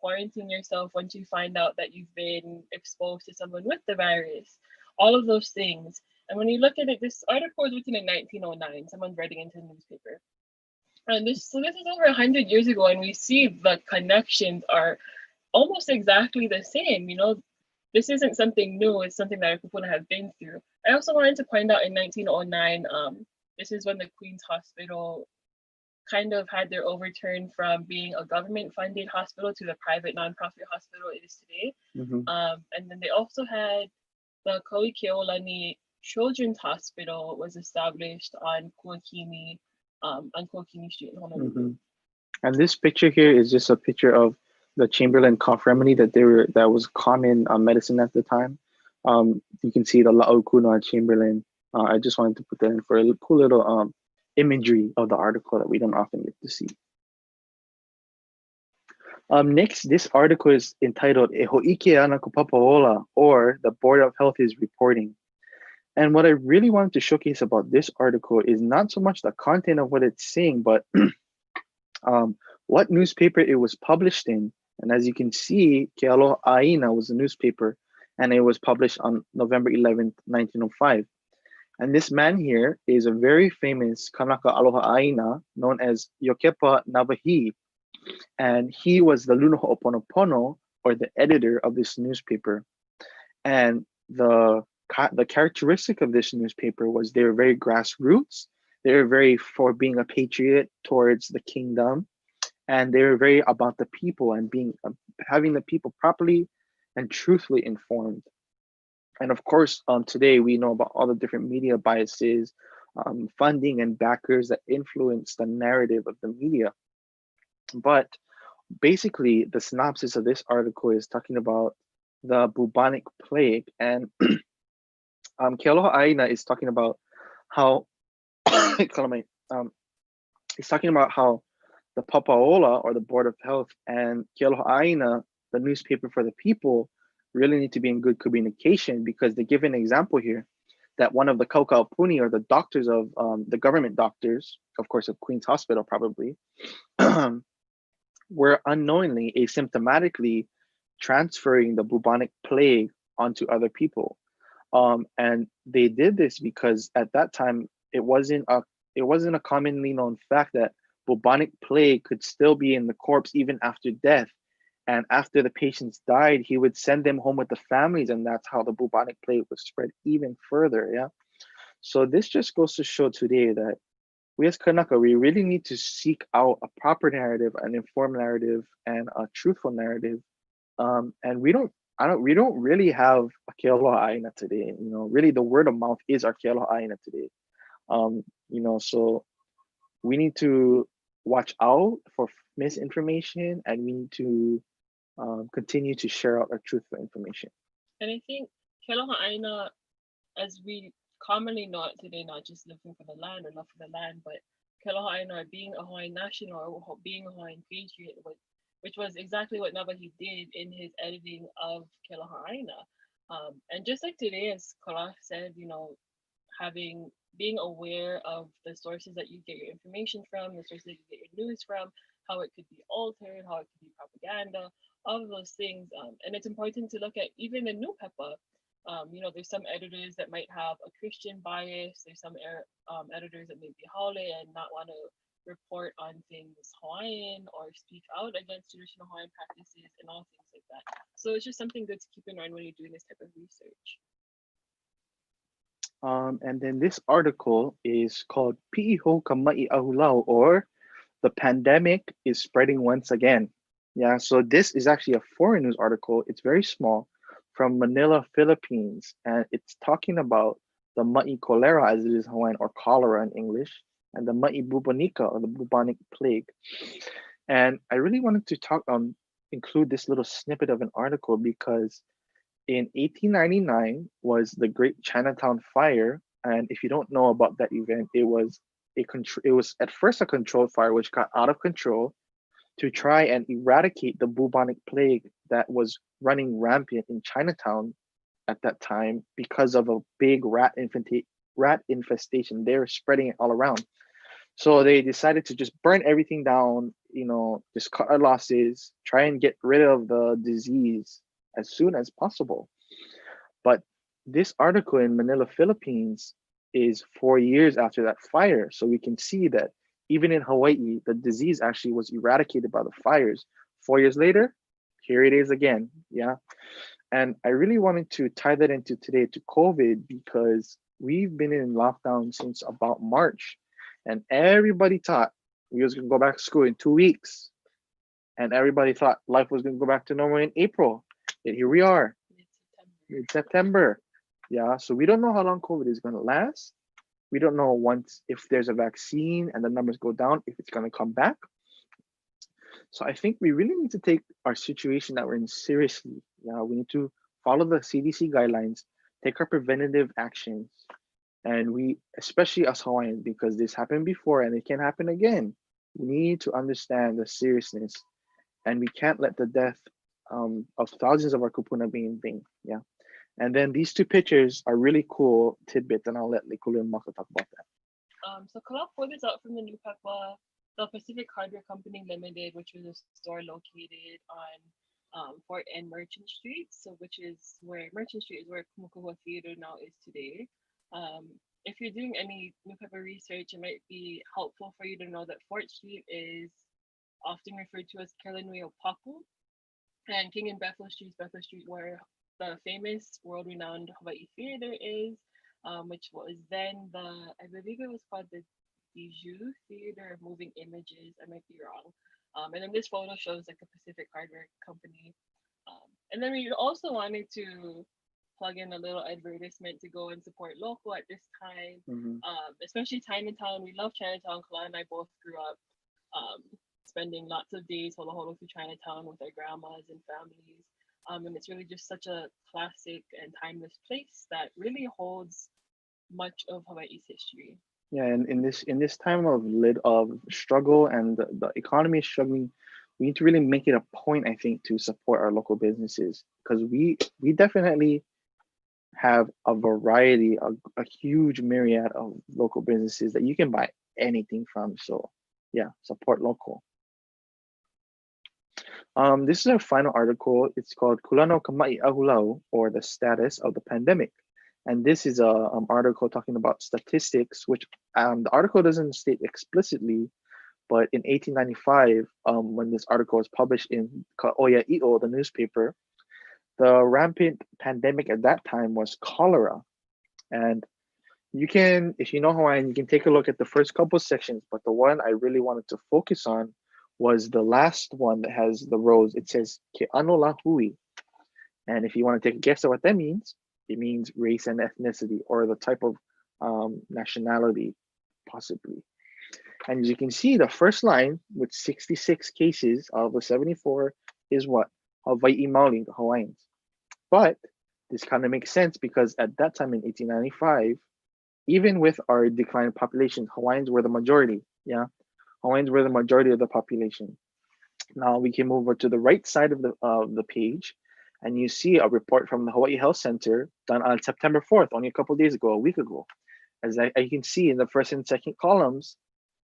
quarantine yourself once you find out that you've been exposed to someone with the virus, all of those things. And when you look at it, this article was written in 1909, someone's writing into the newspaper. And this is over 100 years ago, and we see the connections are almost exactly the same. This isn't something new, it's something that people have been through. I also wanted to point out in 1909, this is when the Queen's Hospital kind of had their overturn from being a government-funded hospital to the private nonprofit hospital it is today. And then they also had the Kahikinaokalā Children's Hospital was established on Kuakini Street in Honolulu. And this picture here is just a picture of the Chamberlain cough remedy that was common medicine at the time. You can see the La'au Kuna Chamberlain. I just wanted to put that in for a cool little imagery of the article that we don't often get to see. Next, this article is entitled E Ho'ike ana ko Papaola, or the Board of Health is reporting. And what I really wanted to showcase about this article is not so much the content of what it's saying, but what newspaper it was published in. And as you can see, Ke Aloha Aina was a newspaper, and it was published on November 11th, 1905. And this man here is a very famous Kanaka Aloha Aina known as Yokepa Navahi. And he was the Luna Ho'oponopono, or the editor of this newspaper. And the characteristic of this newspaper was they were very grassroots. They were very for being a patriot towards the kingdom, and they were very about the people and having the people properly and truthfully informed. And of course, today we know about all the different media biases, funding and backers that influence the narrative of the media. But basically, the synopsis of this article is talking about the bubonic plague, and Ke Aloha Aina is talking about how it's talking about how the Papaola, or the Board of Health, and Ke Aloha Aina, the newspaper for the people, really need to be in good communication, because they give an example here that one of the Kaukauapuni, or the doctors of the government doctors, of course, of Queen's Hospital probably, were unknowingly, asymptomatically transferring the bubonic plague onto other people. And they did this because at that time it wasn't a commonly known fact that bubonic plague could still be in the corpse even after death. And after the patients died, he would send them home with the families, and that's how the bubonic plague was spread even further. Yeah. So this just goes to show today that we as Kanaka, we really need to seek out a proper narrative, an informed narrative, and a truthful narrative. And we don't really have a Ke Aloha Aina today. Really the word of mouth is our Ke Aloha Aina today. So we need to watch out for misinformation, and we need to continue to share out our truthful information. And I think Ke Aloha Aina, as we commonly know it today, not just living for the land or love for the land, but Ke Aloha Aina, being a Hawaiian national or being a Hawaiian patriot, which was exactly what Nawahi did in his editing of Ke Lahaina. And just like today, as Kala said, being aware of the sources that you get your information from, the sources that you get your news from, how it could be altered, how it could be propaganda, all of those things. And it's important to look at even a new pepa. There's some editors that might have a Christian bias. There's some editors that may be Haole and not want to report on things Hawaiian or speak out against traditional Hawaiian practices and all things like that. So it's just something good to keep in mind when you're doing this type of research. And then this article is called Pi'iho Kamai Ahulau, or the pandemic is spreading once again. Yeah, so this is actually a foreign news article. It's very small, from Manila, Philippines, and it's talking about the Ma'i cholera, as it is Hawaiian, or cholera in English, and the Ma'i bubonica, or the bubonic plague. And I really wanted to include this little snippet of an article because in 1899 was the Great Chinatown Fire, and if you don't know about that event, it was at first a controlled fire which got out of control to try and eradicate the bubonic plague that was running rampant in Chinatown at that time because of a big rat infestation. They were spreading it all around. So they decided to just burn everything down, just cut our losses, try and get rid of the disease as soon as possible. But this article in Manila, Philippines is 4 years after that fire. So we can see that even in Hawaii, the disease actually was eradicated by the fires. 4 years later, here it is again. Yeah. And I really wanted to tie that into today to COVID because we've been in lockdown since about March, and everybody thought we was gonna go back to school in 2 weeks. And everybody thought life was gonna go back to normal in April. And here we are, mid-September. Yeah, so we don't know how long COVID is gonna last. We don't know if there's a vaccine and the numbers go down, if it's gonna come back. So I think we really need to take our situation that we're in seriously. Yeah, we need to follow the CDC guidelines, take our preventative actions, and we, especially us Hawaiians, because this happened before and it can happen again, we need to understand the seriousness, and we can't let the death of thousands of our kupuna be in vain. Yeah. And then these two pictures are really cool tidbits, and I'll let Leikuluwaimaka talk about that. So Kala pulled this out from the new pepa, the Pacific Hardware Company Limited, which was a store located on Fort and Merchant Street. So which is where Merchant Street is where Kamaka Theater now is today. If you're doing any new pepa research, it might be helpful for you to know that Fort Street is often referred to as Kelenui Paku, and King and Bethel Street, where the famous world-renowned Hawaii Theater is, which was then I believe it was called the Bijou Theater of Moving Images. I might be wrong. And then this photo shows like a Pacific Hardware Company. And then we also wanted to plug in a little advertisement to go and support local at this time, especially Chinatown. We love Chinatown. Kala and I both grew up spending lots of days holo holo through Chinatown with our grandmas and families. And it's really just such a classic and timeless place that really holds much of Hawaii's history. Yeah, and in this time of struggle and the economy is struggling, we need to really make it a point, I think, to support our local businesses, because we definitely have a variety, a huge myriad of local businesses that you can buy anything from. So yeah, support local. This is our final article. It's called Kulano Kamai Ahulau, or the status of the pandemic. And this is a article talking about statistics, which the article doesn't state explicitly, but in 1895, when this article was published in Ka'oia'i'o, the newspaper, the rampant pandemic at that time was cholera. And you can, if you know Hawaiian, you can take a look at the first couple sections, but the one I really wanted to focus on was the last one that has the rows. It says Ke ano la hui. And if you want to take a guess at what that means, it means race and ethnicity, or the type of nationality, possibly. And as you can see, the first line with 66 cases of the 74 is what? Hawaii Maoli, the Hawaiians. But this kind of makes sense because at that time in 1895, even with our declining population, Hawaiians were the majority. Yeah, Hawaiians were the majority of the population. Now we can move over to the right side of the page, and you see a report from the Hawaii Health Center done on September 4th, only a couple of days ago, a week ago. As you can see in the first and second columns,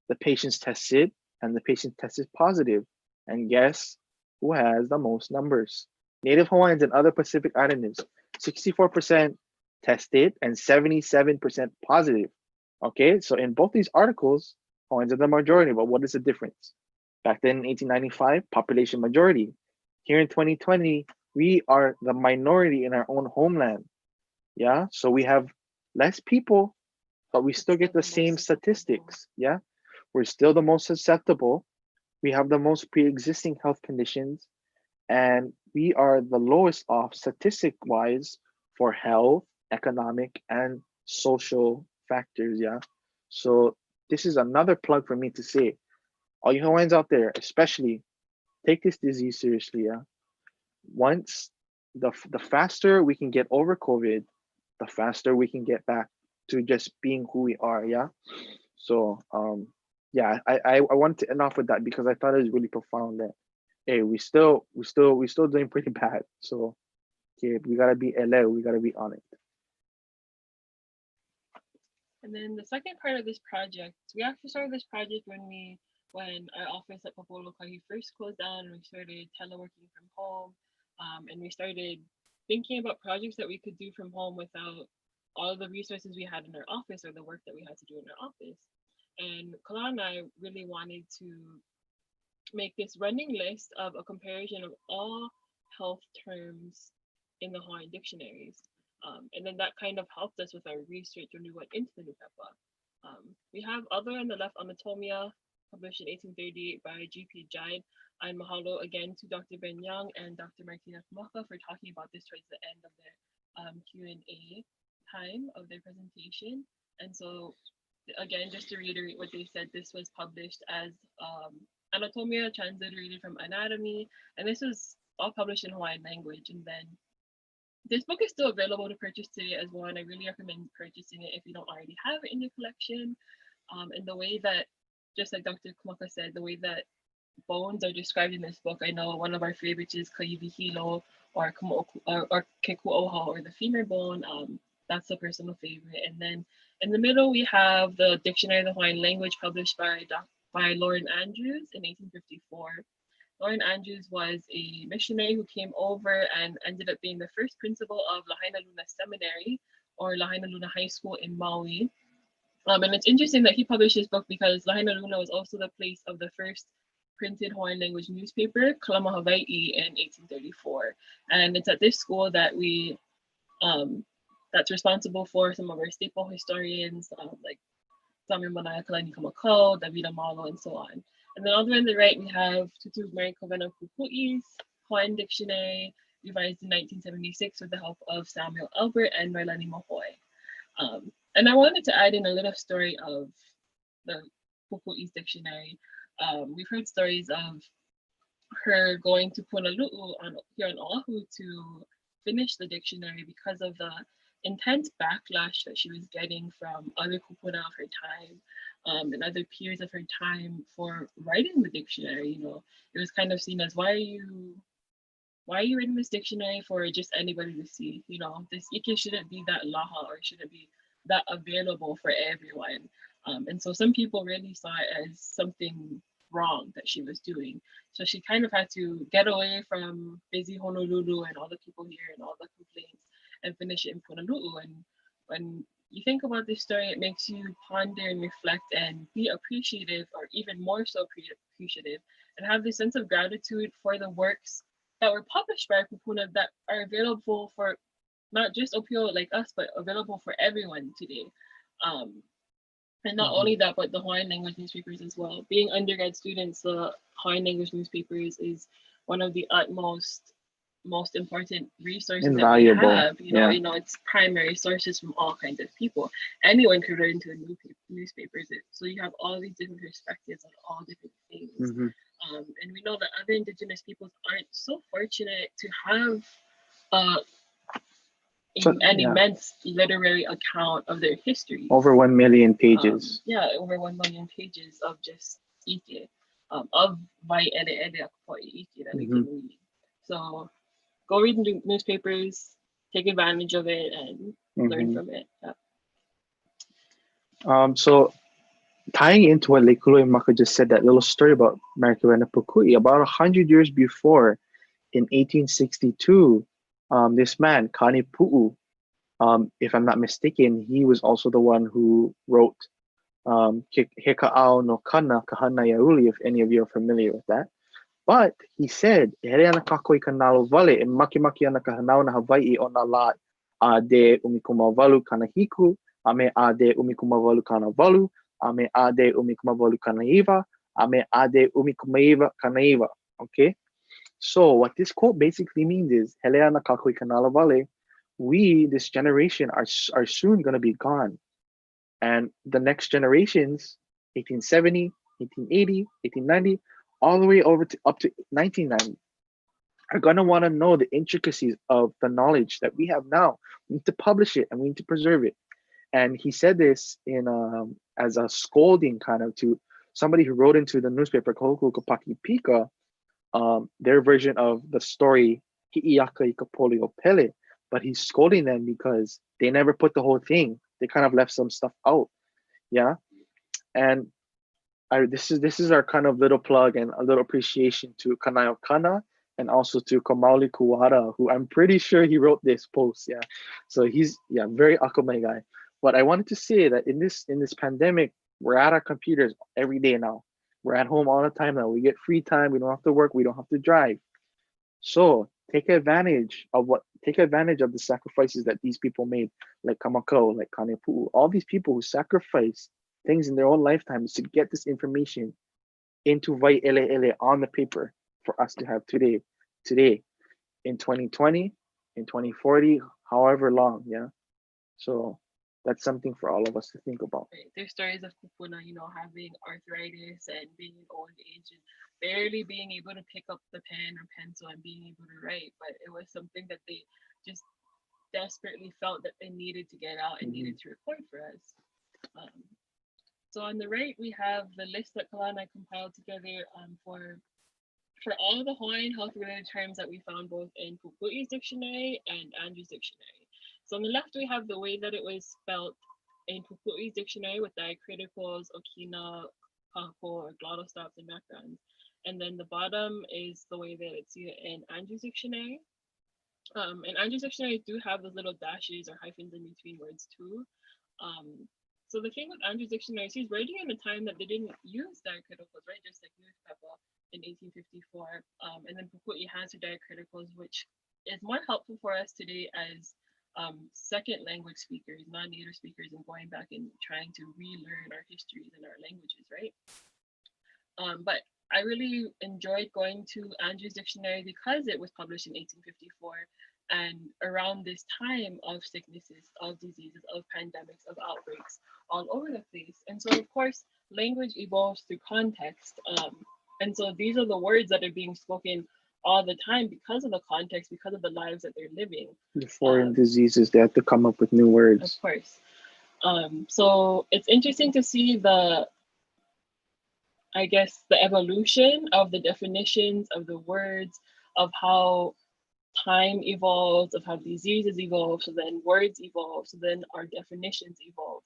the patients tested and the patient tested positive. And guess who has the most numbers? Native Hawaiians and other Pacific Islanders, 64% tested and 77% positive. Okay, so in both these articles, Hawaiians are the majority, but what is the difference? Back then in 1895, population majority. Here in 2020, we are the minority in our own homeland. Yeah, so we have less people, but we still get the same statistics. Yeah, we're still the most susceptible. We have the most pre-existing health conditions, and we are the lowest off statistic-wise for health, economic, and social factors. Yeah, so this is another plug for me to say, all you Hawaiians out there, especially, take this disease seriously. Yeah, once the faster we can get over COVID, the faster we can get back to just being who we are. Yeah, so yeah, I wanted to end off with that because I thought it was really profound that, hey, we still doing pretty bad. So okay, we gotta be ele, we gotta be on it. And then the second part of this project, we actually started this project when our office at Papolokaihi first closed down, and we started teleworking from home, and we started thinking about projects that we could do from home without all of the resources we had in our office or the work that we had to do in our office. And Kala and I really wanted to make this running list of a comparison of all health terms in the Hawaiian dictionaries. And then that kind of helped us with our research when we went into the Nupepa. We have other on the left, Anatomia, published in 1838 by G.P. Jide. And mahalo again to Dr. Ben Young and Dr. Marina Kamaka for talking about this towards the end of their Q&A time of their presentation. And so again, just to reiterate what they said, this was published as Anatomia, transliterated from Anatomy, and this was all published in Hawaiian language. And then this book is still available to purchase today as well, and I really recommend purchasing it if you don't already have it in your collection. And the way that, just like Dr. Kamaka said, the way that bones are described in this book, I know one of our favorites is Kaivihilo or Kekuoha, or the femur bone. That's a personal favorite. And then in the middle, we have the Dictionary of the Hawaiian Language published by Lauren Andrews in 1854. Lauren Andrews was a missionary who came over and ended up being the first principal of Lahaina Luna Seminary, or Lahaina Luna High School in Maui. And it's interesting that he published this book because Lahaina Luna was also the place of the first printed Hawaiian language newspaper, Kalama Hawaiʻi, in 1834. And it's at this school that that's responsible for some of our staple historians, like Samuel Manaiakalani Kamako, David Amalo, and so on. And then all the way on the right, we have Tutu Mary Kovena Pupui's Hawaiian Dictionary, revised in 1976 with the help of Samuel Albert and Noelani Mahoe. And I wanted to add in a little story of the Pupui's dictionary. We've heard stories of her going to Punalu'u here on Oahu to finish the dictionary because of the intense backlash that she was getting from other kupuna of her time, and other peers of her time for writing the dictionary. You know, it was kind of seen as, why are you writing this dictionary for just anybody to see? You know, this ike shouldn't be that laha, or shouldn't be that available for everyone. And so some people really saw it as something wrong that she was doing. So she kind of had to get away from busy Honolulu and all the people here and all the complaints, and finish it in Punalu'u. And when you think about this story, it makes you ponder and reflect and be appreciative, or even more so appreciative, and have this sense of gratitude for the works that were published by kupuna that are available for not just Opio like us, but available for everyone today. And not only that, but the Hawaiian language newspapers as well. Being undergrad students, the Hawaiian language newspapers is one of the most important resources Invaluable. that we have. You know, it's primary sources from all kinds of people. Anyone could write into a newspapers. So you have all these different perspectives on all different things. And we know that other Indigenous peoples aren't so fortunate to have an immense literary account of their history. Over 1 million pages. Over 1 million pages of just ike. of Wai Ele Ele a Kapoʻe Ike that we can read. So go read the newspapers, take advantage of it, and learn from it. Yeah. So tying into what Leikuluwaimaka just said, that little story about Marikawena Pukui, about 100 years before, in 1862, this man, Kani Pu'u, if I'm not mistaken, he was also the one who wrote He Ka'ao no Kana Kahana Yauli, if any of you are familiar with that. But he said, Here ana kakoi kanalo vale, e maki ana kahanao na Hawaii o na la a de umikumawalu kana hiku, ame a de umikumawalu kana valu, ame a de umikumawalu kana iwa, ame a de umikumaiwa kana iwa. Okay? So what this quote basically means is, Hele ana kakoi kanalo vale, we, this generation, are soon going to be gone. And the next generations, 1870, 1880, 1890, all the way over to up to 1990, are going to want to know the intricacies of the knowledge that we have now. We need to publish it and we need to preserve it. And he said this in as a scolding kind of to somebody who wrote into the newspaper Kohoku Kapaki Pika, their version of the story Hi'iaka Ikapoli o Pele, but he's scolding them because they never put the whole thing. They kind of left some stuff out. Yeah. And this is our kind of little plug and a little appreciation to Kanaio Kana and also to Kamauli Kuwara, who I'm pretty sure he wrote this post. Yeah. So he's very Akamai guy. But I wanted to say that in this pandemic, we're at our computers every day now. We're at home all the time now. We get free time. We don't have to work. We don't have to drive. So take advantage of the sacrifices that these people made, like Kamaka, like Kanepu'u, all these people who sacrificed things in their own lifetimes to get this information into Wai Ele Ele on the paper for us to have today, in 2020, in 2040, however long, yeah. So that's something for all of us to think about. Right. There's stories of kupuna, having arthritis and being in old age and barely being able to pick up the pen or pencil and being able to write, but it was something that they just desperately felt that they needed to get out and needed to record for us. So on the right, we have the list that Kalana compiled together for all the Hawaiian health related terms that we found both in Pupu'i's dictionary and Andrew's dictionary. So on the left, we have the way that it was spelled in Pupu'i's dictionary with diacriticals, okina, kako, or glottal stops and backgrounds. And then the bottom is the way that it's used in Andrew's dictionary. And Andrew's dictionary do have those little dashes or hyphens in between words too. So the thing with Andrew's dictionary is he's writing in a time that they didn't use diacriticals, right? Just like newspaper in 1854. And then Pupu'i has her diacriticals, which is more helpful for us today as second language speakers, non-native speakers, and going back and trying to relearn our histories and our languages, right? But I really enjoyed going to Andrew's dictionary because it was published in 1854 and around this time of sicknesses, of diseases, of pandemics, of outbreaks all over the place. And so, of course, language evolves through context. And so these are the words that are being spoken all the time because of the context, because of the lives that they're living. The foreign diseases, they have to come up with new words. Of course. So it's interesting to see the evolution of the definitions of the words, of how time evolves, of how diseases evolve, so then words evolve, so then our definitions evolve.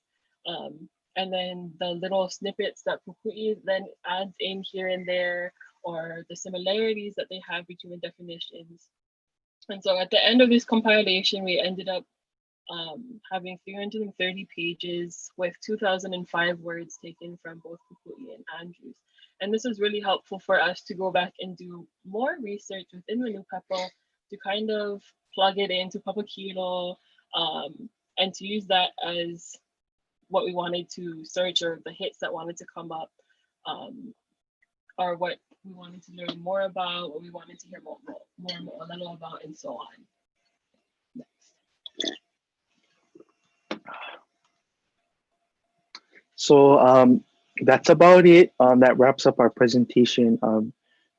And then the little snippets that Pupu'i then adds in here and there, or the similarities that they have between the definitions. And so at the end of this compilation, we ended up having 330 pages with 2005 words taken from both Pupu'i and Andrews. And this is really helpful for us to go back and do more research within the Nupepa to kind of plug it into Papakilo and to use that as what we wanted to search, or the hits that wanted to come up, or what we wanted to learn more about, what we wanted to hear more about, and so on. Next. So that's about it. That wraps up our presentation.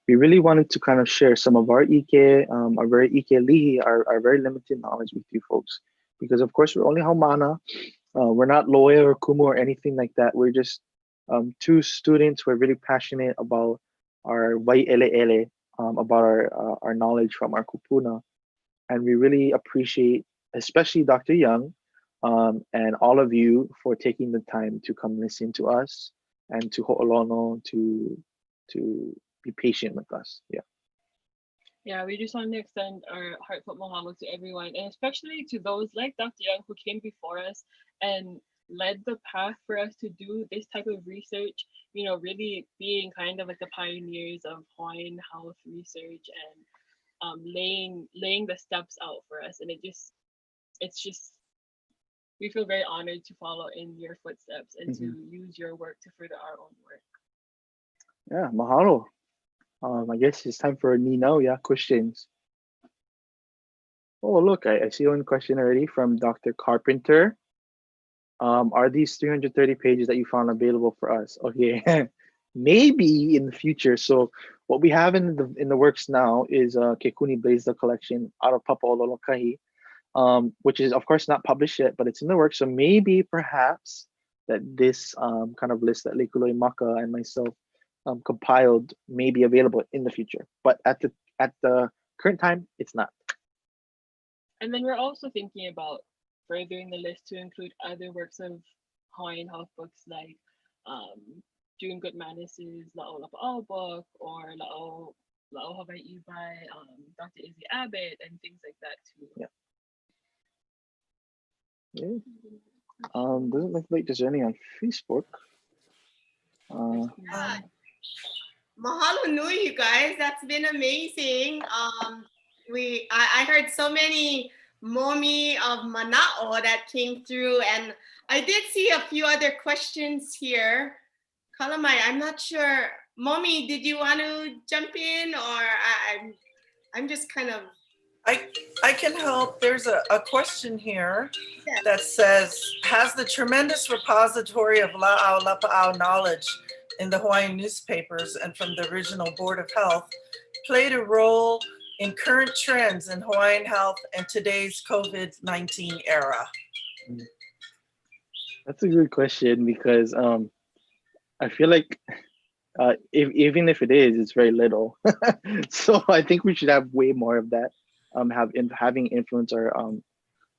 We really wanted to kind of share some of our Ike, our very Ike Lihi, our very limited knowledge with you folks. Because of course we're only Haumana. We're not lawyer or kumu or anything like that. We're just two students who are really passionate about our Wai Ele Ele, about our knowledge from our kupuna. And we really appreciate, especially Dr. Young, and all of you for taking the time to come listen to us and to ho'olono to be patient with us. Yeah. Yeah, we just want to extend our heartfelt mahalo to everyone, and especially to those like Dr. Young who came before us and led the path for us to do this type of research, you know, really being kind of like the pioneers of Hawaiian health research and laying the steps out for us. And it's just, we feel very honored to follow in your footsteps and to use your work to further our own work. Yeah, mahalo. I guess it's time for Nino, yeah, questions. Oh, look, I see one question already from Dr. Carpenter. Are these 330 pages that you found available for us? Okay, maybe in the future. So what we have in the works now is Kekuni Blaze the collection out of Papaʻola Kahi, which is of course not published yet, but it's in the works. So maybe perhaps that this kind of list that Leikuluwaimaka and myself compiled may be available in the future, but at the current time, it's not. And then we're also thinking about furthering the list to include other works of Hawaiian health books like Doing Good Manus's La'o Lapa'au book or La'o Hawaiʻi by Dr. Izzy Abbott and things like that too. Yeah. Doesn't look like there's any on Facebook. Yeah. Mahalo nui, you guys. That's been amazing. I heard so many momi of mana'o that came through, and I did see a few other questions here. Kalamai, I'm not sure. Momi, did you want to jump in, or I'm just kind of. I can help. There's a question here that says, has the tremendous repository of La'au Lapa'au knowledge in the Hawaiian newspapers and from the original Board of Health played a role in current trends in Hawaiian health and today's COVID-19 era? That's a good question because I feel like even if it is, it's very little. So I think we should have way more of that. Having influence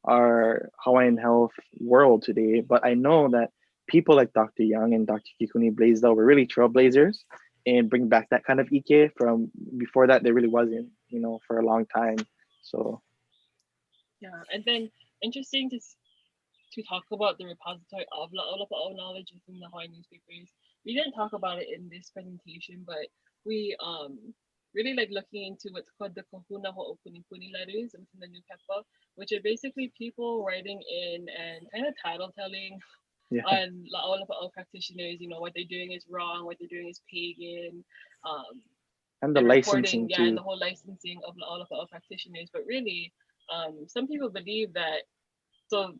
our Hawaiian health world today. But I know that people like Dr. Young and Dr. Kekuni Blaisdell were really trailblazers and bring back that kind of ike from before that. There really wasn't, for a long time. So yeah, and then interesting to talk about the repository of La'o Lapa'au knowledge within the Hawaiian newspapers. We didn't talk about it in this presentation, but we really like looking into what's called the Kahuna Ho'opunipuni letters within the New Kepa, which are basically people writing in and kind of title telling on La'o Lapa'au practitioners, what they're doing is wrong, what they're doing is pagan, and the licensing too. and the whole licensing of La'o Lapa'au practitioners. But really, some people believe that, so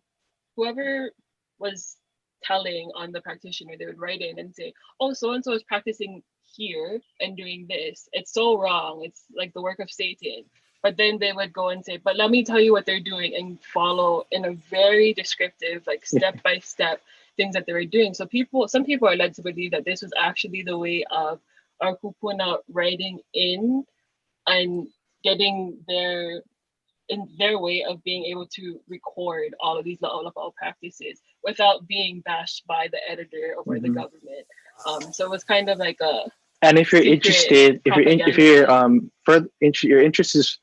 whoever was telling on the practitioner, they would write in and say, oh, so-and-so is practicing here and doing this. It's so wrong. It's like the work of Satan. But then they would go and say, but let me tell you what they're doing, and follow in a very descriptive, like step-by-step things that they were doing. So some people are led to believe that this was actually the way of our kupuna writing in and getting their way of being able to record all of these La'o Lapa'au practices without being bashed by the editor or the government. So it was kind of like a. And if you're interested, if your interest is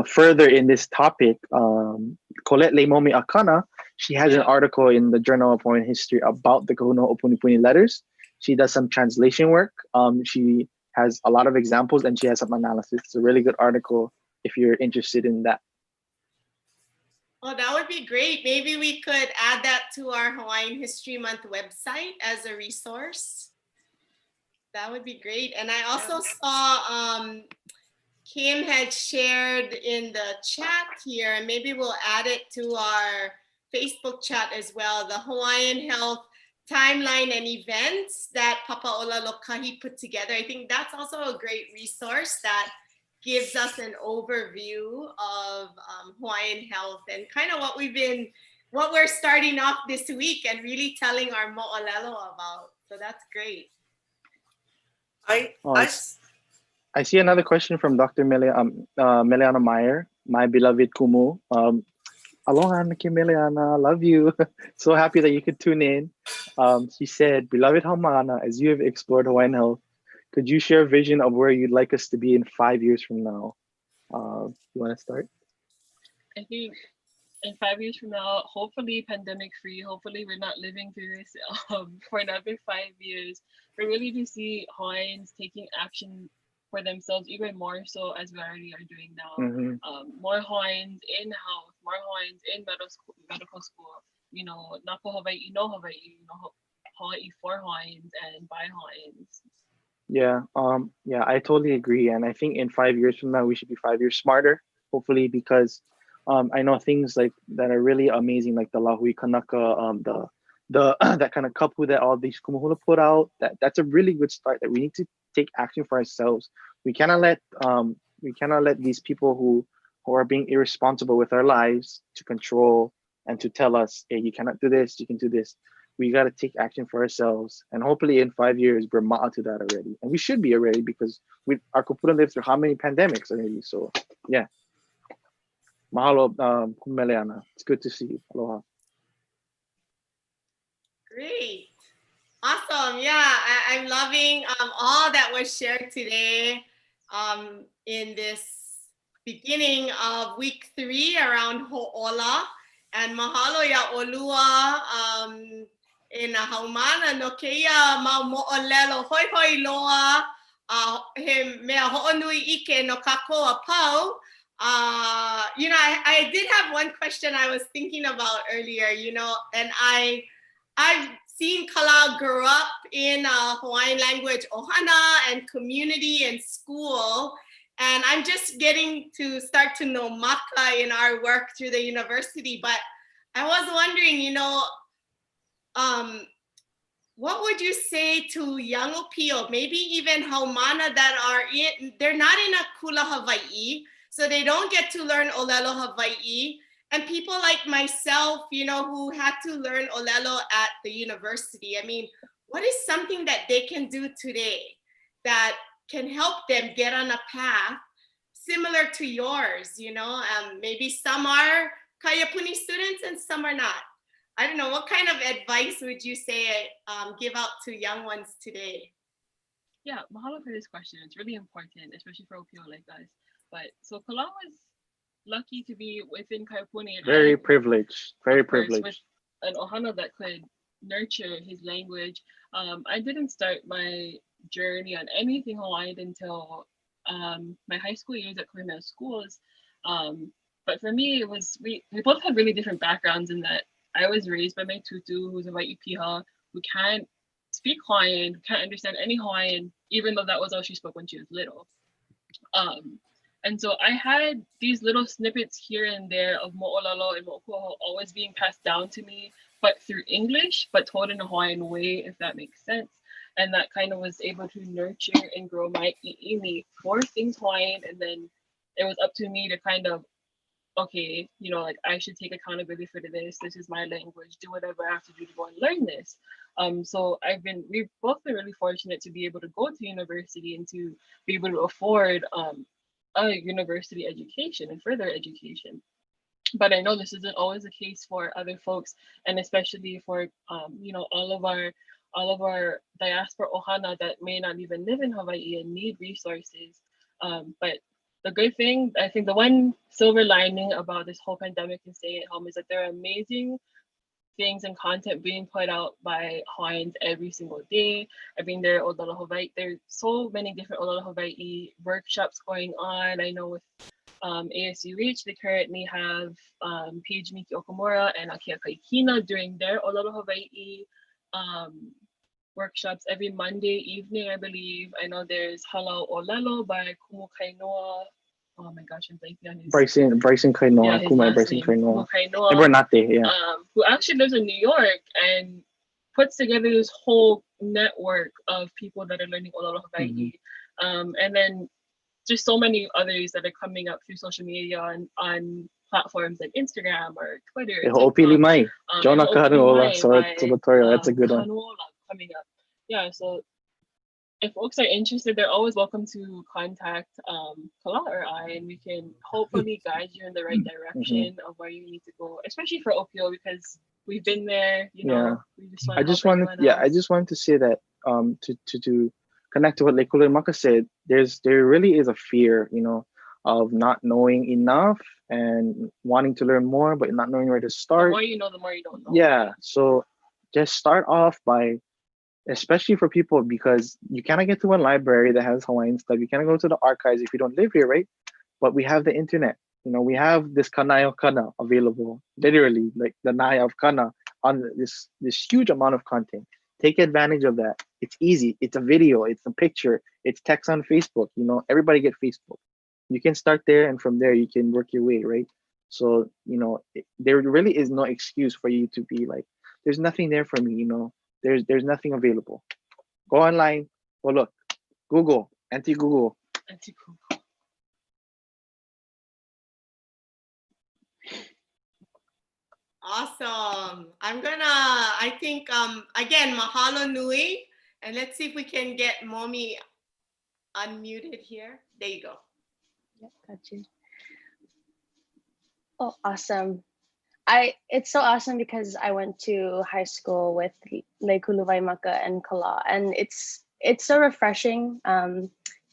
further in this topic, Colette Leimomi Akana, she has an article in the Journal of Hawaiian History about the Kahuna Ho'opunipuni letters. She does some translation work. She has a lot of examples and she has some analysis. It's a really good article if you're interested in that. Oh, that would be great. Maybe we could add that to our Hawaiian History Month website as a resource. That would be great. And I also saw Kim had shared in the chat here, and maybe we'll add it to our Facebook chat as well, the Hawaiian Health timeline and events that Papaʻola Lokahi put together. I think that's also a great resource that gives us an overview of Hawaiian health and kind of what we're starting off this week and really telling our mo'olelo about. So that's great. I I see another question from Dr. Meleana Meyer, my beloved Kumu. Aloha, Naki Meleana, love you. So happy that you could tune in. She said, beloved Haumana, as you have explored Hawaiian health, could you share a vision of where you'd like us to be in 5 years from now? You want to start? I think in 5 years from now, hopefully pandemic free, hopefully we're not living through this for another 5 years, but really to see Hawaiians taking action for themselves, even more so as we already are doing now. Mm-hmm. More Hawaiians in health, more Hawaiians in medical school, you know, Nako Hawaii, no Hawaii, you know, Hawaii for Hawaiians and by Hawaiians. Yeah, I totally agree. And I think in 5 years from now, we should be 5 years smarter, hopefully, because I know things like that are really amazing, like the Lahui Kanaka, the that kind of kapu that all these kumuhula put out. That's a really good start. That we need to take action for ourselves. We cannot let these people who are being irresponsible with our lives to control and to tell us, hey, you cannot do this, you can do this. We got to take action for ourselves, and hopefully in 5 years we're ma'a to that already, and we should be already because our kupuna lived through how many pandemics already. So yeah, mahalo, Meleana. It's good to see you. Aloha. Great. Awesome. Yeah, I'm loving all that was shared today in this beginning of week 3 around Ho'ola. And mahalo ya olua in a haumana no keia ma mo'olelo hoi hoi loa he mea ho'onui ike no kakoa pau. You know, I did have one question I was thinking about earlier, you know, and I've seen Kala grow up in Hawaiian language ohana and community and school. And I'm just getting to start to know Maka in our work through the university. But I was wondering, you know, what would you say to young Opio, maybe even Haumana that are they're not in a Kula Hawaii, so they don't get to learn Olelo Hawaii. And people like myself, you know, who had to learn Olelo at the university. I mean, what is something that they can do today that can help them get on a path similar to yours, you know? Maybe some are Kayapuni students and some are not. I don't know, what kind of advice would you say give out to young ones today? Yeah, mahalo for this question. It's really important, especially for Opio like us. But so Kala was lucky to be within Kayapuni. And very privileged, very privileged. With an ohana that could nurture his language. I didn't start my journey on anything Hawaiian until my high school years at Kamehameha schools. But for me, it was we both have really different backgrounds in that I was raised by my tutu, who's a Hawaiʻi piha, who can't speak Hawaiian, can't understand any Hawaiian, even though that was all she spoke when she was little. And so I had these little snippets here and there of mo'olelo and mo'okuaho always being passed down to me, but through English, but told in a Hawaiian way, if that makes sense. And that kind of was able to nurture and grow my i'imi for things Hawaiian. And then it was up to me to kind of, okay, you know, like I should take accountability for this. This is my language. Do whatever I have to do to go and learn this. So we've both been really fortunate to be able to go to university and to be able to afford a university education and further education. But I know this isn't always the case for other folks, and especially for you know, all of our diaspora ohana that may not even live in Hawaii and need resources. But the good thing, I think the one silver lining about this whole pandemic and staying at home is that there are amazing things and content being put out by Hawaiians every single day. I mean, there are there's so many different Olelo Hawaii workshops going on. I know with ASUH, they currently have Paige Miki Okamura and Akea Kahikina doing their Olelo Hawaii workshops every Monday evening, I believe. I know there's Halau Olelo by Kumu Kainoa. Oh my gosh, I'm blanking on his Bryson Kainoa, Kumai Bryson Kainoa. And Bernate, yeah. Who actually lives in New York and puts together this whole network of people that are learning Olelo Hawaii. And then just so many others that are coming up through social media and on platforms like Instagram or Twitter. Opili Jonah Kanuola, so Latoya, that's a good one. Coming up. Yeah, so if folks are interested, they're always welcome to contact Kala or I, and we can hopefully guide you in the right direction of where you need to go, especially for Opio, because we've been there, you know, we just want I just wanted, I just wanted to say that to connect to what Leikuluwaimaka said, there really is a fear, you know, of not knowing enough and wanting to learn more, but not knowing where to start. The more you know, the more you don't know. Yeah, so just start off by, especially for people, because you cannot get to a library that has Hawaiian stuff. You cannot go to the archives if you don't live here, right? But we have the internet. You know, we have this Kahikinaokalā available, literally, like the Naya of Kana, on this huge amount of content. Take advantage of that. It's easy. It's a video. It's a picture. It's text on Facebook. You know, everybody get Facebook. You can start there, and from there you can work your way, right? So, you know, there really is no excuse for you to be like, there's nothing there for me, you know. There's nothing available. Go online, go look. Google, anti-Google. Anti-Google. Awesome. I think, again, mahalo nui. And let's see if we can get Momi unmuted here. There you go. Yep, got you. Oh, awesome. It's so awesome because I went to high school with Leikuluwaimaka and Kala, and it's so refreshing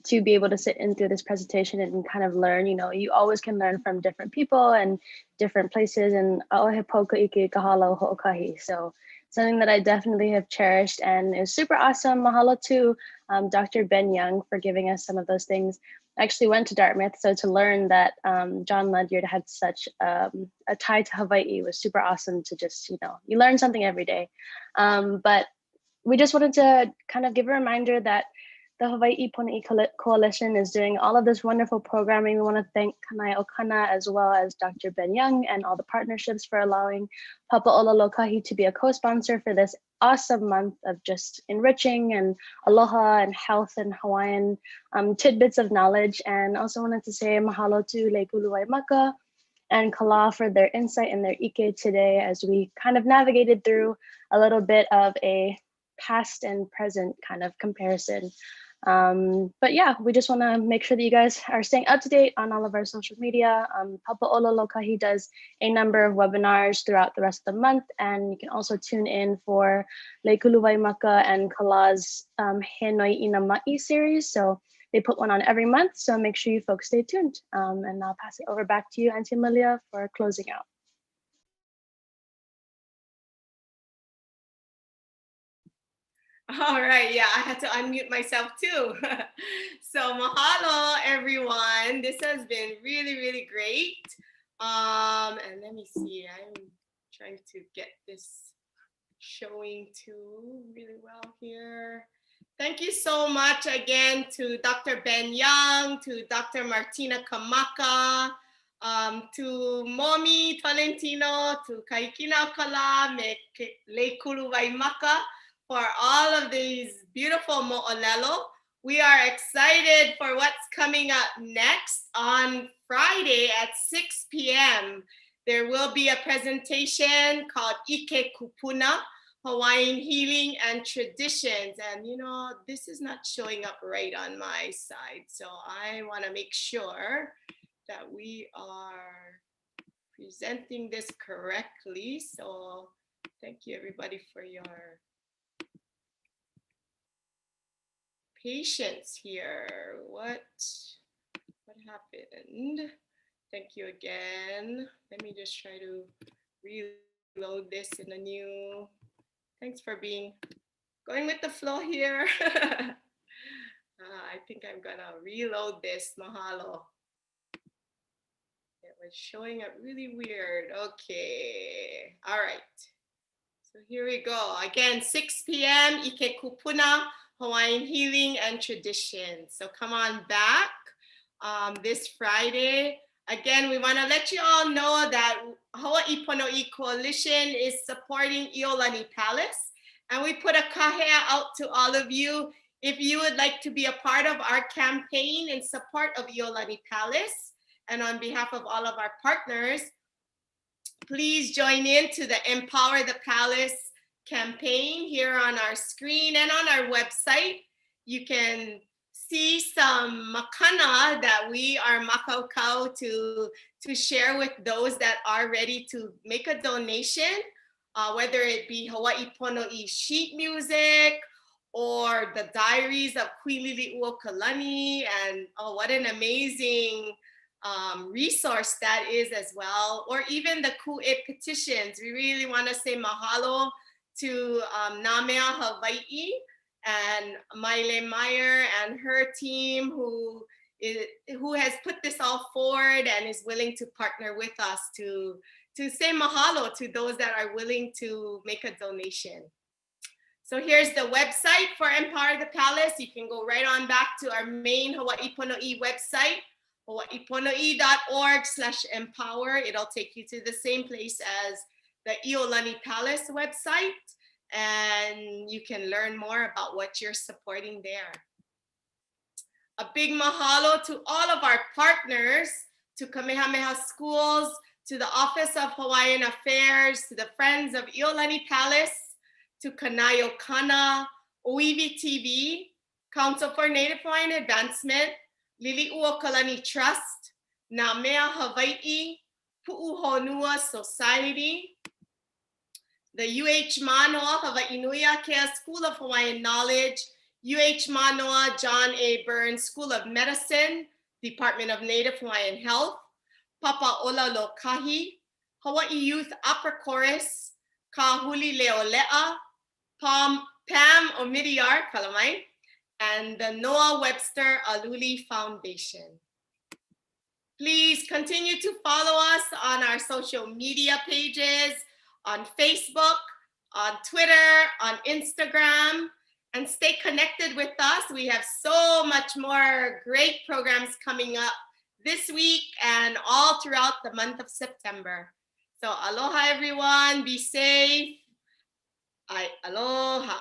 to be able to sit in through this presentation and kind of learn. You know, you always can learn from different people and different places, and ʻaʻohe poka ike ka halau hoʻokahi. So something that I definitely have cherished, and is super awesome. Mahalo to Dr. Ben Young for giving us some of those things. I actually went to Dartmouth, so to learn that John Ledyard had such a tie to Hawaii was super awesome to just, you know, you learn something every day. But we just wanted to kind of give a reminder that the Hawaiʻi Pona'i Coalition is doing all of this wonderful programming. We want to thank Kanai Okana as well as Dr. Ben Young and all the partnerships for allowing Papaʻolalokahi to be a co-sponsor for this awesome month of just enriching and aloha and health and Hawaiian tidbits of knowledge. And also wanted to say mahalo to Leikuluwaimaka and Kala for their insight and their ike today as we kind of navigated through a little bit of a past and present kind of comparison. But yeah, we just want to make sure that you guys are staying up to date on all of our social media. Papaʻolalokahi does a number of webinars throughout the rest of the month, and you can also tune in for Leikuluwaimaka and Kala's He Noi Ina Ma'i series. So they put one on every month, so make sure you folks stay tuned. And I'll pass it over back to you, Auntie Malia, for closing out. All right, yeah, I had to unmute myself too. So mahalo, everyone. This has been really, really great. And let me see, I'm trying to get this showing too really well here. Thank you so much again to Dr. Ben Young, to Dr. Martina Kamaka, to Momi Tolentino, to Kahikinaokalā, Leikuluwaimaka, for all of these beautiful mo'olelo. We are excited for what's coming up next on Friday at 6 p.m. There will be a presentation called Ike Kupuna, Hawaiian Healing and Traditions. And you know, this is not showing up right on my side. So I want to make sure that we are presenting this correctly. So thank you everybody for your patience here. What happened? Thank you again. Let me just try to reload this in a new. Thanks for going with the flow here. I think I'm gonna reload this. Mahalo. It was showing up really weird. Okay. All right. So here we go. Again, 6 p.m. Ike Kupuna, Hawaiian Healing and Traditions. So come on back this Friday. Again, we want to let you all know that Hawaii Pona'i Coalition is supporting Iolani Palace. And we put a kahea out to all of you. If you would like to be a part of our campaign in support of Iolani Palace, and on behalf of all of our partners, please join in to the Empower the Palace campaign here on our screen and on our website. you can see some makana that we are makaukau to share with those that are ready to make a donation, whether it be Hawaii Pono'i sheet music or the diaries of Kuilili'uokalani, and oh, what an amazing resource that is as well, or even the Ku'e petitions. We really want to say mahalo to Nā Hawaii and Maile Meyer and her team who has put this all forward and is willing to partner with us to say mahalo to those that are willing to make a donation. So here's the website for Empower the Palace. You can go right on back to our main Hawaii Pono'i website, hawaiipono'i.org/empower. It'll take you to the same place as the Iolani Palace website, and you can learn more about what you're supporting there. A big mahalo to all of our partners, to Kamehameha Schools, to the Office of Hawaiian Affairs, to the Friends of Iolani Palace, to Kanayo Kana, Oiwi TV, Council for Native Hawaiian Advancement, Lili'uokalani Trust, Nā Hawaii, Pu'uhonua Society, the UH Manoa Hawaii Nui Akea School of Hawaiian Knowledge, UH Manoa John A. Burns School of Medicine, Department of Native Hawaiian Health, Papa Olalo Kahi, Hawaii Youth Opera Chorus, Kahuli Leolea, Pam Omidyar Kalamai, and the Noah Webster Aluli Foundation. Please continue to follow us on our social media pages, on Facebook, on Twitter, on Instagram, and stay connected with us. We have so much more great programs coming up this week and all throughout the month of September. So aloha everyone, be safe. Aloha.